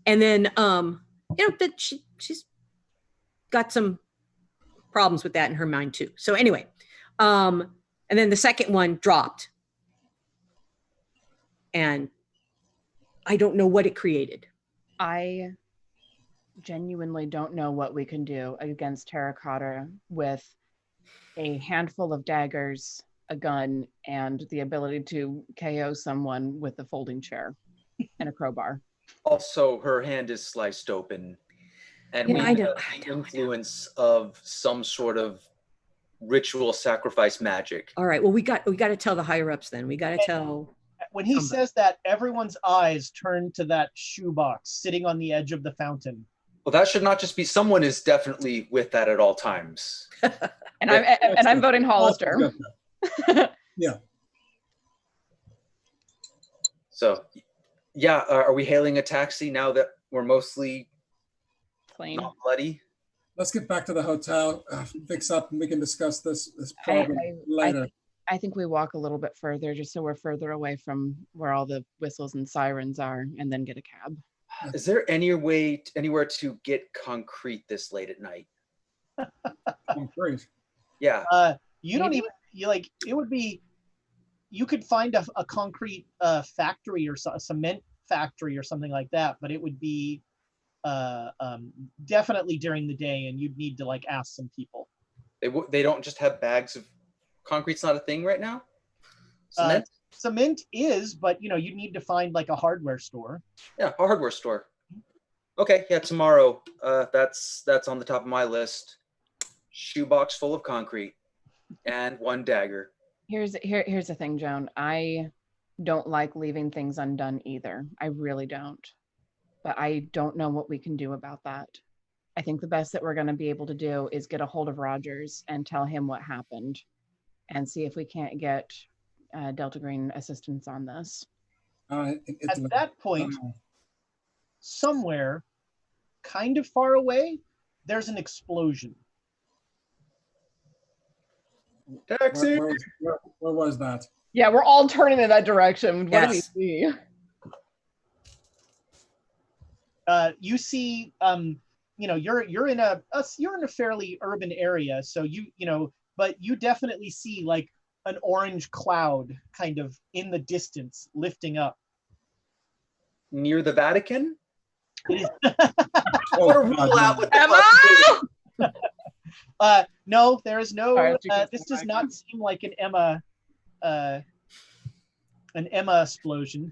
And then that she's got some problems with that in her mind too. So anyway, and then the second one dropped, and I don't know what it created. I genuinely don't know what we can do against Terracotta with a handful of daggers, a gun, and the ability to KO someone with a folding chair and a crowbar. Also, her hand is sliced open, and Yeah, we I have know, the influence of some sort of ritual sacrifice magic. All right. Well, we got to tell the higher ups then. We got to tell. When he Somebody. says that, everyone's eyes turn to that shoebox sitting on the edge of the fountain. Well, that should not just be someone is definitely with that at all times. And I'm voting Hollister. Yeah. So, yeah, are we hailing a taxi now that we're mostly Clean. not bloody? Let's get back to the hotel, fix up, and we can discuss this problem later. I think we walk a little bit further just so we're further away from where all the whistles and sirens are, and then get a cab. Is there anywhere to get concrete this late at night? I'm curious. Yeah. You don't even, it would be, you could find a concrete factory or a cement factory or something like that, but it would be definitely during the day, and you'd need to ask some people. They don't just have bags of concrete's not a thing right now? Cement? Cement is, but you need to find a hardware store. Yeah, a hardware store. Okay, yeah, tomorrow. That's on the top of my list. Shoebox full of concrete and one dagger. Here's the thing, Joan. I don't like leaving things undone either. I really don't. But I don't know what we can do about that. I think the best that we're going to be able to do is get a hold of Rogers and tell him what happened and see if we can't get Delta Green assistance on this. At that point, somewhere kind of far away, there's an explosion. Taxi! Where was that? Yeah, we're all turning in that direction. What do we Yes. see? You see, you're in a fairly urban area, so but you definitely see an orange cloud kind of in the distance lifting up. Near the Vatican? It is, Oh, What a rule out with the Emma! no, there is no. Sorry, you can This come does back. not seem like an Emma explosion.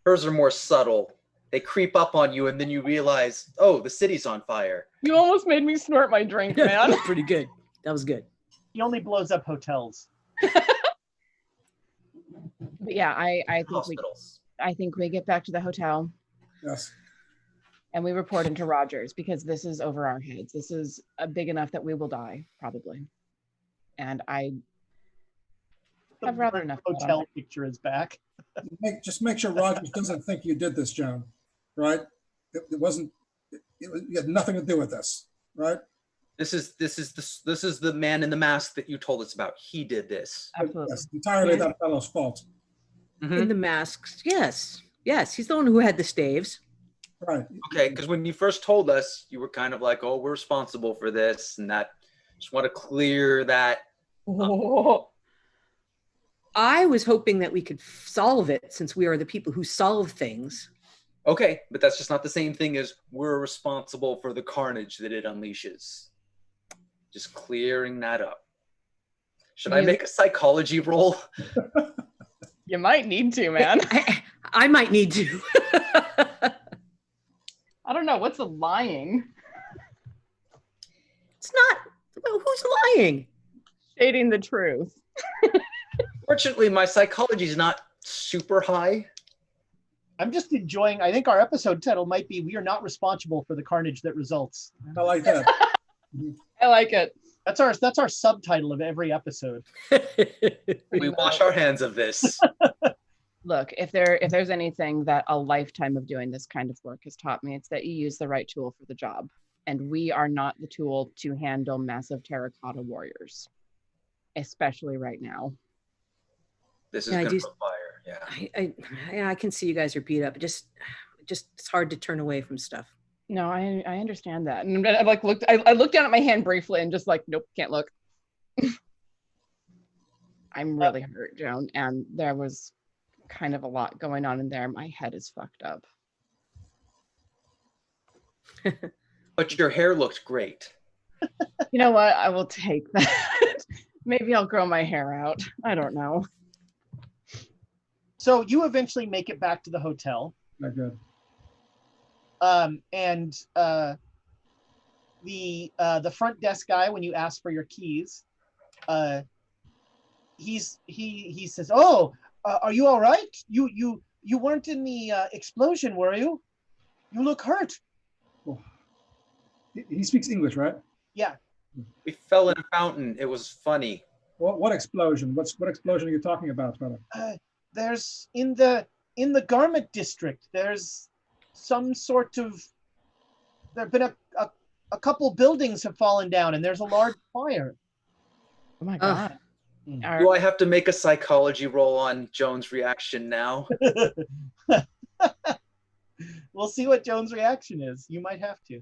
Hers are more subtle. They creep up on you and then you realize, oh, the city's on fire. You almost made me snort my drink, man. Pretty good. That was good. He only blows up hotels. But yeah, I think Hospitals. I think we get back to the hotel. Yes. and we report into Rogers, because this is over our heads. This is big enough that we will die, probably. And I have rather enough. Hotel picture is back. Just make sure Rogers doesn't think you did this, Joan. Right? It wasn't. You had nothing to do with this, right? This is the man in the mask that you told us about. He did this. Absolutely. Yes, entirely that fellow's fault. In the masks, yes, he's the one who had the staves. Right. Okay, because when you first told us, you were kind of like, "Oh, we're responsible for this," and that. Just want to clear that. I was hoping that we could solve it, since we are the people who solve things. Okay, but that's just not the same thing as we're responsible for the carnage that it unleashes. Just clearing that up. Should I make a psychology roll? You might need to, man. I might need to. I don't know. What's the lying? It's not. Who's lying? Shading the truth. Fortunately, my psychology is not super high. I'm just enjoying. I think our episode title might be "We are not responsible for the carnage that results." I like that. I like it. That's our subtitle of every episode. We wash our hands of this. Look, if there's anything that a lifetime of doing this kind of work has taught me, it's that you use the right tool for the job. And we are not the tool to handle massive Terracotta Warriors, especially right now. This is going to put fire. Yeah. I can see you guys are beat up. Just it's hard to turn away from stuff. No, I understand that. And I looked down at my hand briefly and just like, nope, can't look. I'm really hurt, Joan, and there was kind of a lot going on in there. My head is fucked up. But your hair looked great. You know what? I will take that. Maybe I'll grow my hair out. I don't know. So you eventually make it back to the hotel. Very good. And the front desk guy, when you ask for your keys, he says, "Oh, are you all right? You weren't in the explosion, were you? You look hurt." Oh. He speaks English, right? Yeah. We fell in a fountain. It was funny. What explosion? What explosion are you talking about, brother? There's in the garment district. There's some sort of. There've been a couple buildings have fallen down, and there's a large fire. Oh my god! Do I have to make a psychology roll on Joan's reaction now? We'll see what Joan's reaction is. You might have to.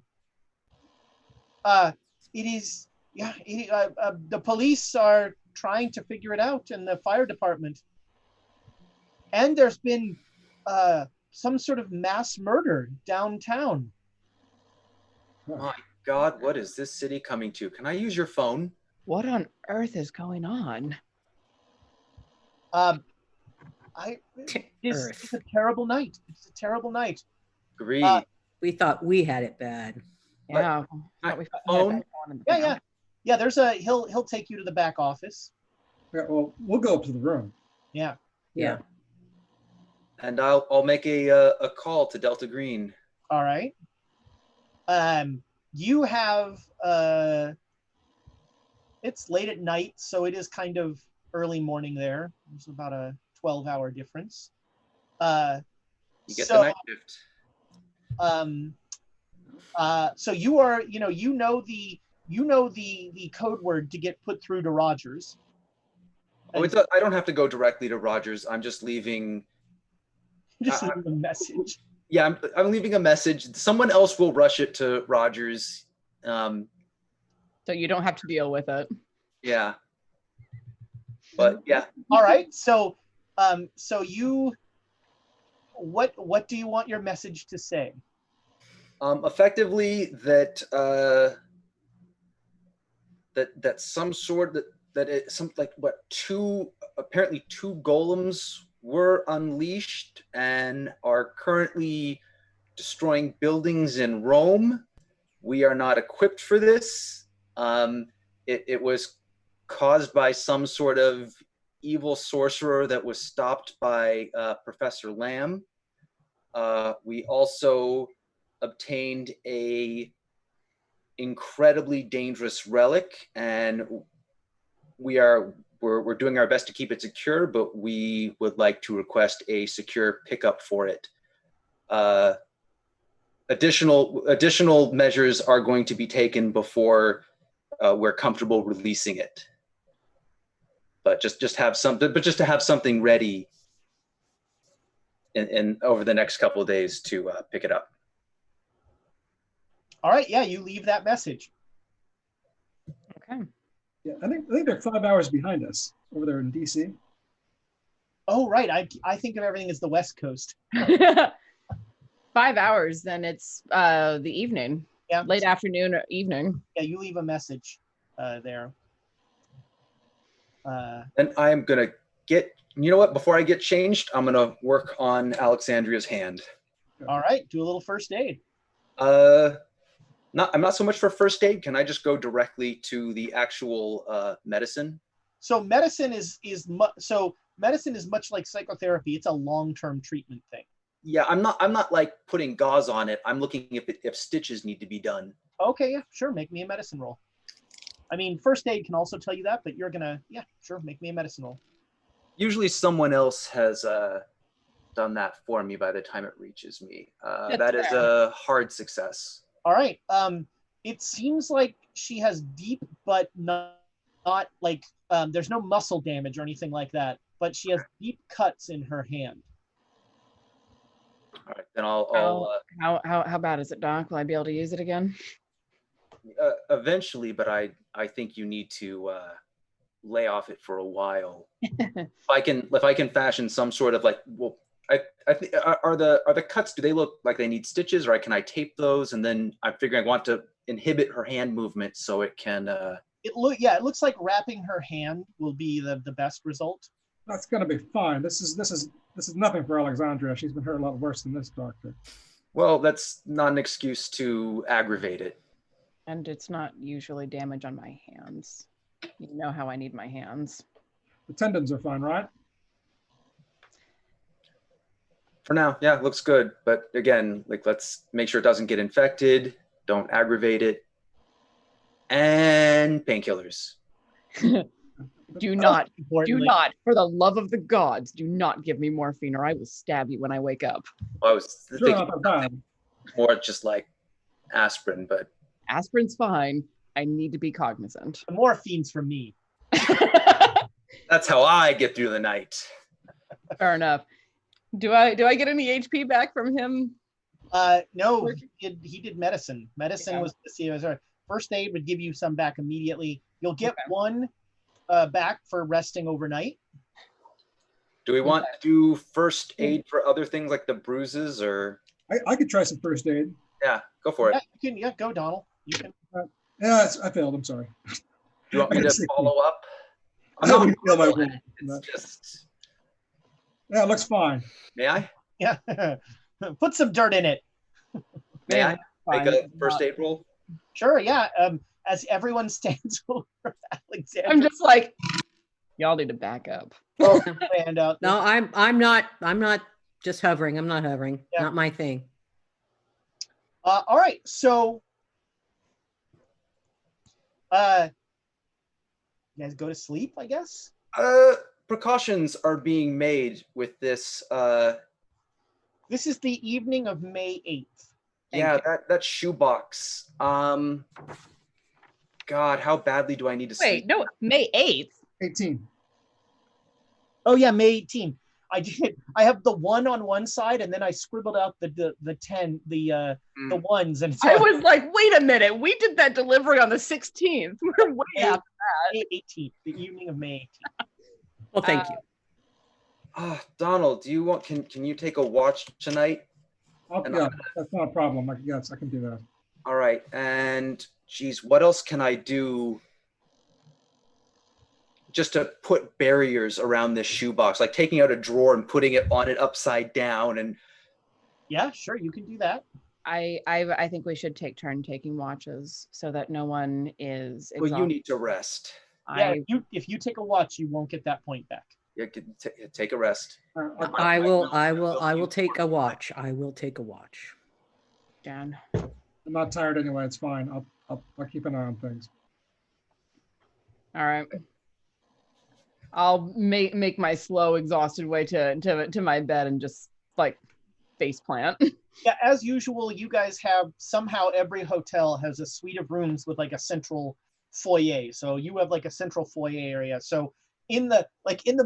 It is. Yeah. The police are trying to figure it out, and the fire department. And there's been some sort of mass murder downtown. My God, what is this city coming to? Can I use your phone? What on earth is going on? It's a terrible night. It's a terrible night. Agreed. We thought we had it bad. Yeah. Phone? Yeah. There's he'll take you to the back office. Yeah, well, we'll go up to the room. Yeah. And I'll make a call to Delta Green. All right. You have it's late at night, so it is kind of early morning there. There's about a 12-hour difference. You get the night shift. So you are, you know the code word to get put through to Rogers. Oh, I don't have to go directly to Rogers. I'm just leaving. Just leave a message. Yeah, I'm leaving a message. Someone else will rush it to Rogers. So you don't have to deal with it. Yeah. But yeah. All right. So you, what do you want your message to say? Effectively that that some sort that it some like what two golems were unleashed and are currently destroying buildings in Rome. We are not equipped for this. It was caused by some sort of evil sorcerer that was stopped by Professor Lamb. We also obtained a incredibly dangerous relic, and we're doing our best to keep it secure, but we would like to request a secure pickup for it. Additional measures are going to be taken before we're comfortable releasing it. But just to have something ready in over the next couple of days to pick it up. All right, yeah, you leave that message. Okay. Yeah, I think they're 5 hours behind us over there in DC. Oh, right. I think of everything as the West Coast. 5 hours, then it's the evening. Yeah. Late afternoon or evening. Yeah, you leave a message there. And I'm gonna get, you know what, before I get changed, I'm gonna work on Alexandria's hand. All right, do a little first aid. I'm not so much for first aid. Can I just go directly to the actual medicine? So medicine is much like psychotherapy. It's a long-term treatment thing. Yeah, I'm not like putting gauze on it. I'm looking if stitches need to be done. Okay, yeah, sure. Make me a medicine roll. I mean, first aid can also tell you that, but you're gonna, yeah, sure. Make me a medicine roll. Usually someone else has done that for me by the time it reaches me. That is a hard success. All right. It seems like she has deep, but not like there's no muscle damage or anything like that. But she has deep cuts in her hand. All right, then I'll How bad is it, Doc? Will I be able to use it again? eventually, but I think you need to lay off it for a while. If I can fashion some sort of like, well, I think are the cuts, do they look like they need stitches, or can I tape those? And then I'm figuring I want to inhibit her hand movement so it can It looks like wrapping her hand will be the best result. That's gonna be fine. This is nothing for Alexandria. She's been hurt a lot worse than this, doctor. Well, that's not an excuse to aggravate it. And it's not usually damage on my hands. You know how I need my hands. The tendons are fine, right? For now, yeah, looks good. But again, like, let's make sure it doesn't get infected. Don't aggravate it. And painkillers. Do not, for the love of the gods, do not give me morphine or I will stab you when I wake up. Well, I was Sure, thinking not that bad. more just like aspirin, but Aspirin's fine. I need to be cognizant. The morphine's from me. that's how I get through the night. Fair enough. Do I get any HP back from him? No, he did medicine. Medicine was the COS. First aid would give you some back immediately. You'll get one back for resting overnight. Do we want to do first aid for other things like the bruises, or? I could try some first aid. Yeah, go for it. Yeah, go, Donald. You can. Yeah, I failed. I'm sorry. Do you want me to follow up? I don't feel my wound. It's just. Yeah, it looks fine. May I? Yeah, put some dirt in it. May I make a first aid roll? Sure. Yeah. As everyone stands over Alexander. I'm just like, y'all need to back up. And No, I'm not just hovering. I'm not hovering. Yeah. Not my thing. All right. So, you guys go to sleep, I guess. Precautions are being made with this. This is the evening of May 8th. Yeah, that shoebox. God, how badly do I need to sleep? Wait, no, May 8th. 18. Oh yeah, May 18th. I have the 1 on one side, and then I scribbled out the 10, the ones, and so I was like, wait a minute, we did that delivery on the 16th. We're way after that. May 18th, the evening of May 18th. Well, thank you. Donald, do you want? Can you take a watch tonight? Yeah, that's not a problem. I can do that. All right, and geez, what else can I do? Just to put barriers around this shoebox, like taking out a drawer and putting it on it upside down, and Yeah, sure, you can do that. I think we should take turn taking watches so that no one is exhausted. well, you need to rest. Yeah, if you take a watch, you won't get that point back. You can take a rest. I will take a watch. I will take a watch. Dan. I'm not tired anyway. It's fine. I'll keep an eye on things. All right. I'll make my slow, exhausted way to my bed and just like face plant. Yeah, as usual, you guys have somehow every hotel has a suite of rooms with like a central foyer. So you have like a central foyer area. So in the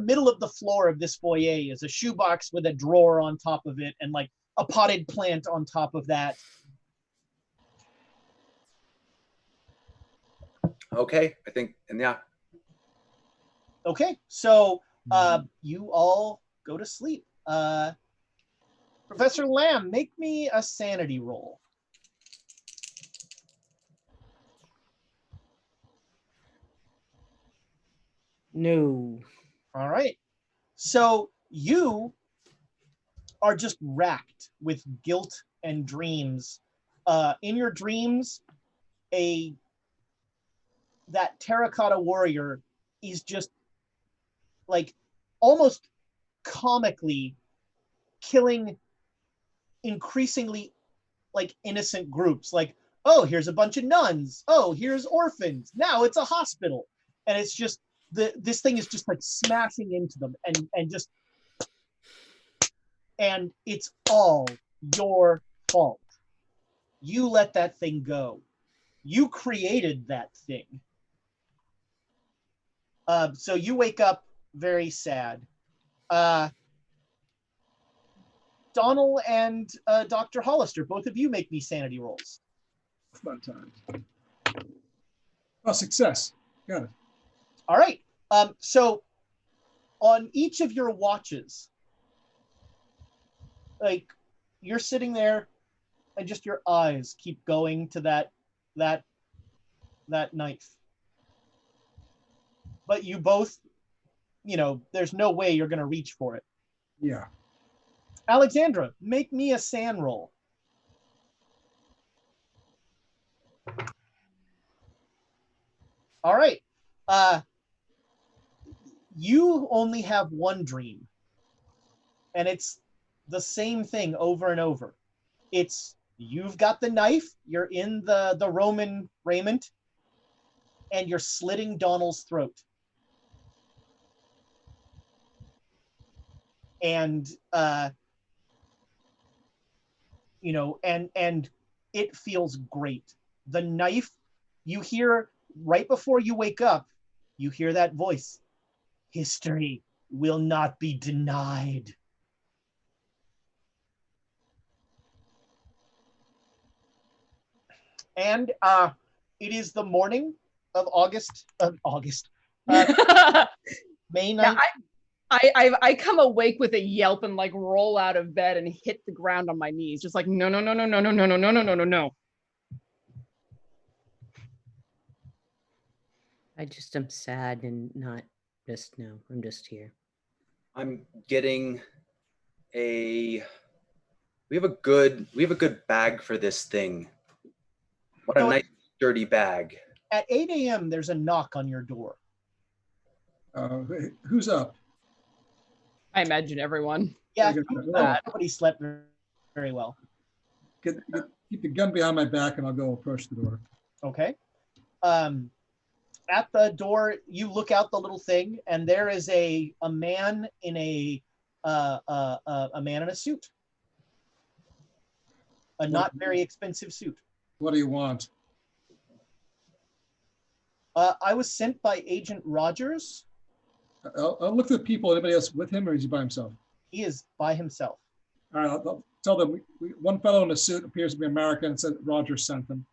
middle of the floor of this foyer is a shoebox with a drawer on top of it and like a potted plant on top of that. Okay, I think, and yeah. Okay, so you all go to sleep. Professor Lamb, make me a sanity roll. No. All right. So you are just racked with guilt and dreams. In your dreams, that Terracotta Warrior is just like almost comically killing increasingly like innocent groups. Like, oh, here's a bunch of nuns. Oh, here's orphans. Now it's a hospital, and it's just this thing is just like smashing into them, and it's all your fault. You let that thing go. You created that thing. So you wake up very sad. Donald and Dr. Hollister, both of you make me sanity rolls. Fun times. Oh, success. Got it. All right. So on each of your watches, like you're sitting there and just your eyes keep going to that knife. But you both, there's no way you're going to reach for it. Yeah. Alexandra, make me a SAN roll. All right. You only have one dream. And it's the same thing over and over. It's you've got the knife, you're in the Roman raiment, and you're slitting Donald's throat. And and it feels great. The knife, you hear right before you wake up, you hear that voice. History will not be denied. And it is the morning of May 9th. Yeah, I come awake with a yelp and like roll out of bed and hit the ground on my knees, just like no. I just am sad and not just no. I'm just here. I'm getting we have a good bag for this thing. What a nice dirty bag. At 8 a.m. there's a knock on your door. Who's up? I imagine everyone. Yeah, That. nobody slept very well. Keep the gun behind my back and I'll go approach the door. Okay. At the door, you look out the little thing, and there is a man in a man in a suit, a not very expensive suit. What do you want? I was sent by Agent Rogers. I'll look at the people. Anybody else with him, or is he by himself? He is by himself. All right, I'll tell them. One fellow in a suit appears to be American and said Rogers sent them.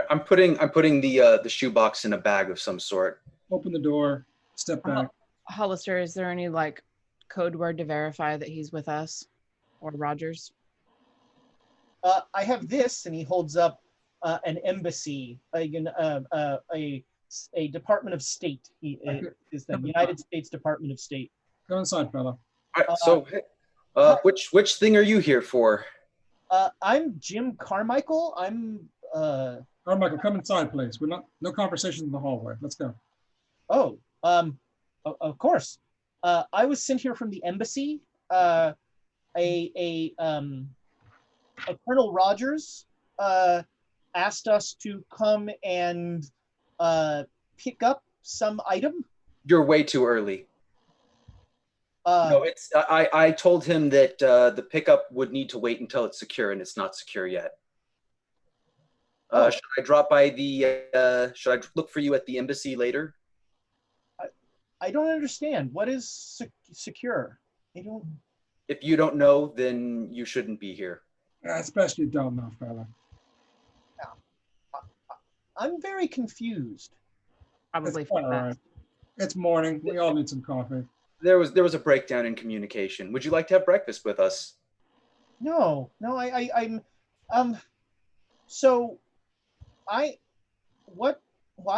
I'm putting the shoebox in a bag of some sort. Open the door. Step back. Hollister, is there any like code word to verify that he's with us, or Rogers? I have this, and he holds up an embassy, a Department of State. Is the United States Department of State. Go inside, fella. All right, so, which thing are you here for? I'm Jim Carmichael. Carmichael, come inside, please. No conversations in the hallway. Let's go. Oh, of course. I was sent here from the embassy. Colonel Rogers asked us to come and pick up some item. You're way too early. Uh, No, it's I told him that the pickup would need to wait until it's secure, and it's not secure yet. Oh. Should I drop by the? Should I look for you at the embassy later? I don't understand. What is secure? I don't. If you don't know, then you shouldn't be here. Especially don't know, fella. I'm very confused. Probably It's for all that. right. It's morning. We all need some coffee. There was a breakdown in communication. Would you like to have breakfast with us? No, I'm so why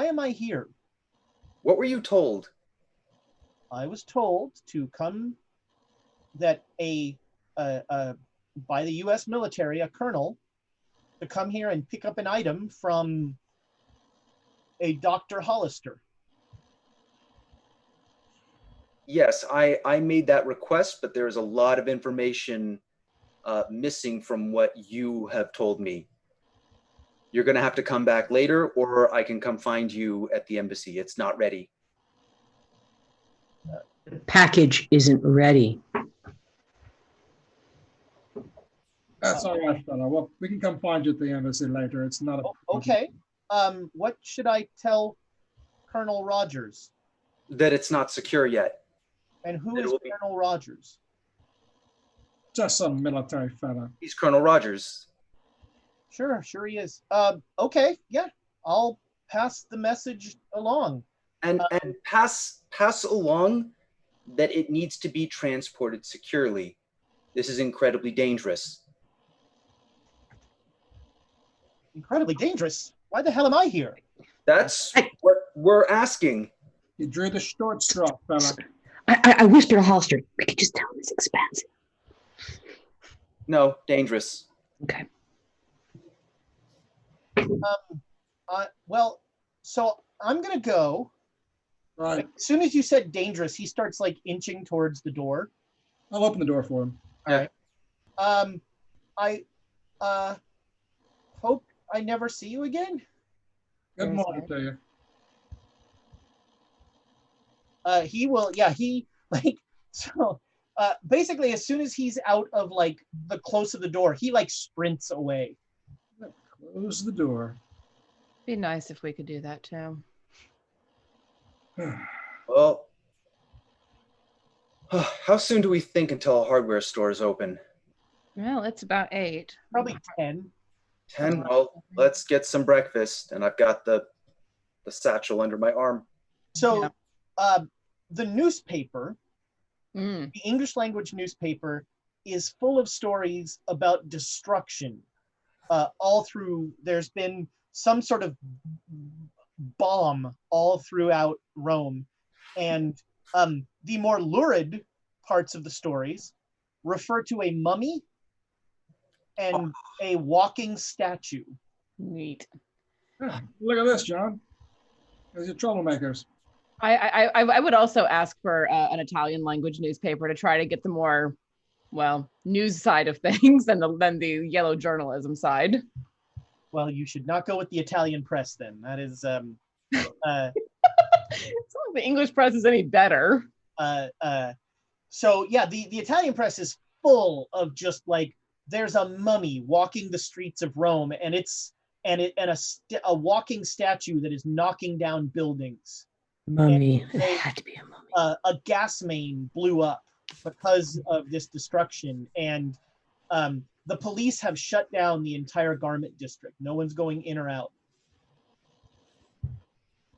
am I here? What were you told? I was told to come that by the US military, a colonel, to come here and pick up an item from a Dr. Hollister. Yes, I made that request, but there's a lot of information missing from what you have told me. You're going to have to come back later, or I can come find you at the embassy. It's not ready. The package isn't ready. That's all right, fella. Well, we can come find you at the embassy later. It's not a Okay. What should I tell Colonel Rogers? That it's not secure yet. And who It is will be- Colonel Rogers? Just some military fella. He's Colonel Rogers. Sure he is. Okay, yeah. I'll pass the message along. And pass along that it needs to be transported securely. This is incredibly dangerous. Incredibly dangerous. Why the hell am I here? That's what we're asking. You drew the short straw, fella. I whispered to Hollister, we could just tell him it's expensive. No, dangerous. Okay. Well, so I'm gonna go. Right. As soon as you said dangerous, he starts like inching towards the door. I'll open the door for him. All right. I hope I never see you again. Good morning to you. He will, yeah, he like so basically as soon as he's out of like the close of the door, he like sprints away. Close the door. Be nice if we could do that too. Well, how soon do we think until a hardware store is open? Well, it's about 8. Probably 10. 10? Well, let's get some breakfast. And I've got the satchel under my arm. So the newspaper, the English language newspaper, is full of stories about destruction. All through, there's been some sort of bomb all throughout Rome. And the more lurid parts of the stories refer to a mummy and a walking statue. Neat. Look at this, John. There's your troublemakers. I would also ask for an Italian language newspaper to try to get the more, well, news side of things than the yellow journalism side. Well, you should not go with the Italian press then. That is It's not like the English press is any better. So yeah, the Italian press is full of just like there's a mummy walking the streets of Rome, and a walking statue that is knocking down buildings. Mummy. It had to be a mummy. A gas main blew up because of this destruction, and the police have shut down the entire garment district. No one's going in or out.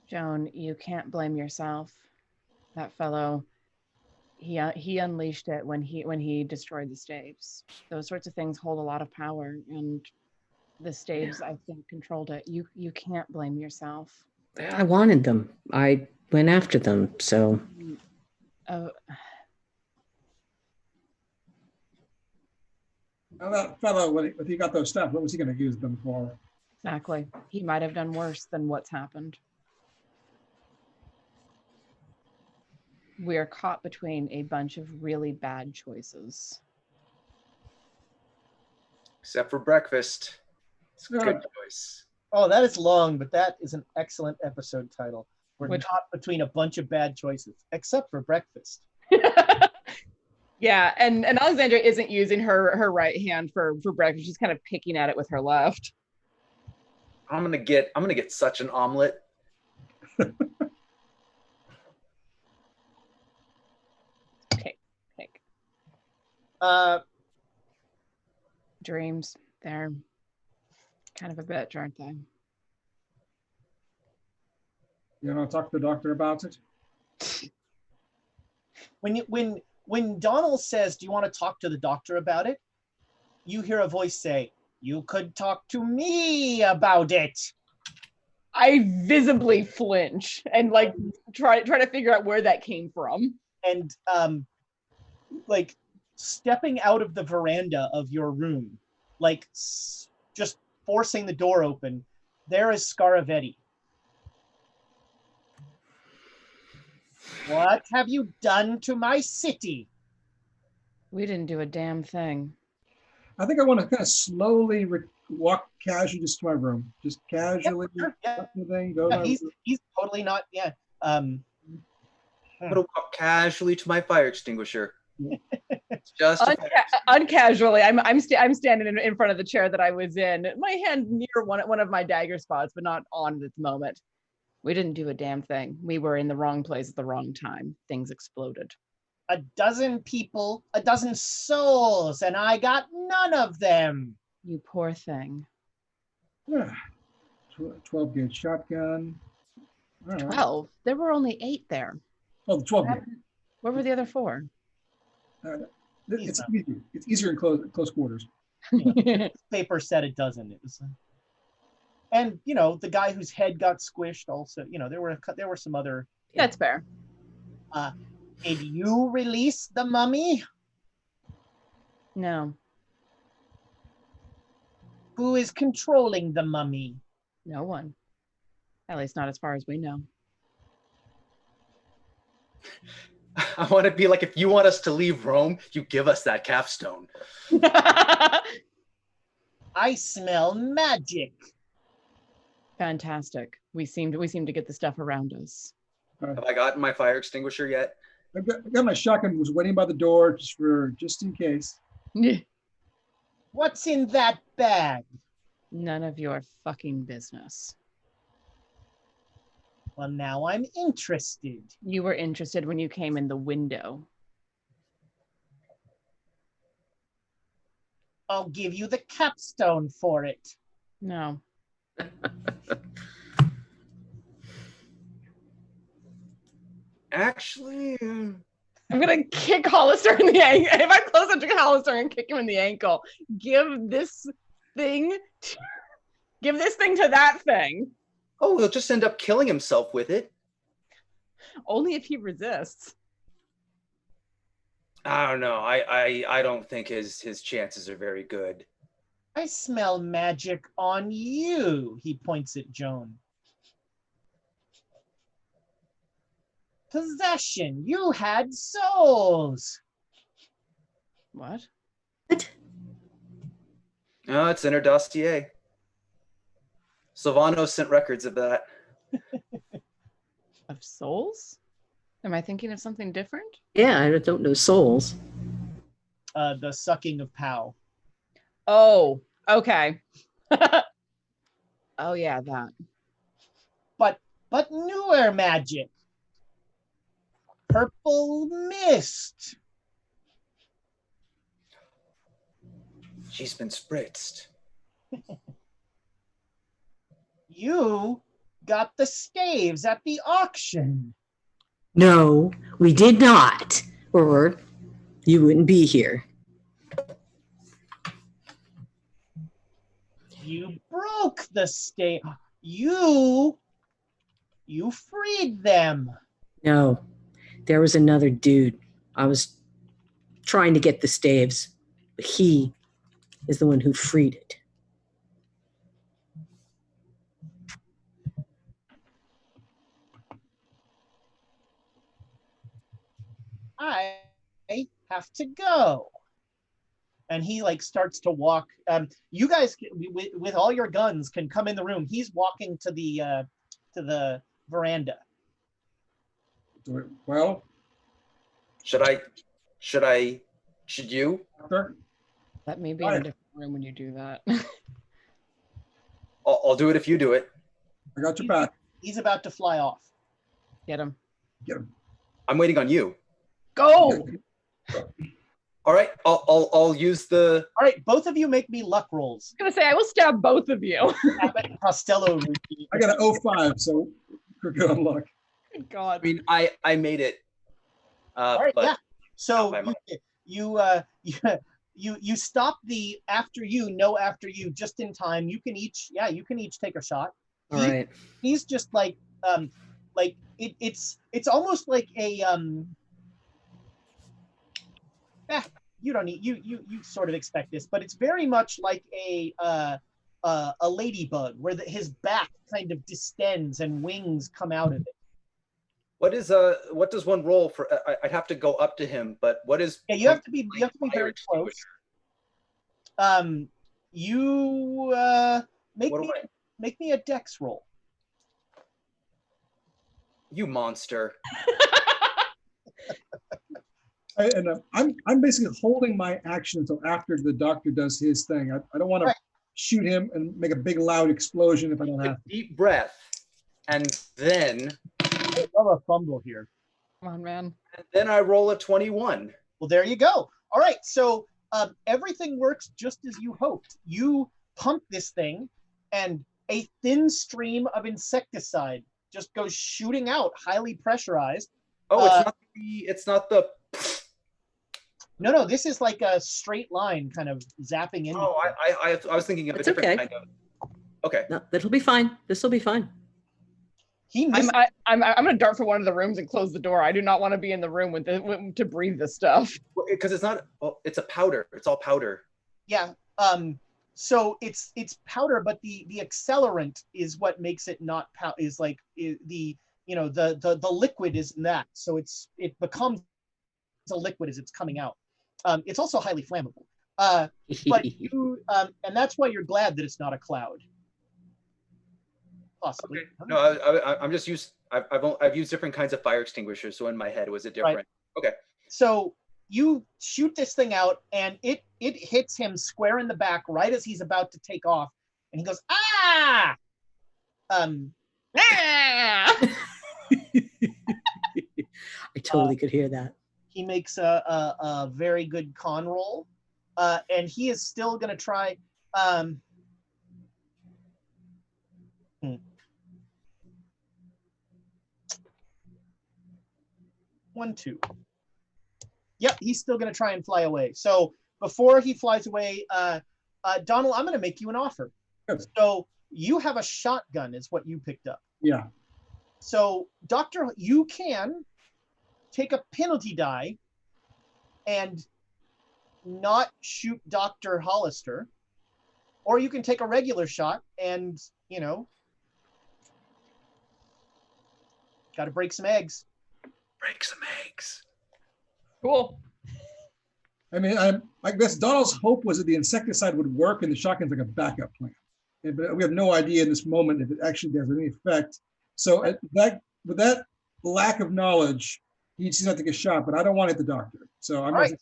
Joan, you can't blame yourself. That fellow, he unleashed it when he destroyed the staves. Those sorts of things hold a lot of power, and the staves, I think, controlled it. You can't blame yourself. I wanted them. I went after them, so. Oh, Now that fellow, when he got those stamps, what was he going to use them for? exactly. He might have done worse than what's happened. We are caught between a bunch of really bad choices. Except for breakfast. It's a No. good choice. Oh, that is long, but that is an excellent episode title. We're Which- caught between a bunch of bad choices, except for breakfast. Yeah, and Alexandra isn't using her right hand for breakfast. She's kind of picking at it with her left. I'm gonna get such an omelet. Pick. Dreams. They're kind of a bitch, aren't they? You want to talk to the doctor about it? When Donald says, "Do you want to talk to the doctor about it?" you hear a voice say, "You could talk to me about it." I visibly flinch and like try to figure out where that came from. And like stepping out of the veranda of your room, like just forcing the door open, there is Scaravetti. What have you done to my city? We didn't do a damn thing. I think I want to kind of slowly walk casually just to my room. Just casually. Sure, yeah. Up the thing, go to Yeah, my room. he's totally not. Yeah. I'm gonna walk casually to my fire extinguisher. Just a fire Uncasually, I'm standing in front of the chair that I was in, my hand near one of my dagger spots, but not on at the moment. We didn't do a damn thing. We were in the wrong place at the wrong time. Things exploded. A dozen people, a dozen souls, and I got none of them. You poor thing. Yeah. 12 gauge shotgun. All right. 12. There were only 8 there. Oh, the 12 gauge. Where were the other 4? It's easier. It's easier in close quarters. Paper said a dozen. It was, and you know, the guy whose head got squished. Also, you know, there were some other. That's fair. Did you release the mummy? No, Who is controlling the mummy? no one. At least not as far as we know. I want to be like, if you want us to leave Rome, you give us that capstone. I smell magic. Fantastic. We seem to get the stuff around us. Have I gotten my fire extinguisher yet? I got my shotgun. Was waiting by the door just in case. What's in that bag? None of your fucking business. Well, now I'm interested. You were interested when you came in the window. I'll give you the capstone for it. No. Actually, I'm gonna kick Hollister in the ankle. If I'm close up to Hollister and kick him in the ankle, give this thing to that thing. oh, he'll just end up killing himself with it. Only if he resists. I don't know. I don't think his chances are very good. I smell magic on you. He points at Joan. Possession. You had souls. What? What? No, it's in her dossier. Silvano sent records of that. Of souls? Am I thinking of something different? Yeah, I don't know souls. The sucking of Pow. Oh, okay. Oh yeah, that. But newer magic. Purple mist. She's been spritzed. You got the staves at the auction. No, we did not. Or you wouldn't be here. You broke the stave. You freed them. No, there was another dude. I was trying to get the staves, but he is the one who freed it. I have to go. and he like starts to walk. You guys with all your guns can come in the room. He's walking to the veranda. Well, Should you? sir, Let me be in a different room when you do that. I'll do it if you do it. I got your back. He's about to fly off. Get him. Get him. I'm waiting on you. Go! All right, I'll use the. All right, both of you make me luck rolls. I was gonna say, I will stab both of you. Abbott Costello routine. I got an 05, so we're good on luck. Good God. I mean, I made it. All right, but yeah. So not by you stop the after you just in time. You can each take a shot. All right. He's just like it's almost like a you don't need you sort of expect this, but it's very much like a ladybug where his back kind of distends and wings come out of it. what does one roll for? I'd have to go up to him, but what is? Yeah, you have to be very close. Make me a dex roll. You monster. I'm basically holding my action until after the doctor does his thing. I don't want to shoot him and make a big loud explosion if I don't have to. Deep breath, and then Love a fumble here. Come on, man. I roll a 21. Well, there you go. All right, so everything works just as you hoped. You pump this thing, and a thin stream of insecticide just goes shooting out, highly pressurized. Oh, it's not the. No, this is like a straight line kind of zapping in. Oh, I was thinking of It's a different okay. kind of. Okay. No, that'll be fine. This will be fine. He missed. I'm gonna dart for one of the rooms and close the door. I do not want to be in the room to breathe this stuff. Because it's not. Well, it's a powder. It's all powder. Yeah. So it's powder, but the accelerant is what makes it not the liquid is that. So it becomes a liquid as it's coming out. It's also highly flammable. But you and that's why you're glad that it's not a cloud. Possibly. Okay. No, I'm just used. I've used different kinds of fire extinguishers, so in my head, was it different? Right. Okay. So you shoot this thing out, and it hits him square in the back right as he's about to take off, and he goes, "Ah!" Ah! I totally could hear that. He makes a very good con roll, and he is still going to try. 1, 2. Yep, he's still going to try and fly away. So before he flies away, Donald, I'm going to make you an offer. Good. So you have a shotgun is what you picked up. Yeah. So Doctor, you can take a penalty die and not shoot Dr. Hollister, or you can take a regular shot and, got to break some eggs. Break some eggs. Cool. I mean, I guess Donald's hope was that the insecticide would work and the shotgun's like a backup plan. But we have no idea in this moment if it actually has any effect. So with that lack of knowledge, he just has to get shot, but I don't want to hit the doctor. So I'm All right,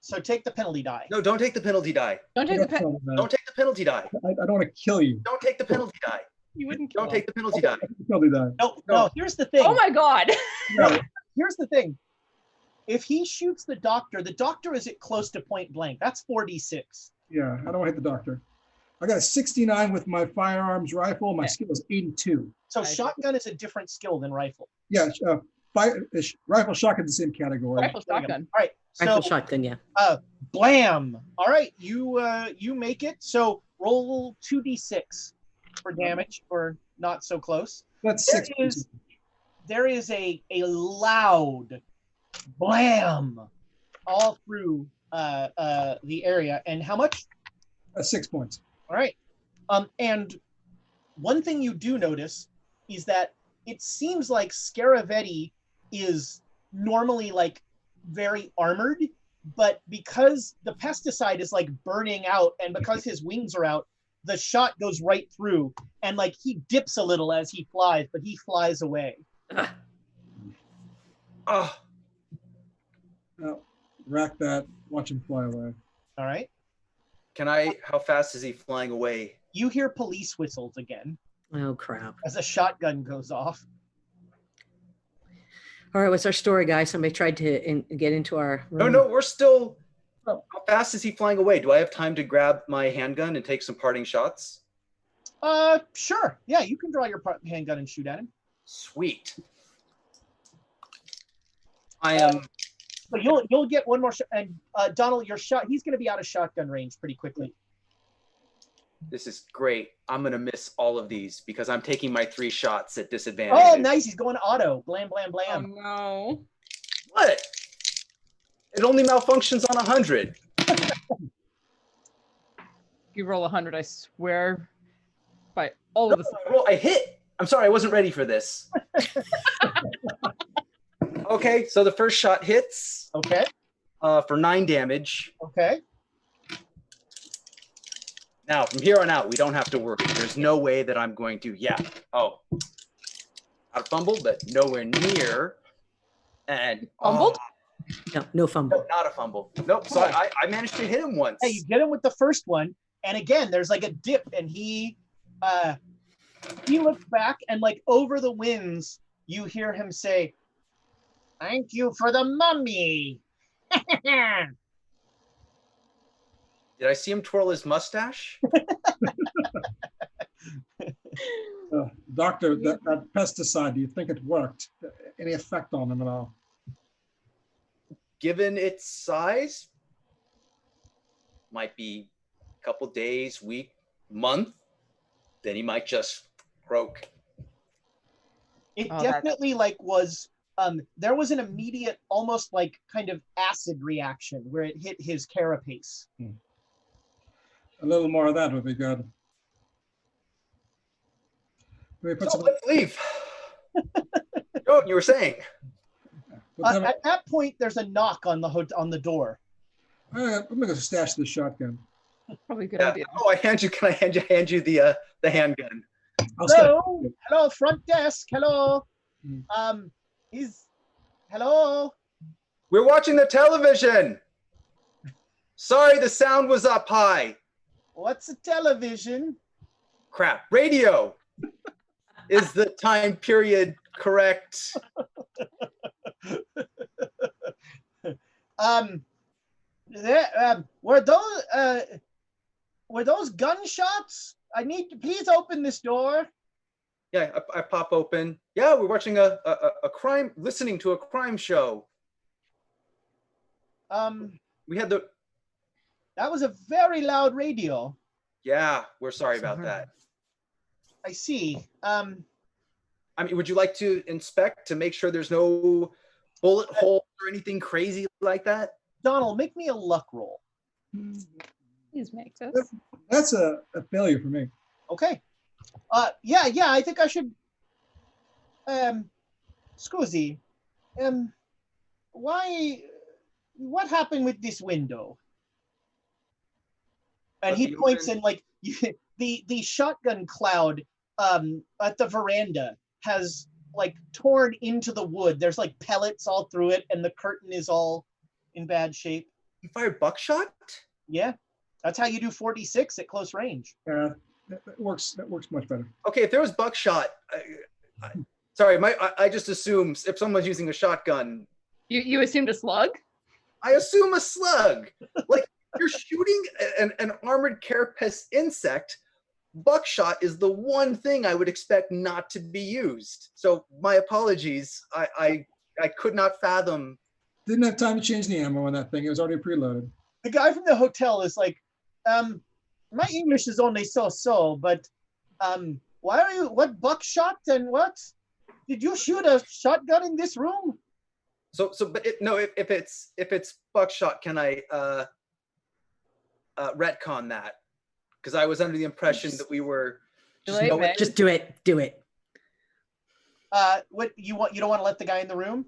so take the penalty die. No, don't take the penalty die. Don't take the Don't take the penalty die. I don't want to kill you. Don't take the penalty die. You wouldn't kill Don't take the penalty die. Penalty die. No, here's the thing. Oh my God. Yeah. Here's the thing. If he shoots the doctor is at close to point blank. That's 4d6. Yeah, I don't want to hit the doctor. I got a 69 with my firearms rifle. My Okay. skill is 82. So shotgun is a different skill than rifle. Yeah, rifle shotgun the same category. Rifle shotgun. All right. Rifle So shotgun, yeah. blam. All right, you make it. So roll 2d6 for damage or not so close. That's There 6. is- There is a loud blam all through the area. And how much? 6 points. All right. And one thing you do notice is that it seems like Scaravetti is normally like very armored, but because the pesticide is like burning out and because his wings are out, the shot goes right through, and like he dips a little as he flies, but he flies away. Oh, Now, rack that. Watch him fly away. All right. how fast is he flying away? You hear police whistles again Oh crap! as a shotgun goes off. All right, what's our story, guys? Somebody tried to get into our room. No, we're still. How fast is he flying away? Do I have time to grab my handgun and take some parting shots? Sure. Yeah, you can draw your handgun and shoot at him. Sweet. I am. But you'll get one more shot. And Donald, your shot. He's going to be out of shotgun range pretty quickly. This is great. I'm gonna miss all of these because I'm taking my 3 shots at disadvantage. Oh, nice. He's going auto. Blam, blam, Oh blam. no. What? It only malfunctions on 100. If you roll 100, I swear by all of the I hit. I'm sorry, I wasn't ready for this. Okay, so the first shot hits Okay. for 9 damage. Okay. Now, from here on out, we don't have to worry. There's no way that I'm going to, not a fumble, but nowhere near. And Fumbled? No fumble. No, not a fumble. Nope. So I managed to hit him once. Hey, you get him with the first one, and again, there's like a dip, and he looks back, and like over the winds, you hear him say, "Thank you for the mummy." Did I see him twirl his mustache? Doctor, that pesticide, do you think it worked? Any effect on him at all? Given its size, might be a couple days, week, month. Then he might just croak. It Oh, definitely like was there was an immediate almost like kind of acid reaction where it hit his carapace. A little more of that would be good. Maybe put So some, let's leave. Oh, you were saying. At that point, there's a knock on the door. I'm gonna stash the shotgun. Probably a good Yeah. idea. Oh, can I hand you the handgun? I'll stash Hello, it. hello, front desk. Hello. Hmm. Hello. We're watching the television. Sorry, the sound was up high. What's a television? Crap. Radio. Is the time period correct? Were those gunshots? I need to please open this door. Yeah, I pop open. Yeah, we're watching a crime, listening to a crime show. We had the. That was a very loud radio. Yeah, we're sorry about that. I see. I mean, would you like to inspect to make sure there's no bullet holes or anything crazy like that? Donald, make me a luck roll. Please make this. That's a failure for me. Okay. Yeah, I think I should. Scusi. What happened with this window? And he points in like the shotgun cloud at the veranda has like torn into the wood. There's like pellets all through it, and the curtain is all in bad shape. You fired buckshot? Yeah, that's how you do 46 at close range. That works much better. Okay, if there was buckshot, sorry, I just assume if someone's using a shotgun, You assumed a slug? I assume a slug. Like you're shooting an armored carapace insect. Buckshot is the one thing I would expect not to be used. So my apologies. I could not fathom. Didn't have time to change the ammo on that thing. It was already preloaded. The guy from the hotel is like, my English is only so, but what buckshot and what? Did you shoot a shotgun in this room? But if it's buckshot, can I retcon that? Because I was under the impression that we were Just do it. Do it. What you want? You don't want to let the guy in the room?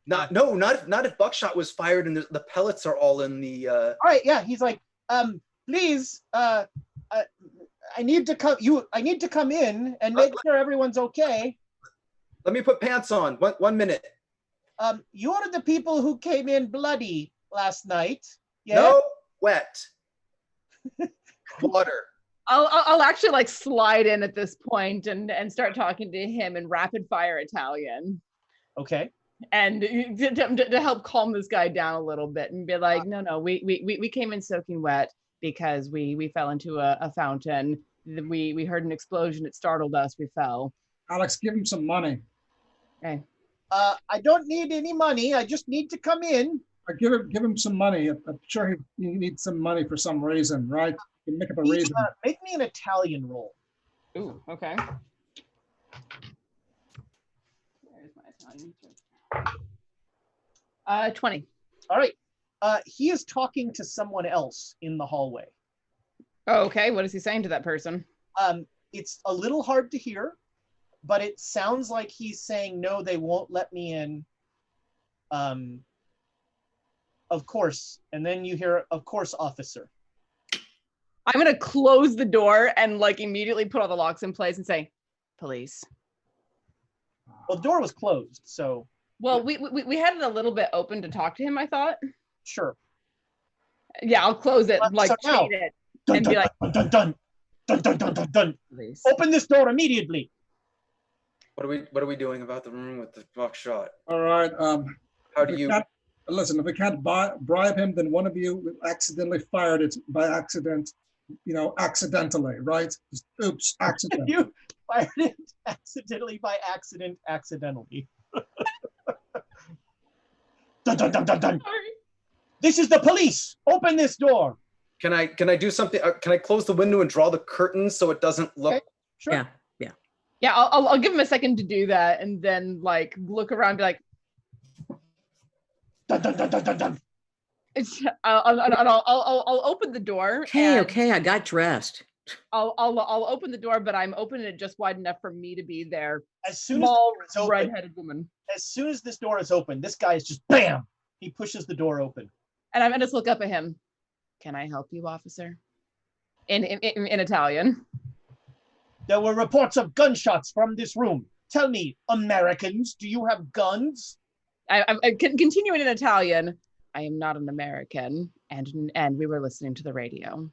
Not if buckshot was fired and the pellets are all in the. All right, yeah. He's like, please, I need to come. I need to come in and make sure everyone's okay. Let me put pants on. 1 minute. You're the people who came in bloody last night. Yeah. No, wet. Water. I'll actually like slide in at this point and start talking to him in rapid fire Italian. Okay. And to help calm this guy down a little bit and be like, no, we came in soaking wet because we fell into a fountain. We heard an explosion. It startled us. We fell. Alex, give him some money. Okay. I don't need any money. I just need to come in. Give him some money. I'm sure he needs some money for some reason, right? You can make up a reason. Make me an Italian roll. Ooh, okay. Where's my Italian? 20. All right. He is talking to someone else in the hallway. Oh, okay. What is he saying to that person? It's a little hard to hear, but it sounds like he's saying, no, they won't let me in. Of course. And then you hear, of course, officer. I'm going to close the door and like immediately put all the locks in place and say, police. Well, the door was closed, so. Well, we had it a little bit open to talk to him, I thought. Sure. Yeah, I'll close it, like so now, chain it, and be like, dun, dun, dun, dun, dun, dun, dun. police. Open this door immediately. What are we doing about the room with the buckshot? All right. How do you? Listen, if we can't bribe him, then one of you accidentally fired it by accident. Accidentally, right? Just, oops, accident. You fired it accidentally by accident, accidentally. Dun, dun, dun, dun, dun. Sorry. This is the police. Open this door. Can I do something? Can I close the window and draw the curtains so it doesn't look? Okay. Sure. Yeah, I'll give him a second to do that, and then like look around, and be like, Dun, dun, dun, dun, dun, dun. I'll open the door. Okay, I got dressed. I'll open the door, but I'm opening it just wide enough for me to be there. As soon Small as the door is open, redheaded woman. as soon as this door is open, this guy is just bam. He pushes the door open. And I'm gonna just look up at him. Can I help you, officer? In Italian. There were reports of gunshots from this room. Tell me, Americans, do you have guns? I continuing in Italian. I am not an American, and we were listening to the radio.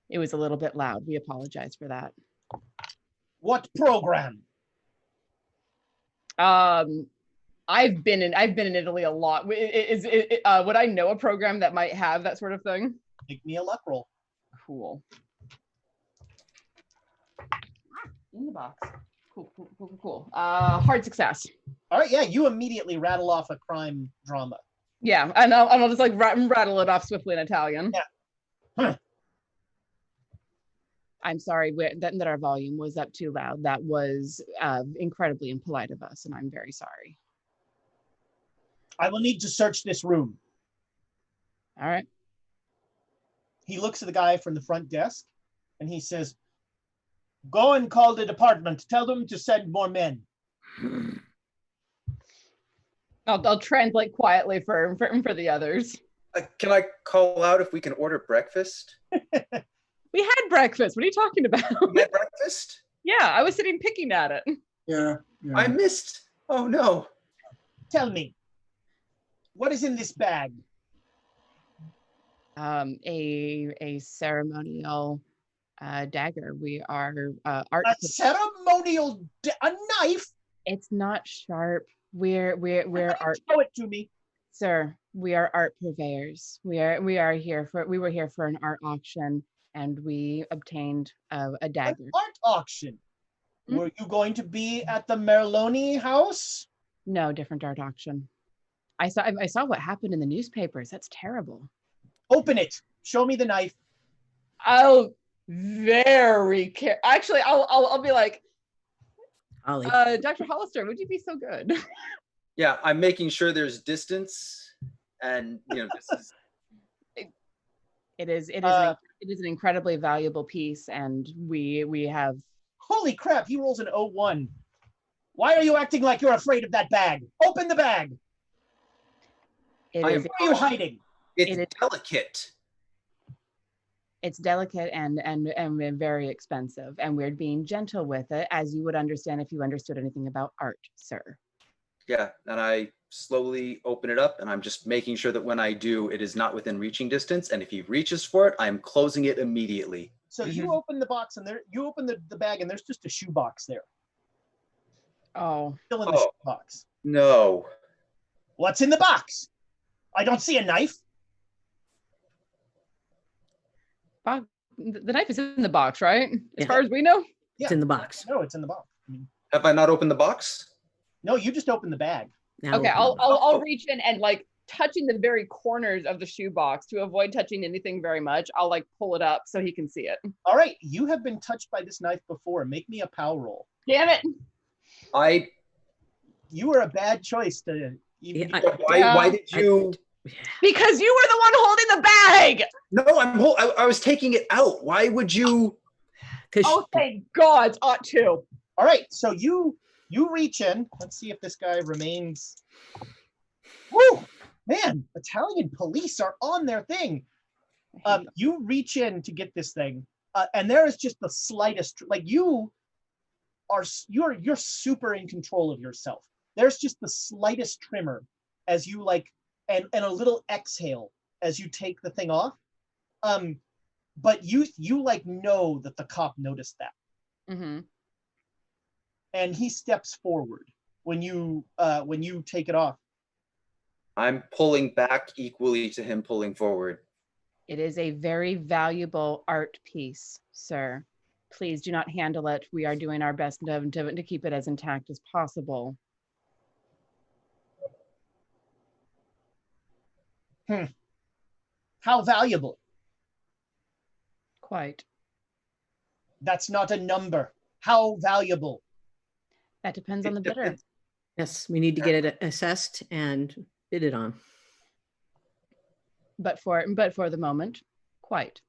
It was a little bit loud. We apologize for that. What program? I've been in Italy a lot. Would I know a program that might have that sort of thing? Make me a luck roll. Cool. In the box. Cool. Hard success. All right, yeah, you immediately rattle off a crime drama. Yeah, and I'll just like rattle it off swiftly in Italian. Yeah. Huh. I'm sorry that our volume was up too loud. That was incredibly impolite of us, and I'm very sorry. I will need to search this room. All right. He looks at the guy from the front desk, and he says, go and call the department. Tell them to send more men. I'll translate quietly for the others. Can I call out if we can order breakfast? We had breakfast. What are you talking about? We had breakfast? Yeah, I was sitting picking at it. Yeah. I missed. Oh no. Tell me, what is in this bag? A ceremonial dagger. We are art. A ceremonial, a knife? It's not sharp. We're art. Show it to me. Sir, we are art purveyors. We were here for an art auction, and we obtained a dagger. An art auction? Hmm? Were you going to be at the Merloni house? No, different art auction. I saw what happened in the newspapers. That's terrible. Open it. Show me the knife. I'll very care. Actually, I'll be like, Ollie. Dr. Hollister, would you be so good? Yeah, I'm making sure there's distance, and this is. It is an incredibly valuable piece, and we have. Holy crap! He rolls an 01. Why are you acting like you're afraid of that bag? Open the bag. It I is. am- Where are you hiding? It's It is- delicate. It's delicate and very expensive, and we're being gentle with it, as you would understand if you understood anything about art, sir. Yeah, and I slowly open it up, and I'm just making sure that when I do, it is not within reaching distance. And if he reaches for it, I'm closing it immediately. So you open the box and you open the bag and there's just a shoebox there. Oh, Still in the shoebox. No. What's in the box? I don't see a knife. the knife is in the box, right? As Yeah. far as we know. It's in the box. No, it's in the box. I mean, Have I not opened the box? no, you just opened the bag. Now Okay, open it. I'll reach in and like touching the very corners of the shoebox to avoid touching anything very much. I'll like pull it up so he can see it. All right, you have been touched by this knife before. Make me a power roll. Damn it! You were a bad choice to. Why did you? Because you were the one holding the bag. No, I was taking it out. Why would you? Oh, thank God! Ought to. All right, so you reach in. Let's see if this guy remains. Woo, man! Italian police are on their thing. You reach in to get this thing, and there is just the slightest. Like you're super in control of yourself. There's just the slightest tremor as you like, and a little exhale as you take the thing off. But you like know that the cop noticed that. Mm-hmm. And he steps forward when you take it off. I'm pulling back equally to him pulling forward. It is a very valuable art piece, sir. Please do not handle it. We are doing our best to keep it as intact as possible. How valuable? Quite. That's not a number. How valuable? That depends on the bidder. Yes, we need to get it assessed and bid it on. But for the moment, quite.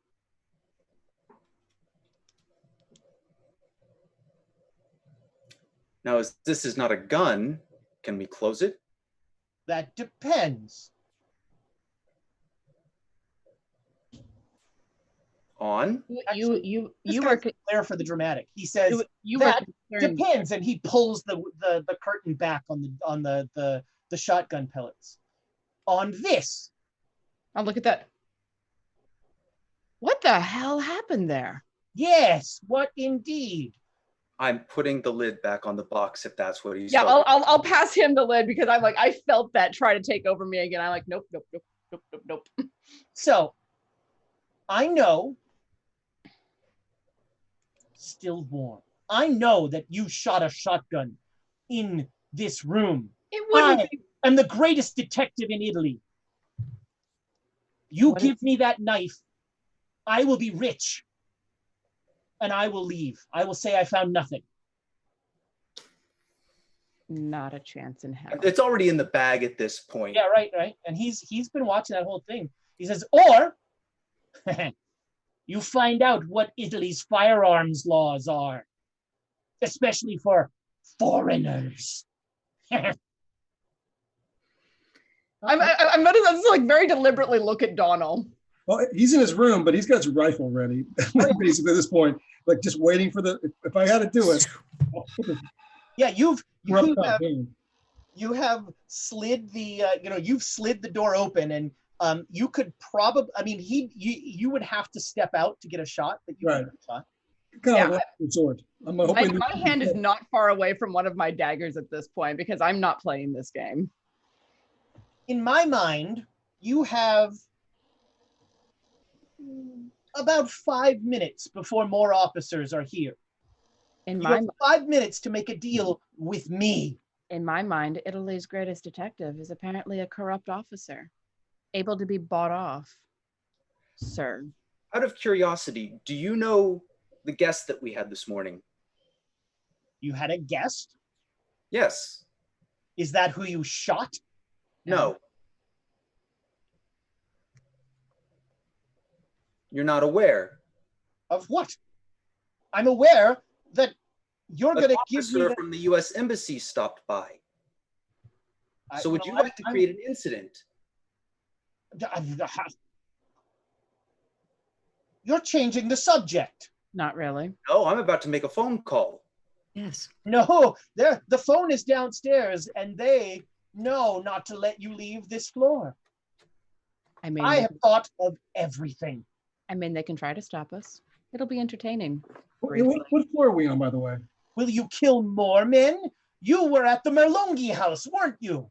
Now, as this is not a gun, can we close it? That depends. On? You This were guy's there for the dramatic. He says you that were concerned. depends, and he pulls the curtain back on the shotgun pellets. On this, Oh, look at that. What the hell happened there? yes, what indeed? I'm putting the lid back on the box if that's what he's. Yeah, talking I'll pass him the lid because I'm like, I felt that try to take over me again. I'm like, nope. So, I know, still warm. I know that you shot a shotgun in this room. It wouldn't be. I'm the greatest detective in Italy. You give me that knife, I will be rich. And I will leave. I will say I found nothing. Not a chance in hell. It's already in the bag at this point. Yeah, right. And he's been watching that whole thing. He says, or you find out what Italy's firearms laws are, especially for foreigners. I'm gonna just like very deliberately look at Donald. Well, he's in his room, but he's got his rifle ready, basically at this point, like just waiting for if I had to do it. Yeah, you have slid the you've slid the door open, and you could probably, I mean, you would have to step out to get a shot, but you Right. get a shot. Kind of like sword. I'm hoping My hand is not far away from one of my daggers at this point because I'm not playing this game. In my mind, you have about 5 minutes before more officers are here. In You my have 5 minutes to make a deal with me. in my mind, Italy's greatest detective is apparently a corrupt officer, able to be bought off, sir. Out of curiosity, do you know the guest that we had this morning? You had a guest? Yes. Is that who you shot? No. You're not aware. Of what? I'm aware that You're An gonna give me officer the, from the U.S. Embassy stopped by. So would you no, like to create an incident? You're changing the subject. Not really. No, I'm about to make a phone call. Yes. No, the phone is downstairs, and they know not to let you leave this floor. I mean, I they, have thought of everything. they can try to stop us. It'll be entertaining. What floor are we on, by the way? Will you kill more men? You were at the Merlongi house, weren't you?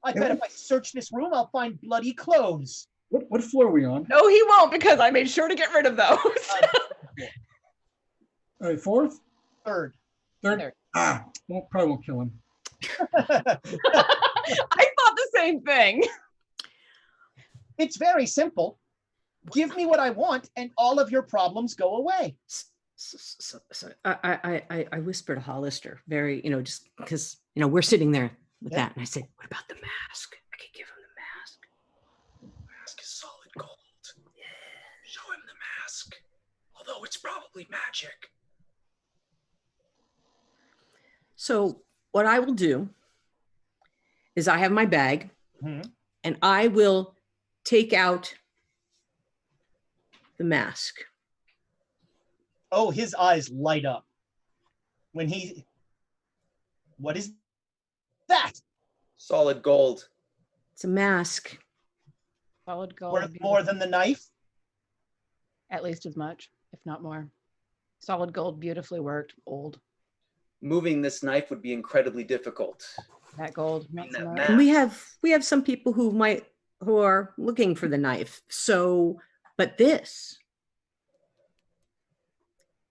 I bet if I search this room, I'll find bloody clothes. What floor are we on? No, he won't, because I made sure to get rid of those. All right, fourth? Third. Third. Ah, probably won't kill him. I thought the same thing. It's very simple. Give me what I want, and all of your problems go away. So I whispered to Hollister, very, just because, we're sitting there with Yeah. that. And I said, what about the mask? I could give him the mask. Mask is solid gold. Show him the mask. Although it's probably magic. So what I will do is I have my bag Mhm. and I will take out the mask. Oh, his eyes light up. When he... What is that? Solid gold. It's a mask. Solid gold. Worth more than the knife? At least as much, if not more. Solid gold, beautifully worked, old. Moving this knife would be incredibly difficult. That gold. That Not so much. mask. And we have some people who are looking for the knife. So, but this,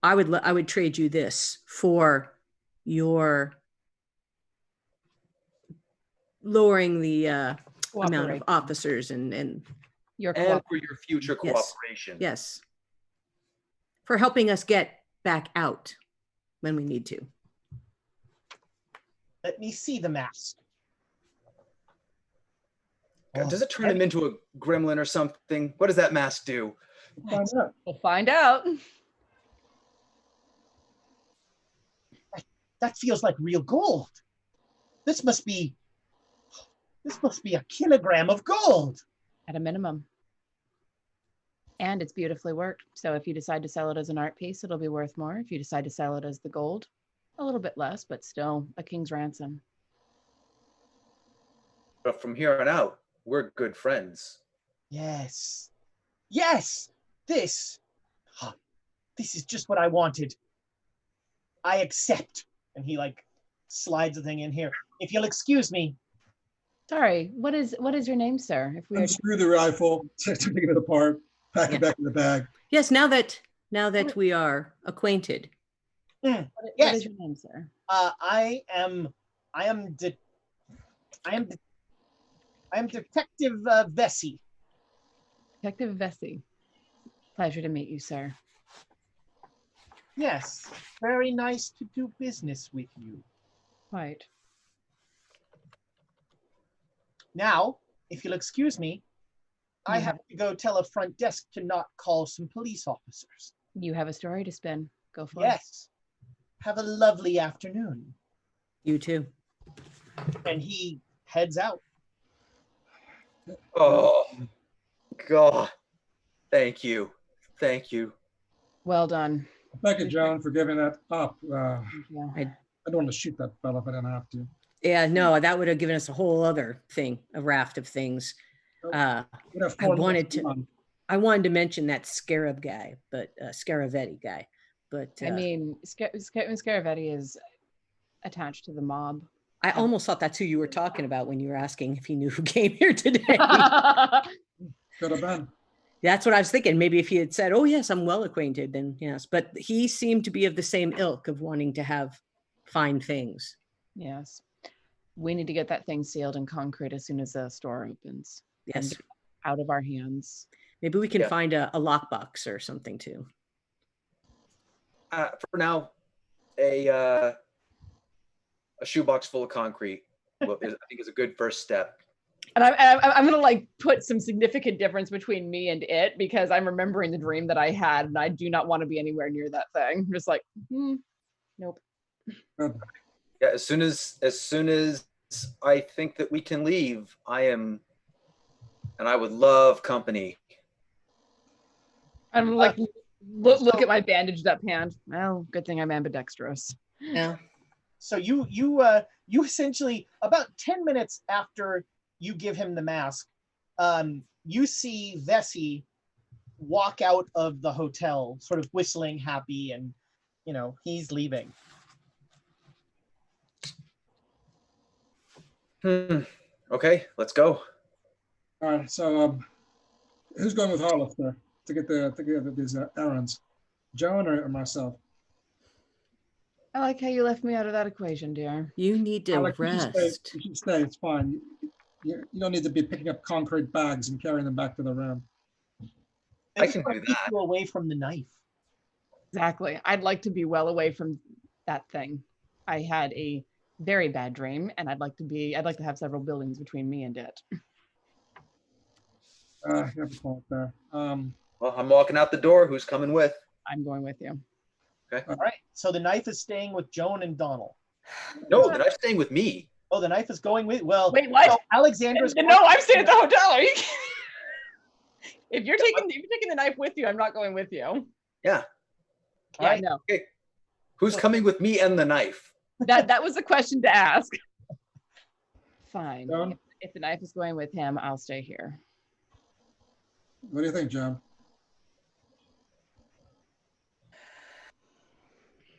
I would trade you this for your lowering the amount of Cooperation. officers and Your And for cooperation. your future Yes. cooperation. yes, for helping us get back out when we need to. Let me see the mask. God, does it turn him into a gremlin or something? What does that mask do? Find out. We'll find out. That feels like real gold. This must be a kilogram of gold. At a minimum. And it's beautifully worked. So if you decide to sell it as an art piece, it'll be worth more. If you decide to sell it as the gold, a little bit less, but still a king's ransom. But from here on out, we're good friends. Yes. Yes. This is just what I wanted. I accept. And he slides the thing in here. If you'll excuse me. Sorry, what is your name, sir? If we are Unscrew the rifle, take it apart, pack it back in the bag. Yes, now that we are acquainted. what Yes. is your name, sir? I am Detective Vesey. Detective Vesey. Pleasure to meet you, sir. Yes, very nice to do business with you. Quite. Now, if you'll excuse me, I You have to go tell a front desk to not call some police officers. You have a story to spin. Go for it. Yes. Have a lovely afternoon. You too. And he heads out. Oh, God. Thank you. Thank you. Well done. Thank you, John, for giving that up. Yeah. I don't want to shoot that fella if I don't have to. Yeah, no, that would have given us a whole other thing, a raft of things. We'd have I fun wanted next to- month. I wanted to mention that Scarab guy, but Scaravetti guy, but I mean, Scaravetti is attached to the mob. I almost thought that's who you were talking about when you were asking if he knew who came here today. Could have been. That's what I was thinking. Maybe if he had said, "Oh yes, I'm well acquainted," then yes. But he seemed to be of the same ilk of wanting to have fine things. Yes. We need to get that thing sealed in concrete as soon as the store opens. Yes, And out of our hands. maybe we can Yeah. find a lockbox or something too. For now, a shoebox full of concrete, I think is a good first step. And I'm gonna like put some significant difference between me and it because I'm remembering the dream that I had, and I do not want to be anywhere near that thing. I'm just like, nope. Good. Yeah, as soon as I think that we can leave, and I would love company. I'm like, look at my bandaged up hand. Well, good thing I'm ambidextrous. Yeah. So you essentially, about 10 minutes after you give him the mask, you see Vesey walk out of the hotel, sort of whistling happy, and he's leaving. Okay, let's go. All right. So who's going with Hollister to get these errands? Joan or myself? I like how you left me out of that equation, dear. You need to Alex, rest. you should stay. It's fine. You don't need to be picking up concrete bags and carrying them back to the room. I can do Keep that. you away from the knife. Exactly. I'd like to be well away from that thing. I had a very bad dream, and I'd like to have several buildings between me and it. You have a point there. Well, I'm walking out the door. Who's coming with? I'm going with you. Okay. All right. So the knife is staying with Joan and Donald. No, the knife's staying with me. Oh, the knife is going with. Well, Wait, what? So Alexandra's. No, I'm staying at the hotel. Are you kidding? If you're taking the knife with you, I'm not going with you. Yeah. Yeah, Alright. no. Okay. Who's coming with me and the knife? That was a question to ask. Fine. Joan? If the knife is going with him, I'll stay here. What do you think, Joan?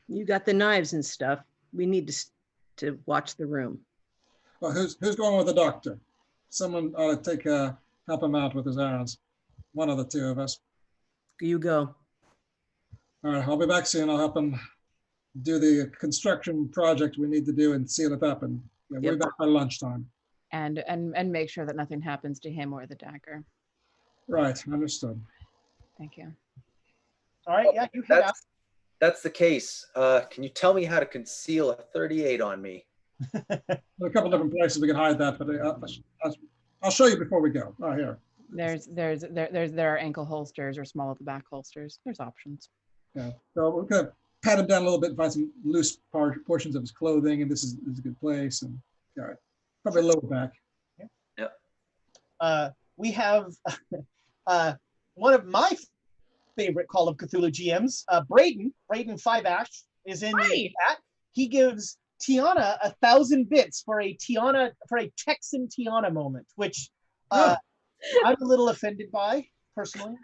You got the knives and stuff. We need to watch the room. Well, who's going with the doctor? Someone ought to help him out with his errands. One of the two of us. You go. All right, I'll be back soon. I'll help him do the construction project we need to do and seal it up. And we'll be back by lunchtime. And make sure that nothing happens to him or the dagger. Right, understood. Thank you. All right. Yeah, you head out. That's the case. Can you tell me how to conceal a 38 on me? There are a couple different places we can hide that, but I'll show you before we go. Oh, here. There are ankle holsters or small at the back holsters. There's options. Yeah. So we're gonna pat him down a little bit, find some loose portions of his clothing, and this is a good place. And all right, probably lower back. We have one of my favorite Call of Cthulhu GMs, Braden 5-Ash, is in the chat. He gives Tiana 1,000 bits for a Texan Tiana moment, which I'm a little offended by personally.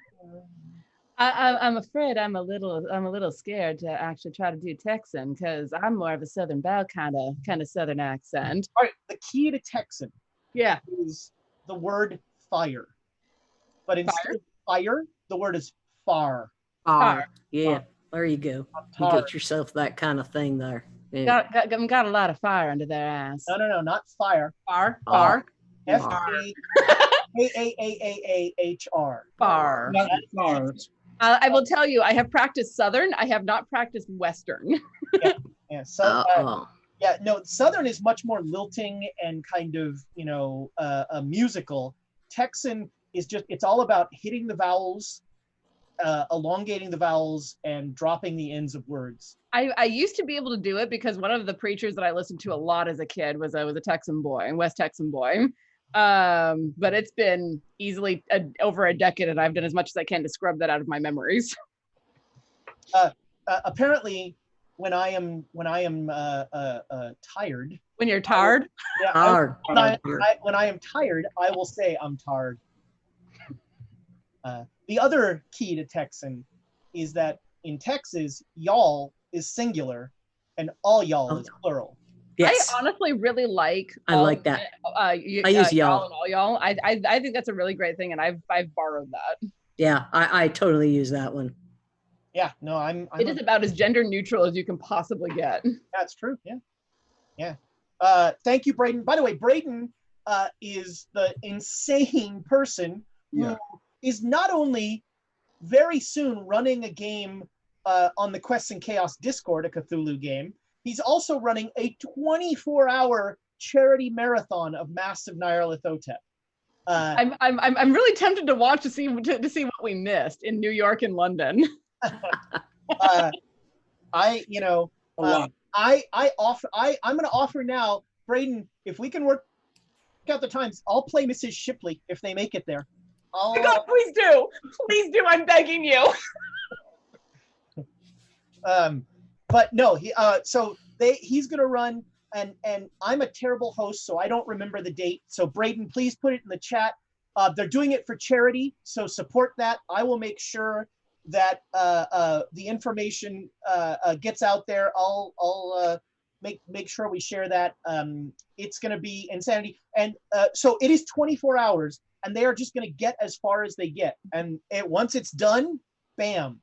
I'm afraid I'm a little scared to actually try to do Texan because I'm more of a Southern Belle kind of Southern accent. All right, the key to Texan Yeah. is the word fire, but instead of fire, the word is far. Yeah. There you go. You get yourself that kind of thing there. Yeah. Got a lot of fire under their ass. No, not fire. Far. F-A-A-A-A-H-R. Far. Not flowers. I will tell you, I have practiced Southern. I have not practiced Western. Yeah. So, Southern is much more lilting and kind of, a musical. Texan is it's all about hitting the vowels, elongating the vowels, and dropping the ends of words. I used to be able to do it because one of the preachers that I listened to a lot as a kid was a Texan boy, West Texan boy. But it's been easily over a decade, and I've done as much as I can to scrub that out of my memories. Apparently, when I am tired. When you're tired? When I am tired, I will say I'm tired. The other key to Texan is that in Texas, y'all is singular and all y'all is plural. Yes. I honestly really like. I like that. I use y'all and all y'all. I think that's a really great thing, and I've borrowed that. Yeah, I totally use that one. Yeah, no, it is about as gender neutral as you can possibly get. That's true. Yeah. Thank you, Braden. By the way, Braden is the insane person who is not only very soon running a game on the Quests and Chaos Discord, a Cthulhu game. He's also running a 24-hour charity marathon of Masks of Nyarlathotep. I'm really tempted to watch to see what we missed in New York and London. I'm going to offer now, Braden, if we can work out the times, I'll play Mrs. Shipley if they make it there. Oh my God, please do, I'm begging you. But no, he's going to run, and I'm a terrible host, so I don't remember the date. So Braden, please put it in the chat. They're doing it for charity, so support that. I will make sure that the information gets out there. I'll make sure we share that. It's going to be insanity, and so it is 24 hours, and they are just going to get as far as they get, and once it's done, bam.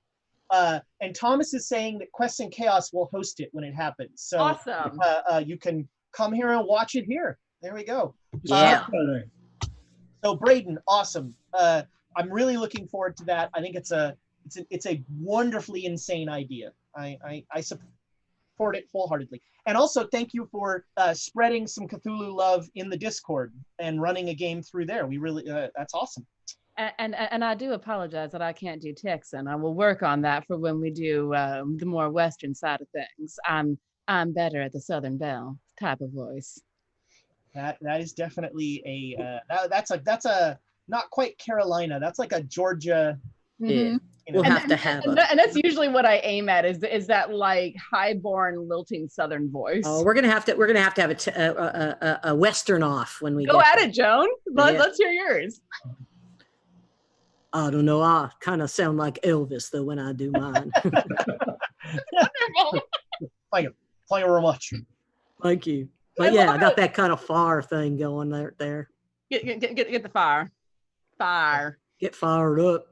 And Thomas is saying that Quests and Chaos will host it when it happens. So awesome. You can come here and watch it here. There we go. Yeah. So Braden, awesome. I'm really looking forward to that. I think it's a wonderfully insane idea. I support it wholeheartedly. And also thank you for spreading some Cthulhu love in the Discord and running a game through there. We really that's awesome. And I do apologize that I can't do Texan. I will work on that for when we do the more Western side of things. I'm better at the Southern Belle type of voice. That is definitely a that's a not quite Carolina. That's like a Georgia. Yeah. We'll have to have and that's usually what I aim at is that like highborn lilting Southern voice. Oh, we're gonna have to have a Western off when we go at it, Joan. Let's hear yours. I don't know. I kind of sound like Elvis though when I do mine. Thank you very much. Thank you. But yeah, I got that kind of fire thing going there. Get the fire. Get fired up.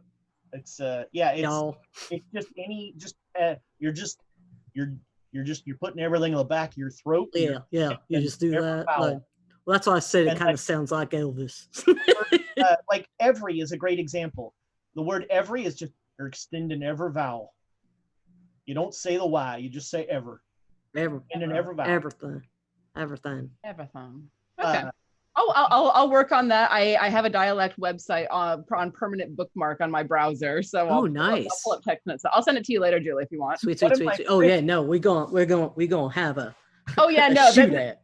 It's you're putting everything in the back of your throat. Yeah. You just do that. Well, that's why I said it kind of sounds like Elvis. Like every is a great example. The word every is just you're extending every vowel. You don't say the Y, you just say ever. Every vowel. Everything. Okay. I'll work on that. I have a dialect website on permanent bookmark on my browser. So nice. I'll pull up text notes. I'll send it to you later, Julie, if you want. Sweet. Oh yeah, no, we're gonna have a. Oh yeah, no. Shoot at.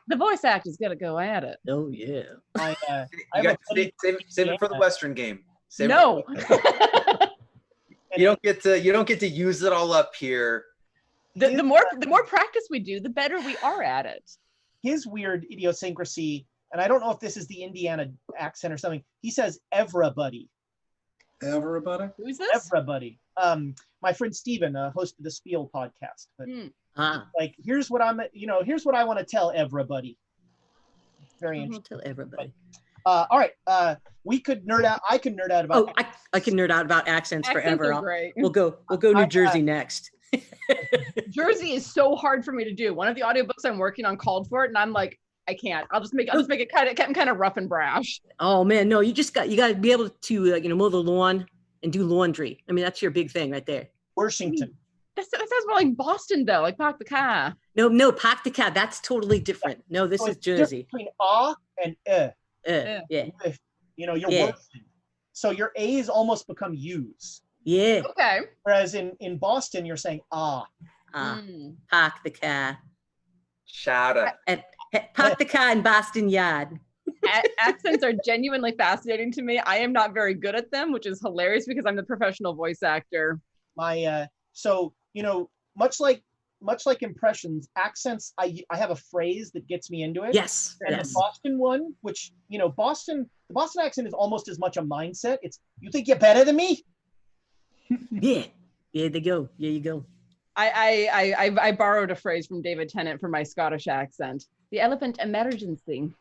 The voice actor's gonna go at it. Oh yeah. You got to save it for the Western game. No. You don't get to use it all up here. The more practice we do, the better we are at it. His weird idiosyncrasy, and I don't know if this is the Indiana accent or something. He says everybody. Everybody? Who's this? Everybody. My friend Steven, host of the Spiel podcast. But like, here's what I want to tell everybody. Very interesting. Tell everybody. All right. We could nerd out. I can nerd out about. I can nerd out about accents forever. Great. We'll go New Jersey next. Jersey is so hard for me to do. One of the audiobooks I'm working on called for it, and I'm like, I can't. I'll just make it kind of rough and brash. Oh man, no, you got to be able to mow the lawn and do laundry. I mean, that's your big thing right there. Washington. That sounds more like Boston though, like park the car. No, park the car. That's totally different. No, this is Jersey. Between and yeah. You're working. So your A's almost become U's. Yeah. Okay. Whereas in Boston, you're saying park the car. Shout out. Park the car in Boston Yard. Accents are genuinely fascinating to me. I am not very good at them, which is hilarious because I'm the professional voice actor. Much like impressions, accents, I have a phrase that gets me into it. Yes. And the Boston one, which the Boston accent is almost as much a mindset. It's, you think you're better than me? Yeah, there you go. There you go. I borrowed a phrase from David Tennant for my Scottish accent. The elephant emergency.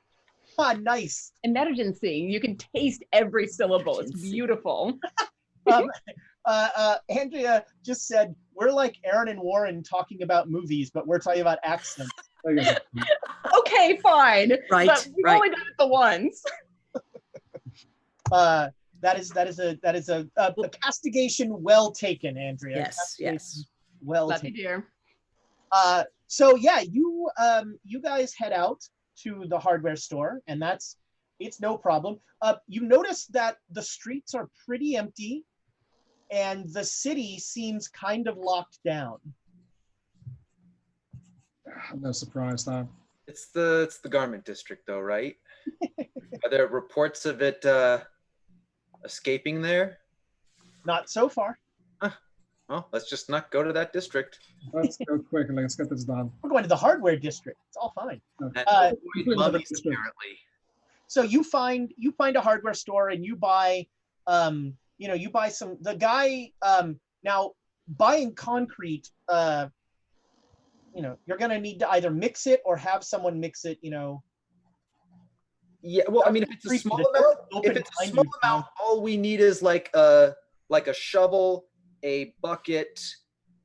Ah, nice. Emergency. You can taste every syllable. It's beautiful. Andrea just said, we're like Aaron and Warren talking about movies, but we're talking about accents. Okay, fine. Right. But we've only done it the once. That is a castigation well taken, Andrea. Yes. Well Love taken. you, dear. So yeah, you guys head out to the hardware store, and that's It's no problem. You notice that the streets are pretty empty, and the city seems kind of locked down. I'm no surprise, huh? It's the garment district, though, right? Are there reports of it escaping there? Not so far. Well, let's just not go to that district. Let's go quickly. Let's get this done. We're going to the hardware district. It's all fine. And completely mummies, different. apparently. So you find a hardware store and you buy you buy some. The guy now buying concrete, you're gonna need to either mix it or have someone mix it. Yeah, well, I mean, if it's a small amount, all we need is like a shovel, a bucket.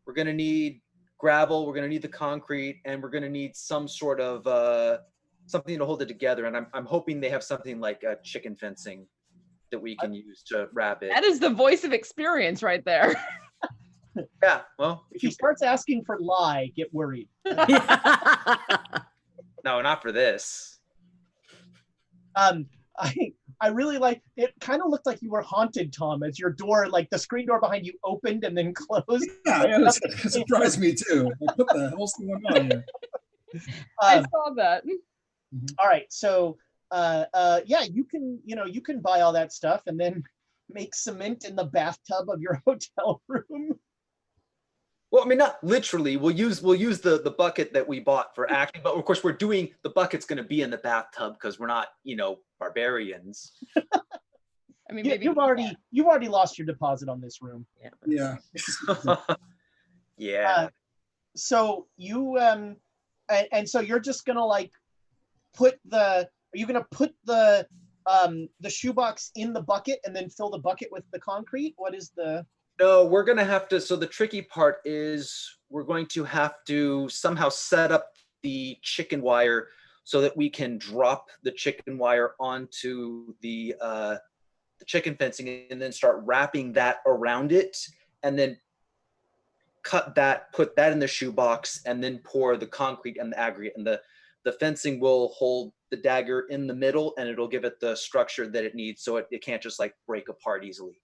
We're gonna need gravel. We're gonna need the concrete, and we're gonna need some sort of something to hold it together. And I'm hoping they have something like chicken fencing that we can use to wrap it. That is the voice of experience right there. Yeah, well, If he starts asking for lye, get worried. no, not for this. I really like it. Kind of looked like you were haunted, Tom, as your door, like the screen door behind you, opened and then closed. Yeah, it surprised me too. Like, what the hell's going on here? I saw that. All right, so yeah, you can buy all that stuff and then make cement in the bathtub of your hotel room. Well, I mean, not literally. We'll use the bucket that we bought for acting, but of course the bucket's going to be in the bathtub because we're not, barbarians. I mean, maybe you've already lost your deposit on this room. Yeah. Yeah. So you and so you're just gonna like are you gonna put the shoebox in the bucket and then fill the bucket with the concrete? What is the? No, we're going to have to. So the tricky part is we're going to have to somehow set up the chicken wire so that we can drop the chicken wire onto the chicken fencing and then start wrapping that around it and then cut that, put that in the shoebox and then pour the concrete and the aggregate. And the fencing will hold the dagger in the middle and it'll give it the structure that it needs so it can't just like break apart easily.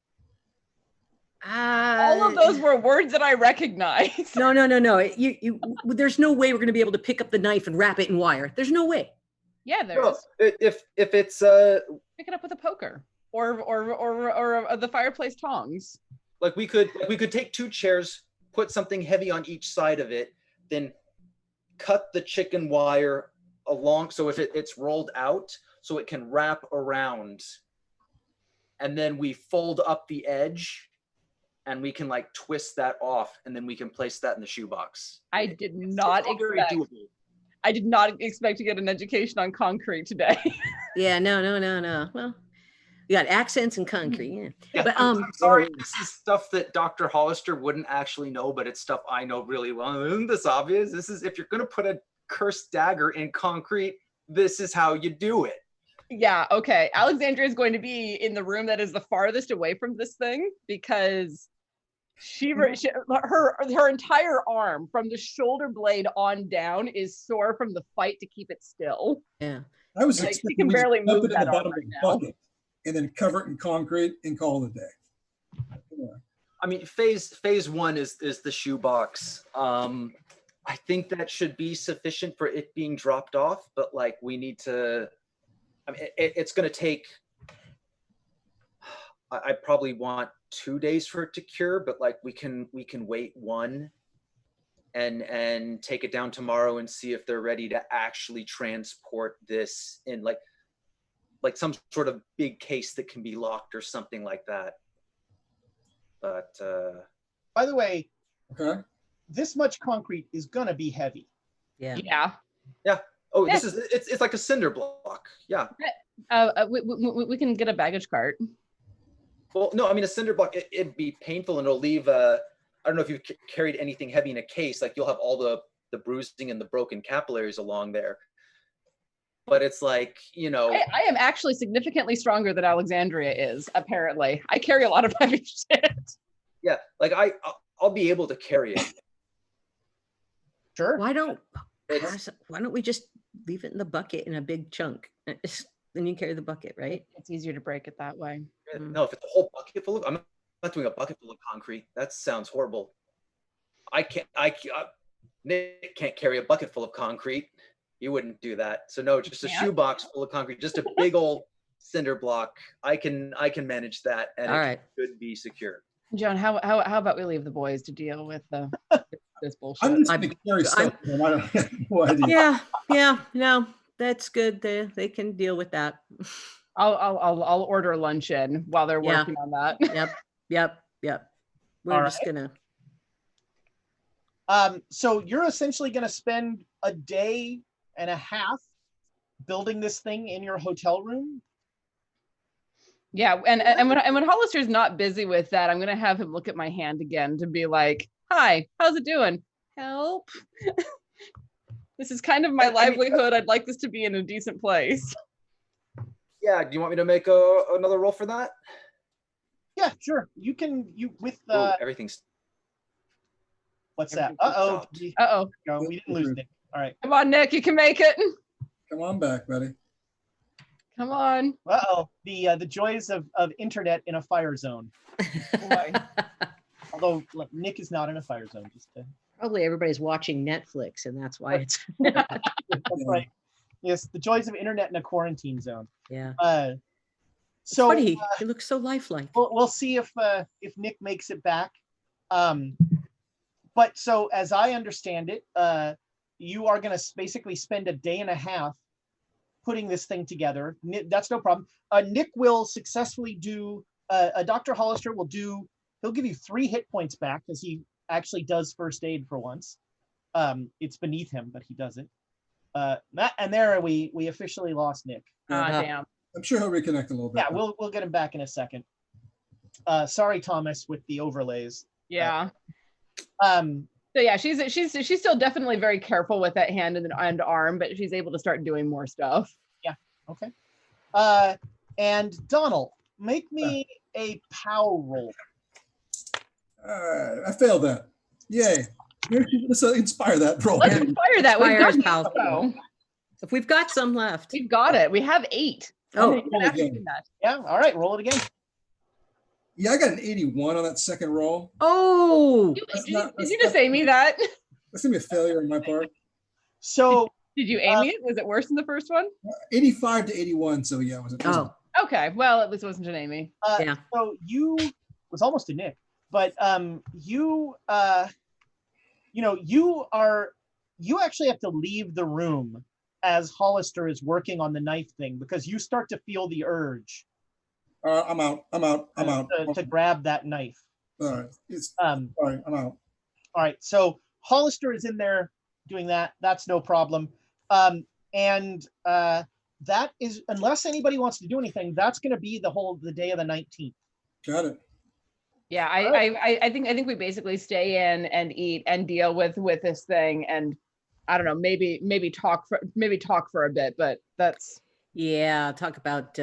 All of those were words that I recognize. No. You there's no way we're going to be able to pick up the knife and wrap it in wire. There's no way. Yeah, there is. If it's Pick it up with a poker or the fireplace tongs. like we could take two chairs, put something heavy on each side of it, then cut the chicken wire along so if it's rolled out so it can wrap around, and then we fold up the edge and we can like twist that off and then we can place that in the shoebox. I did not expect to get an education on concrete today. Yeah, no. Well, you got accents and concrete. Yeah. But I'm sorry, this is stuff that Dr. Hollister wouldn't actually know, but it's stuff I know really well. Isn't this obvious? This is, if you're going to put a cursed dagger in concrete, this is how you do it. Yeah, okay. Alexandria is going to be in the room that is the farthest away from this thing because her entire arm from the shoulder blade on down is sore from the fight to keep it still. Yeah. I was Like, expecting she can we barely just dump move it in the that bottom arm of the right now. bucket and then cover it in concrete and call it a day. Yeah. I mean, phase one is the shoebox. I think that should be sufficient for it being dropped off, but like we need to, I mean, it's going to take, I probably want 2 days for it to cure, but like we can wait one and take it down tomorrow and see if they're ready to actually transport this in like some sort of big case that can be locked or something like that. But By the way, Okay. this much concrete is gonna be heavy. Yeah. Yeah. oh, Yeah. it's like a cinder block. Yeah. We can get a baggage cart. Well, no, I mean a cinder block. It'd be painful and it'll leave. I don't know if you've carried anything heavy in a case. Like you'll have all the bruising and the broken capillaries along there. But it's like, I am actually significantly stronger than Alexandria is, apparently. I carry a lot of heavy shit. Yeah, like I'll be able to carry it. Sure. Why don't we just leave it in the bucket in a big chunk? then you carry the bucket, right? It's easier to break it that way. No, if it's a whole bucket full of, I'm not doing a bucket full of concrete. That sounds horrible. Nick can't carry a bucket full of concrete. You wouldn't do that. So no, just a shoebox full of concrete, just a big old cinder block. I can manage that, and All it right. should be secure. Joan, how about we leave the boys to deal with this bullshit? I'm just going to carry stuff. I don't have no idea. Yeah, no, that's good. They can deal with that. I'll order lunch in while they're Yeah. working on that. Yep. We're All just right. gonna. So you're essentially going to spend a day and a half building this thing in your hotel room. Yeah, and when Hollister's not busy with that, I'm gonna have him look at my hand again to be like, "Hi, how's it doing? Help! This is kind of my livelihood. I'd like this to be in a decent place." Yeah. Do you want me to make another roll for that? Yeah, sure. You can. With Ooh, everything's. what's that? everything's stopped. Uh-oh. No, we didn't lose Nick. All right. Come on, Nick, you can make it. Come on back, buddy. Come on. The joys of internet in a fire zone. Boy. Although Nick is not in a fire zone. Just to... Probably everybody's watching Netflix, and that's why it's. That's right. Yes, the joys of internet in a quarantine zone. Yeah. So Funny. He looks so lifelike. we'll see if Nick makes it back. But so as I understand it, you are going to basically spend a day and a half putting this thing together. That's no problem. Nick will successfully do. Dr. Hollister will do. He'll give you 3 hit points back because he actually does first aid for once. It's beneath him, but he does it. And there we officially lost Nick. Damn. I'm sure he'll reconnect a little bit. Yeah, we'll get him back in a second. Sorry, Thomas, with the overlays. Yeah. So yeah, she's still definitely very careful with that hand and arm, but she's able to start doing more stuff. Yeah. Okay. And Donald, make me a power roll. I failed that. Yay. Let's inspire that roll. Let's inspire that. We've got Inspire us, so. If we've got some left. We've got it. We have 8. Oh, You can actually do that. Yeah. All right. Roll it again. Yeah, I got an 81 on that second roll. Oh, Did you just aim me that? That's going to be a failure on my part. So Did you aim it? Was it worse than the first one? 85 to 81, so yeah, it wasn't. Okay. Well, at least it wasn't an Amy. Yeah. So you was almost a Nick, but you actually have to leave the room as Hollister is working on the knife thing because you start to feel the urge. I'm out. To grab that knife. All right. All right, I'm out. All right. So Hollister is in there doing that. That's no problem. And that is, unless anybody wants to do anything, that's going to be the day of the 19th. Got it. Yeah, I think we basically stay in and eat and deal with this thing, and I don't know, maybe talk for a bit, but that's talk about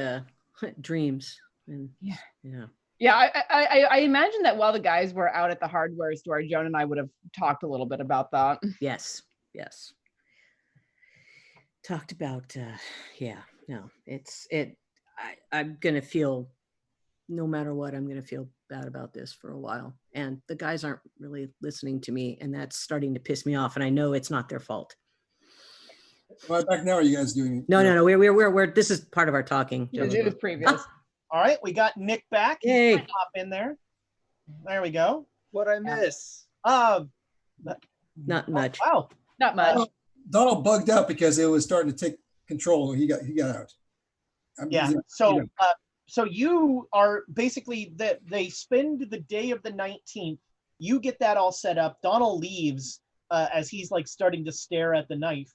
dreams and I imagine that while the guys were out at the hardware store, Joan and I would have talked a little bit about that. Yes. Talked about I'm gonna feel, no matter what, I'm gonna feel bad about this for a while, and the guys aren't really listening to me, and that's starting to piss me off, and I know it's not their fault. Well, back now, are you guys doing? No, we're this is part of our talking. It was previous. All right, we got Nick back. Yay. Hop in there. There we go. What'd I miss? Not much. Wow. Not much. Donald bugged out because it was starting to take control. He got out. So you are basically they spend the day of the 19th. You get that all set up. Donald leaves as he's like starting to stare at the knife.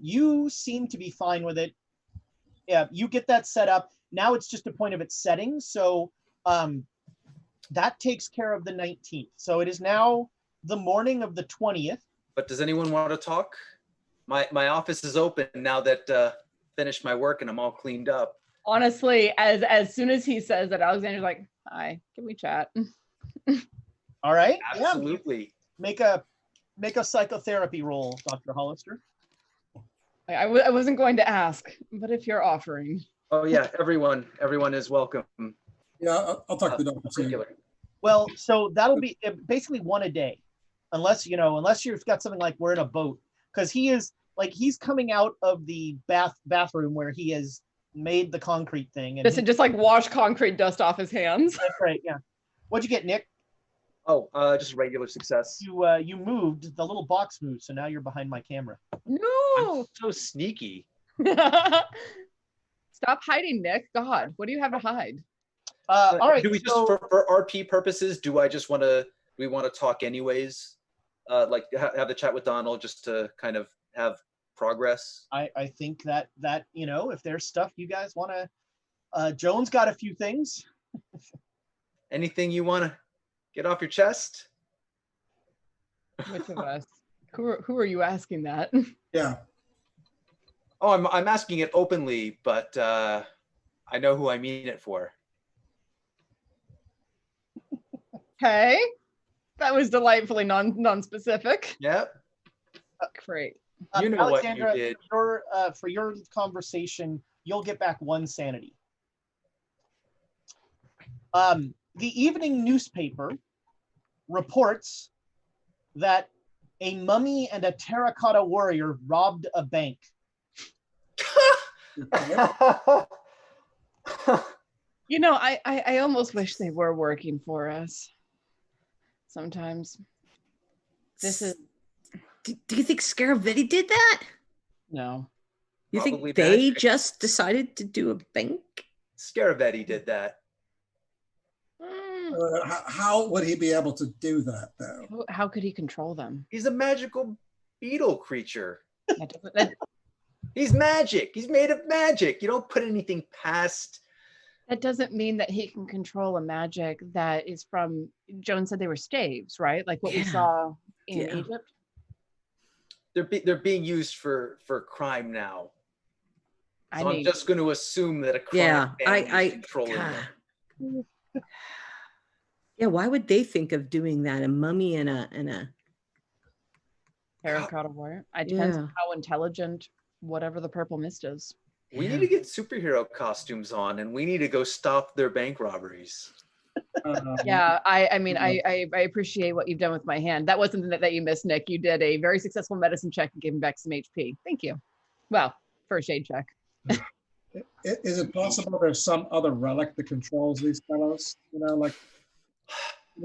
You seem to be fine with it. Yeah, you get that set up. Now it's just a point of its setting. So that takes care of the 19th. So it is now the morning of the 20th. But does anyone want to talk? My office is open now that finished my work and I'm all cleaned up. Honestly, as soon as he says that, Alexander's like, "Hi, can we chat?" All right. Absolutely. Yeah. Make a psychotherapy roll, Dr. Hollister. I wasn't going to ask, but if you're offering. Oh yeah, everyone is welcome. Yeah, I'll talk to the doctor soon. Regular. Well, so that'll be basically one a day, unless you've got something like we're in a boat, because he's coming out of the bathroom where he has made the concrete thing, and Just like wash concrete dust off his hands. that's right. Yeah. What'd you get, Nick? Oh, just regular success. You moved, the little box moved, so now you're behind my camera. No. I'm so sneaky. Stop hiding, Nick. God, what do you have to hide? All right. Do we just for RP purposes? Do we want to talk anyways? Like have the chat with Donald just to kind of have progress. I think that if there's stuff you guys want to, Joan's got a few things. Anything you want to get off your chest? Which of us? Who are you asking that? Yeah. Oh, I'm asking it openly, but I know who I mean it for. Okay, that was delightfully non-specific. Yep. Great. You know what you Alexandra, did. for your conversation, you'll get back 1 sanity. The evening newspaper reports that a mummy and a terracotta warrior robbed a bank. You know, I almost wish they were working for us. Sometimes. This is Do you think Scaravetti did that? no. You Probably think they magic. just decided to do a bank? Scaravetti did that. How would he be able to do that, though? How could he control them? He's a magical beetle creature. That He's magic. He's made of magic. You don't put anything past. doesn't mean that he can control a magic that is from. Joan said they were staves, right? Like what we Yeah. saw in Yeah. Egypt. They're being used for crime now. I So I'm mean, just going to assume that a crime Yeah, family is controlling God. them. Yeah, why would they think of doing that? A mummy and a Terracotta Warrior. It depends Yeah. on how intelligent whatever the purple mist is. We need to get superhero costumes on, and we need to go stop their bank robberies. Yeah, I mean, I appreciate what you've done with my hand. That wasn't that you missed, Nick. You did a very successful medicine check and gave him back some HP. Thank you. Well, for a shade check. Is it possible there's some other relic that controls these fellows? Like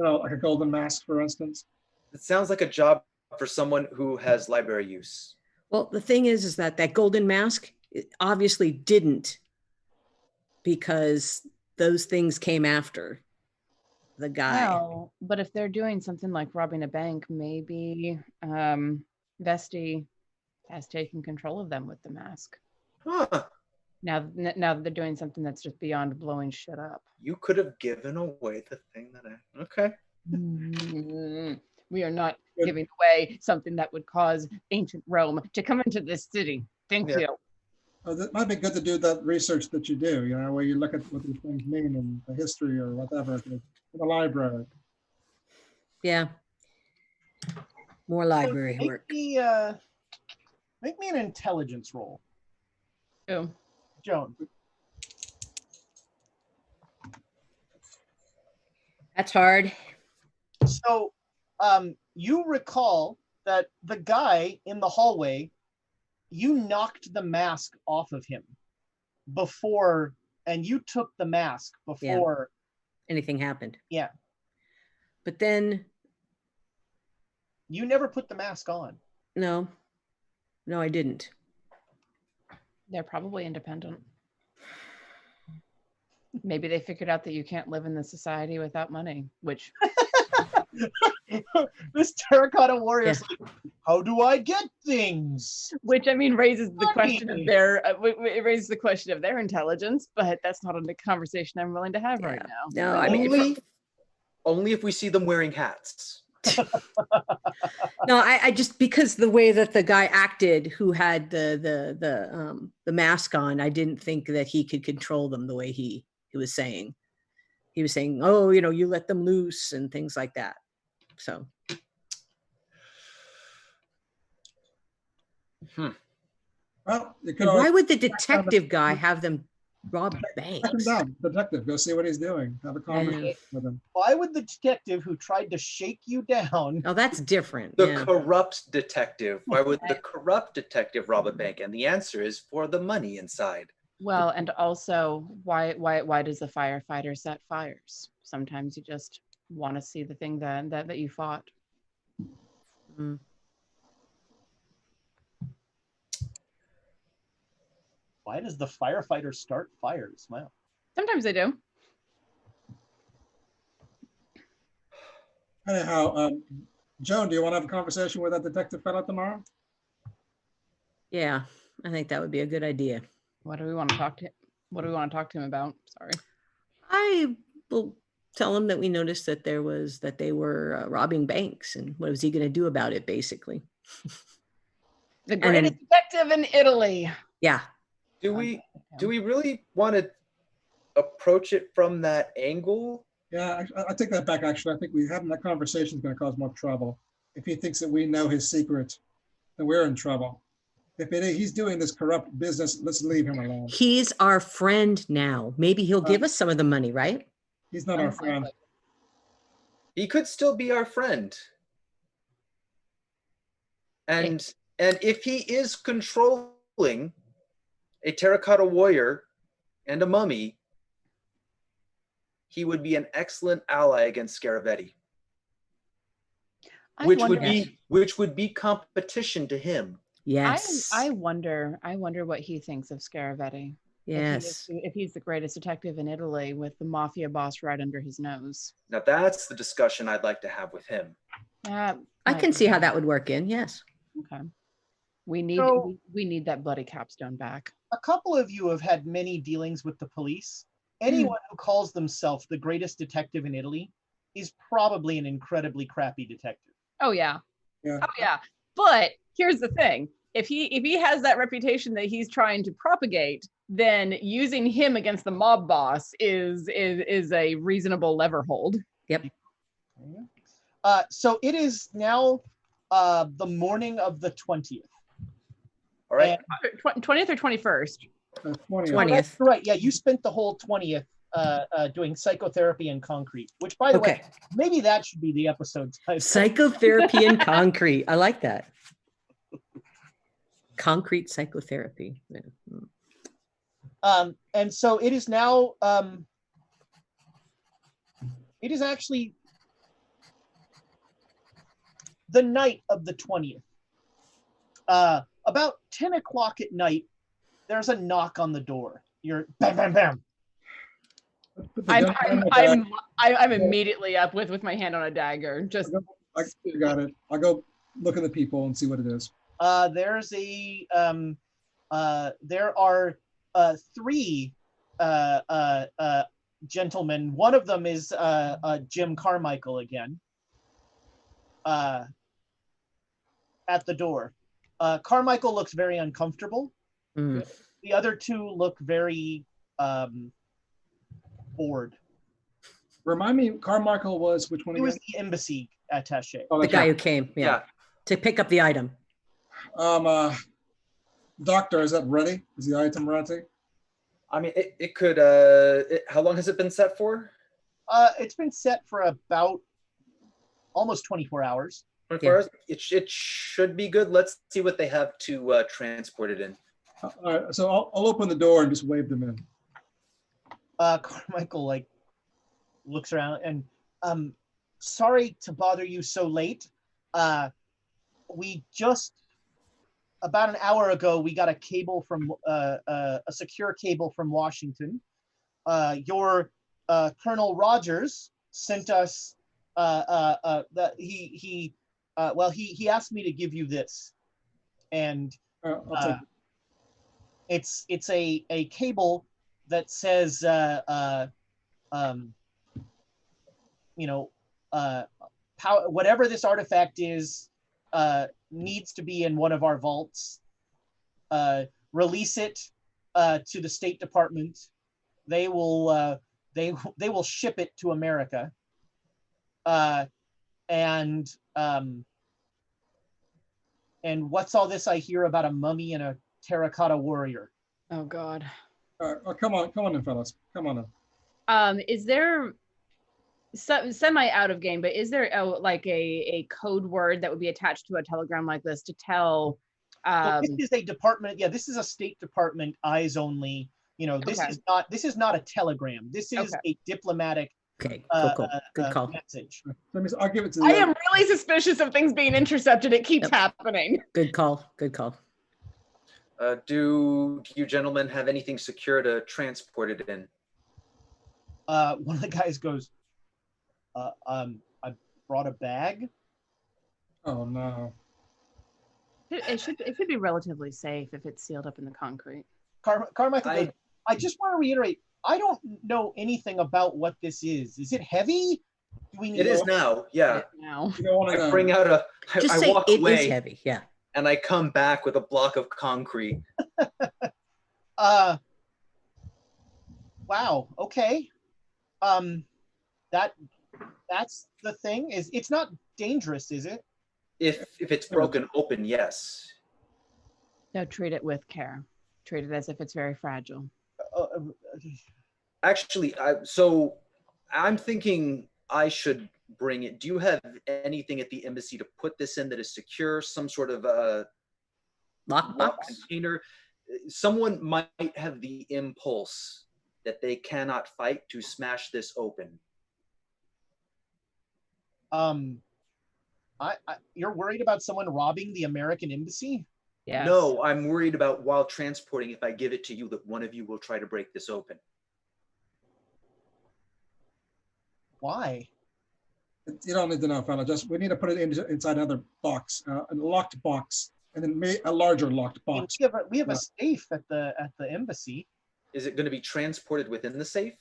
a golden mask, for instance? It sounds like a job for someone who has library use. Well, the thing is that golden mask obviously didn't, because those things came after the guy. Well, but if they're doing something like robbing a bank, maybe Vesti has taken control of them with the mask. Huh. Now that they're doing something that's just beyond blowing shit up. You could have given away the thing that I... Okay. We are not giving away something that would cause ancient Rome to come into this city. Thank Yeah. you. It might be good to do that research that you do, where you look at what these things mean in the history or whatever in the library. Yeah. More library Make work. me an intelligence roll, Oh, Joan. That's hard. So, you recall that the guy in the hallway, you knocked the mask off of him before, and you took the mask before Anything happened. Yeah. But then, you never put the mask on. no, I didn't. they're probably independent. Maybe they figured out that you can't live in this society without money, which This terracotta warrior is like, how do I get things? I mean raises the Money. question of their it raises the question of their intelligence, but that's not a conversation I'm willing to have right now. No, I mean, Only if we see them wearing hats. no, I just, because the way that the guy acted who had the mask on, I didn't think that he could control them the way he was saying. He was saying, oh, you let them loose and things like that. So. Well, you could And why always, would the detective guy have them Rob Track him Banks. down, detective. Go see what he's doing. Have a conversation with him. Why would the detective who tried to shake you down? Oh, that's different. The Yeah. corrupt detective. Why would the corrupt detective rob a bank? And the answer is for the money inside. Well, and also, why does the firefighter set fires? Sometimes you just want to see the thing that you fought. Mm. Why does the firefighter start fires? Wow. Sometimes they do. Anyhow, Joan, do you want to have a conversation with that detective fella tomorrow? Yeah, I think that would be a good idea. What do we want to talk to? What do we want to talk to him about? Sorry. I will tell him that we noticed that they were robbing banks, and what was he going to do about it, basically? The And greatest then- detective in Italy. Yeah. Do we really want to approach it from that angle? Yeah, I take that back, actually. I think having that conversation is going to cause more trouble. If he thinks that we know his secret, then we're in trouble. If he's doing this corrupt business, let's leave him alone. He's our friend now. Maybe he'll give us some of the money, right? He's not our friend. He could still be our friend. And if he is controlling a Terracotta Warrior and a mummy, he would be an excellent ally against Scaravetti. Which would be competition to him. Yes. I wonder what he thinks of Scaravetti. Yes. If he's the greatest detective in Italy with the mafia boss right under his nose. Now that's the discussion I'd like to have with him. I can see how that would work in. Yes. Okay. We need that bloody capstone back. A couple of you have had many dealings with the police. Anyone who calls themselves the greatest detective in Italy is probably an incredibly crappy detective. Oh yeah. Yeah. Oh yeah. But here's the thing. If he has that reputation that he's trying to propagate, then using him against the mob boss is a reasonable lever hold. Yep. So it is now the morning of the 20th. All right. 20th or 21st? 20th. That's right. Yeah, you spent the whole 20th doing psychotherapy and concrete, which, by the way, maybe that should be the episode's title. Psychotherapy and concrete. I like that. Concrete psychotherapy. Yeah. And so it is now, it is actually the night of the 20th. About 10 o'clock at night, there's a knock on the door. You're bam, bam, bam. I'm immediately up with my hand on a dagger. Just I got it. I'll go look at the people and see what it is. There's there are three gentlemen. One of them is Jim Carmichael again. At the door. Carmichael looks very uncomfortable. Mm. The other two look very bored. Remind me, Carmichael was which one He again? was the embassy attaché. Oh, The that's guy right. who came, to pick up the item. Doctor, is that ready? Is the item ready? I mean, it could. How long has it been set for? It's been set for about almost 24 hours. 24 hours. It should be good. Let's see what they have to transport it in. All right, so I'll open the door and just wave them in. Carmichael looks around and sorry to bother you so late. We just about an hour ago we got a cable from a secure cable from Washington. Your Colonel Rogers sent us that he asked me to give you this, and I'll take it. it's a cable that says whatever this artifact is needs to be in one of our vaults. Release it to the State Department. They will ship it to America. And what's all this I hear about a mummy and a terracotta warrior? oh god. Oh, come on in, fellas. Come on in. Is there semi out of game, but is there a code word that would be attached to a telegram like this to tell? Well, this is a department. Yeah, this is a State Department eyes only. This Okay. is not a telegram. This is Okay. a diplomatic Okay, cool. Good call. message. I'll give it to I the am really suspicious of things being intercepted. It keeps happening. Good call. Good call. Do you gentlemen have anything secure to transport it in? One of the guys goes, I brought a bag. Oh no. It should be relatively safe if it's sealed up in the concrete. Carmichael goes, I just want to reiterate, I don't know anything about what this is. Is it heavy? Do we need It is now, yeah. Now. You don't want to I know. bring out Just I say walk it away is heavy. Yeah. and I come back with a block of concrete. Wow. Okay. That's the thing. It's not dangerous, is it? If it's broken open, yes. No, treat it with care. Treat it as if it's very fragile. Actually, I'm thinking I should bring it. Do you have anything at the embassy to put this in that is secure? Some sort of lock Lockbox? container? Someone might have the impulse that they cannot fight to smash this open. You're worried about someone robbing the American embassy? Yes. No, I'm worried about while transporting, if I give it to you, that one of you will try to break this open. Why? You don't need to know, fella. Just we need to put it inside another box, a locked box, and then a larger locked I mean, box. we have a safe at the embassy. Is it going to be transported within the safe?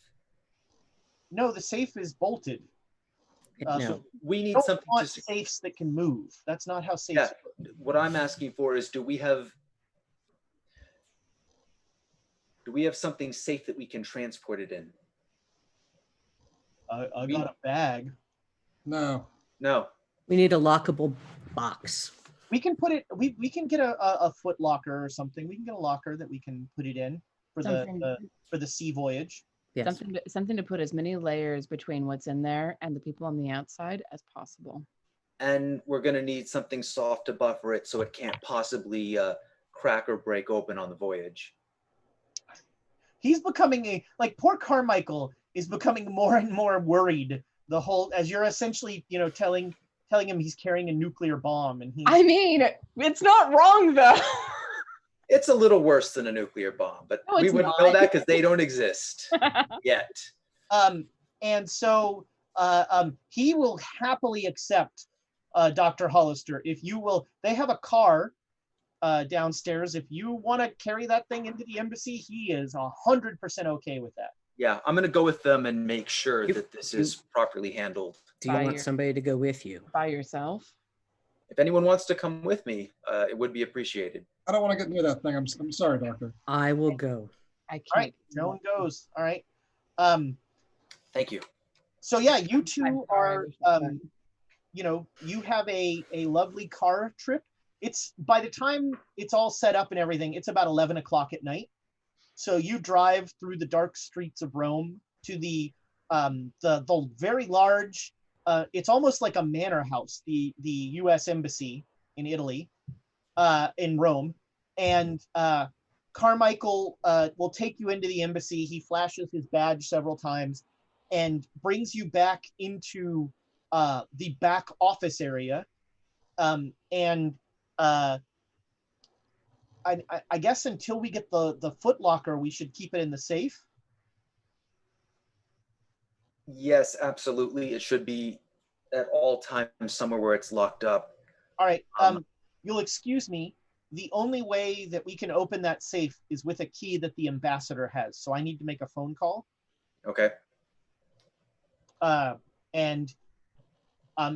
No, the safe is bolted. No. So we need Don't something want to safes that can move. That's not how safes Yeah. work. What I'm asking for is, do we have something safe that we can transport it in? I got a bag. No. No. We need a lockable box. We can put it. We can get a foot locker or something. We can get a locker that we can put it in for the sea voyage. Yes. Something to put as many layers between what's in there and the people on the outside as possible. And we're going to need something soft to buffer it so it can't possibly crack or break open on the voyage. He's becoming poor Carmichael is becoming more and more worried as you're essentially, telling him he's carrying a nuclear bomb, and I mean, it's not wrong though. It's a little worse than a nuclear bomb, but No, we it's wouldn't not. know that because they don't exist yet. And so he will happily accept Dr. Hollister if you will. They have a car downstairs. If you want to carry that thing into the embassy, he is 100% okay with that. Yeah, I'm going to go with them and make sure that this is properly handled. Do you want somebody to go with you? By yourself? If anyone wants to come with me, it would be appreciated. I don't want to get near that thing. I'm sorry, Doctor. I will go. I can't. All right, no one goes. All right. Thank you. So yeah, you two I'm sorry, are, I wish I you have a lovely car trip. It's by the time it's all set up and everything, it's about 11 o'clock at night. So you drive through the dark streets of Rome to the very large. It's almost like a manor house, the U.S. Embassy in Italy, in Rome, and Carmichael will take you into the embassy. He flashes his badge several times and brings you back into the back office area, I guess until we get the foot locker, we should keep it in the safe. Yes, absolutely. It should be at all times somewhere where it's locked up. All right. You'll excuse me. The only way that we can open that safe is with a key that the ambassador has. So I need to make a phone call. Okay. And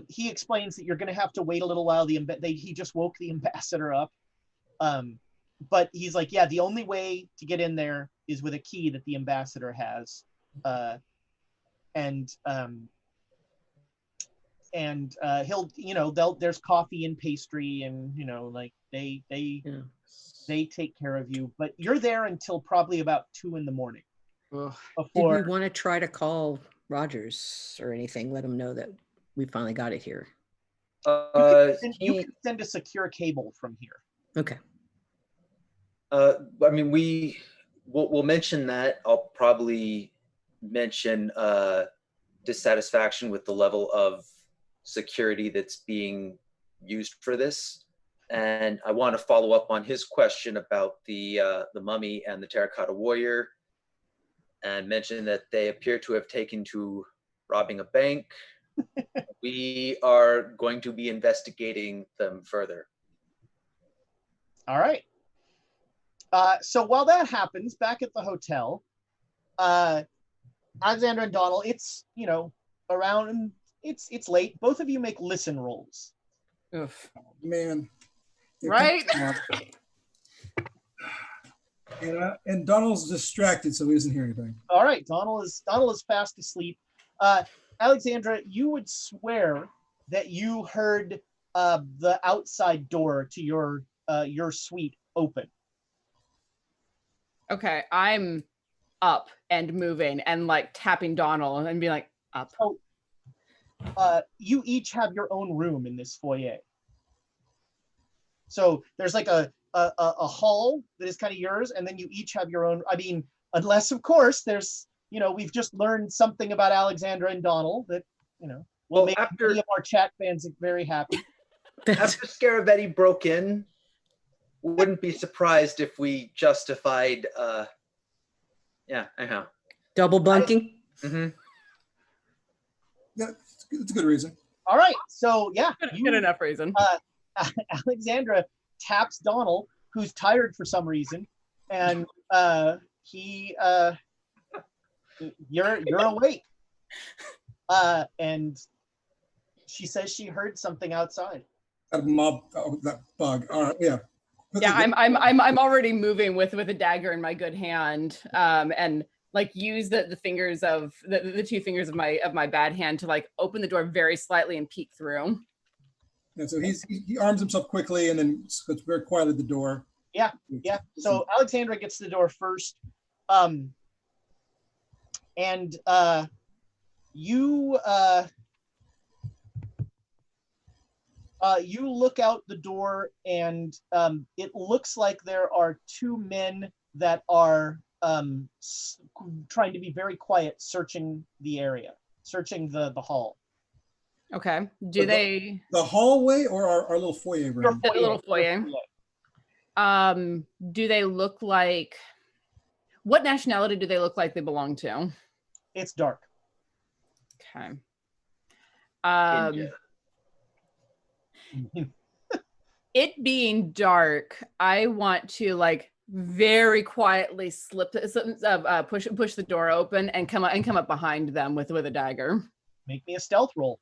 he explains that you're going to have to wait a little while. He just woke the ambassador up. But he's like, yeah, the only way to get in there is with a key that the ambassador has. He'll, there's coffee and pastry and, they they take care of you, but you're there until probably about 2 in the morning. Ugh. Did Before we want to try to call Rogers or anything? Let him know that we finally got it here. you can send a secure cable from here. Okay. I mean, we'll mention that. I'll probably mention dissatisfaction with the level of security that's being used for this, and I want to follow up on his question about the mummy and the Terracotta Warrior, and mention that they appear to have taken to robbing a bank. We are going to be investigating them further. All right. So while that happens, back at the hotel, Alexandra and Donald, it's, around, it's late. Both of you make listen rolls. Oof. Man. Right? And Donald's distracted, so he doesn't hear anything. All right, Donald is fast asleep. Alexandra, you would swear that you heard the outside door to your suite open. Okay, I'm up and moving and like tapping Donald and being like, up. So, you each have your own room in this foyer. So there's like a hall that is kind of yours, and then you each have your own. I mean, unless of course there's, we've just learned something about Alexandra and Donald that, will make many of our chat fans very happy. After Scaravetti broke in, wouldn't be surprised if we justified, anyhow. Double bunking? Mm-hmm. Yeah, it's a good reason. All right, so yeah. Good enough reason. Alexandra taps Donald, who's tired for some reason, and you're awake. And she says she heard something outside. That bug. All right, yeah. Yeah, I'm already moving with a dagger in my good hand, and like use the fingers of the 2 fingers of my bad hand to like open the door very slightly and peek through. Yeah, so he arms himself quickly and then goes very quietly at the door. Yeah. So Alexandra gets to the door first, and you look out the door, and it looks like there are 2 men that are trying to be very quiet, searching the area, searching the hall. Okay. The hallway or our little foyer room? The little foyer. Do they look like? What nationality do they look like they belong to? It's dark. Okay. India. It being dark, I want to like very quietly push the door open and come up behind them with a dagger. Make me a stealth roll.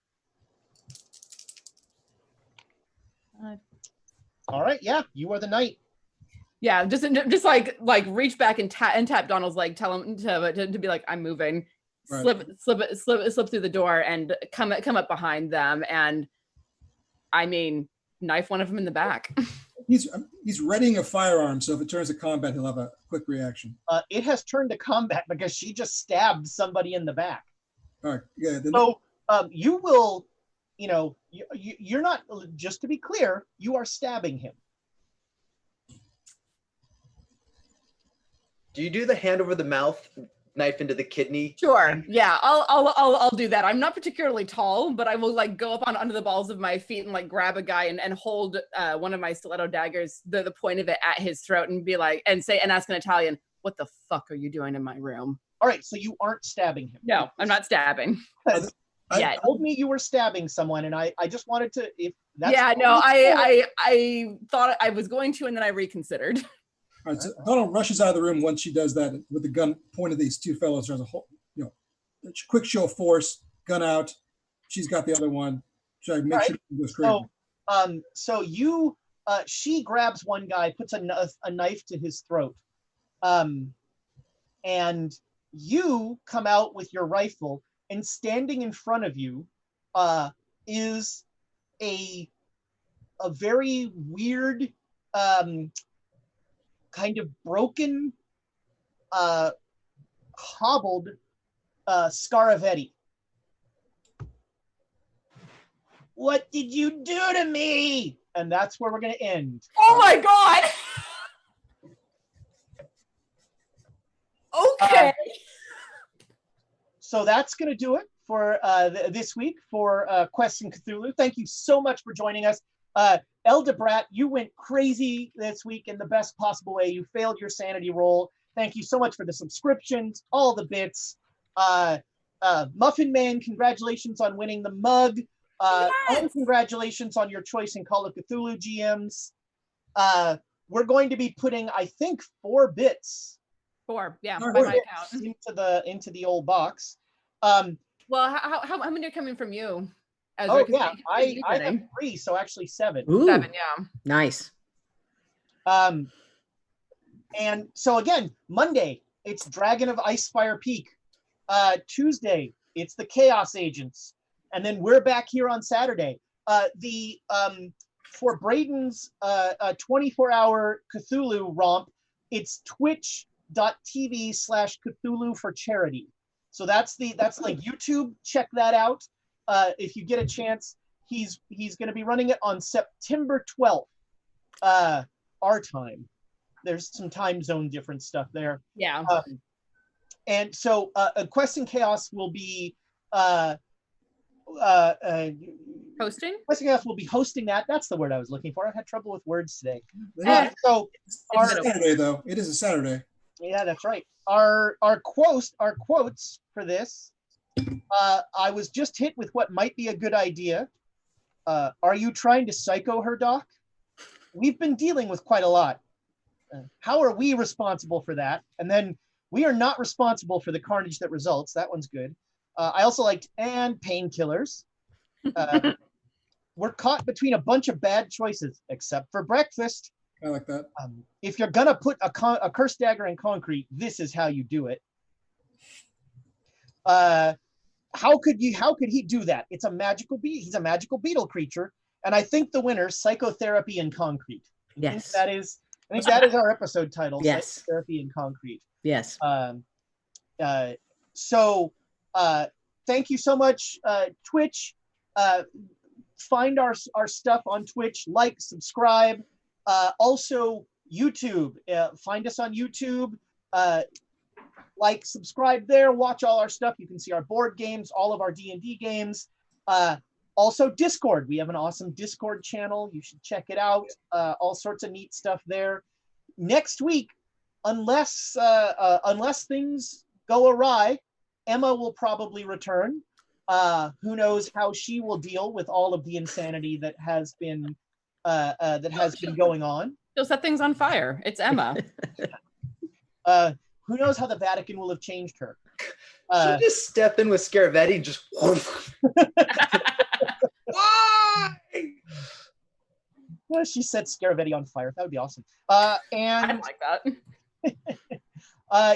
All right, yeah, you are the knight. Yeah, just like reach back and tap Donald's leg, tell him to be like, I'm moving. Right. Slip through the door and come up behind them, and I mean, knife one of them in the back. He's readying a firearm, so if it turns to combat, he'll have a quick reaction. It has turned to combat because she just stabbed somebody in the back. All right, yeah. So you will, you're not, just to be clear, you are stabbing him. Do you do the hand over the mouth, knife into the kidney? Sure. Yeah, I'll do that. I'm not particularly tall, but I will like go up under the balls of my feet and like grab a guy and hold one of my stiletto daggers, the point of it at his throat, and be like, and ask in Italian, "What the fuck are you doing in my room?" All right, so you aren't stabbing him. No, I'm not stabbing. Yeah, told me you were stabbing someone, and I just wanted to. If that's I thought I was going to, and then I reconsidered. All right, so Donald rushes out of the room once she does that with the gun pointed at these 2 fellows. There's a whole, quick show of force, gun out. She's got the other one. Sure it goes crazy. So you, she grabs one guy, puts a knife to his throat, and you come out with your rifle, and standing in front of you is a very weird kind of broken, hobbled Scaravetti. What did you do to me? And that's where we're going to end. Oh my god. Okay. So that's going to do it for this week for Quests and Cthulhu. Thank you so much for joining us. Eldebrat, you went crazy this week in the best possible way. You failed your sanity roll. Thank you so much for the subscriptions, all the bits. Muffin Man, congratulations on winning the mug. And congratulations on your choice in Call of Cthulhu GMs. We're going to be putting, I think, 4 bits. 4, yeah, Four by my bits count. into the old box. Well, how many are coming from you? Oh yeah, I have 3, so actually 7. Ooh, 7, yeah. nice. And so again, Monday, it's Dragon of Icefire Peak. Tuesday, it's the Chaos Agents. And then we're back here on Saturday. For Braden's 24-hour Cthulhu romp, it's twitch.tv/Cthulhu for charity. So that's like YouTube. Check that out. If you get a chance, he's going to be running it on September 12th, our time. There's some time zone different stuff there. Yeah. And so Quest and Chaos will be Hosting? Quest and Chaos will be hosting that. That's the word I was looking for. I've had trouble with words today. So It's a Saturday, though. It is a Saturday. yeah, that's right. Our quotes for this. I was just hit with what might be a good idea. Are you trying to psycho her, Doc? We've been dealing with quite a lot. How are we responsible for that? And then we are not responsible for the carnage that results. That one's good. I also liked and painkillers. We're caught between a bunch of bad choices, except for breakfast. I like that. If you're gonna put a cursed dagger in concrete, this is how you do it. How could he do that? It's a magical beetle. He's a magical beetle creature, and I think the winner, psychotherapy in concrete. Yes. I think that is our episode title. Yes. Psychotherapy in concrete. Yes. So thank you so much, Twitch. Find our stuff on Twitch, like, subscribe. Also YouTube, find us on YouTube. Like, subscribe there, watch all our stuff. You can see our board games, all of our D&D games. Also Discord, we have an awesome Discord channel. You should check it out. All sorts of neat stuff there. Next week, unless things go awry, Emma will probably return. Who knows how she will deal with all of the insanity that has been going on. She'll set things on fire. It's Emma. Who knows how the Vatican will have changed her. She'll just step in with Scaravetti and just why? Well, she set Scaravetti on fire. That would be awesome. And I like that.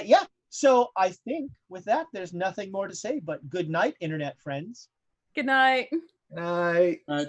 yeah. So I think with that, there's nothing more to say. But good night, internet friends. Good night. Night. All right.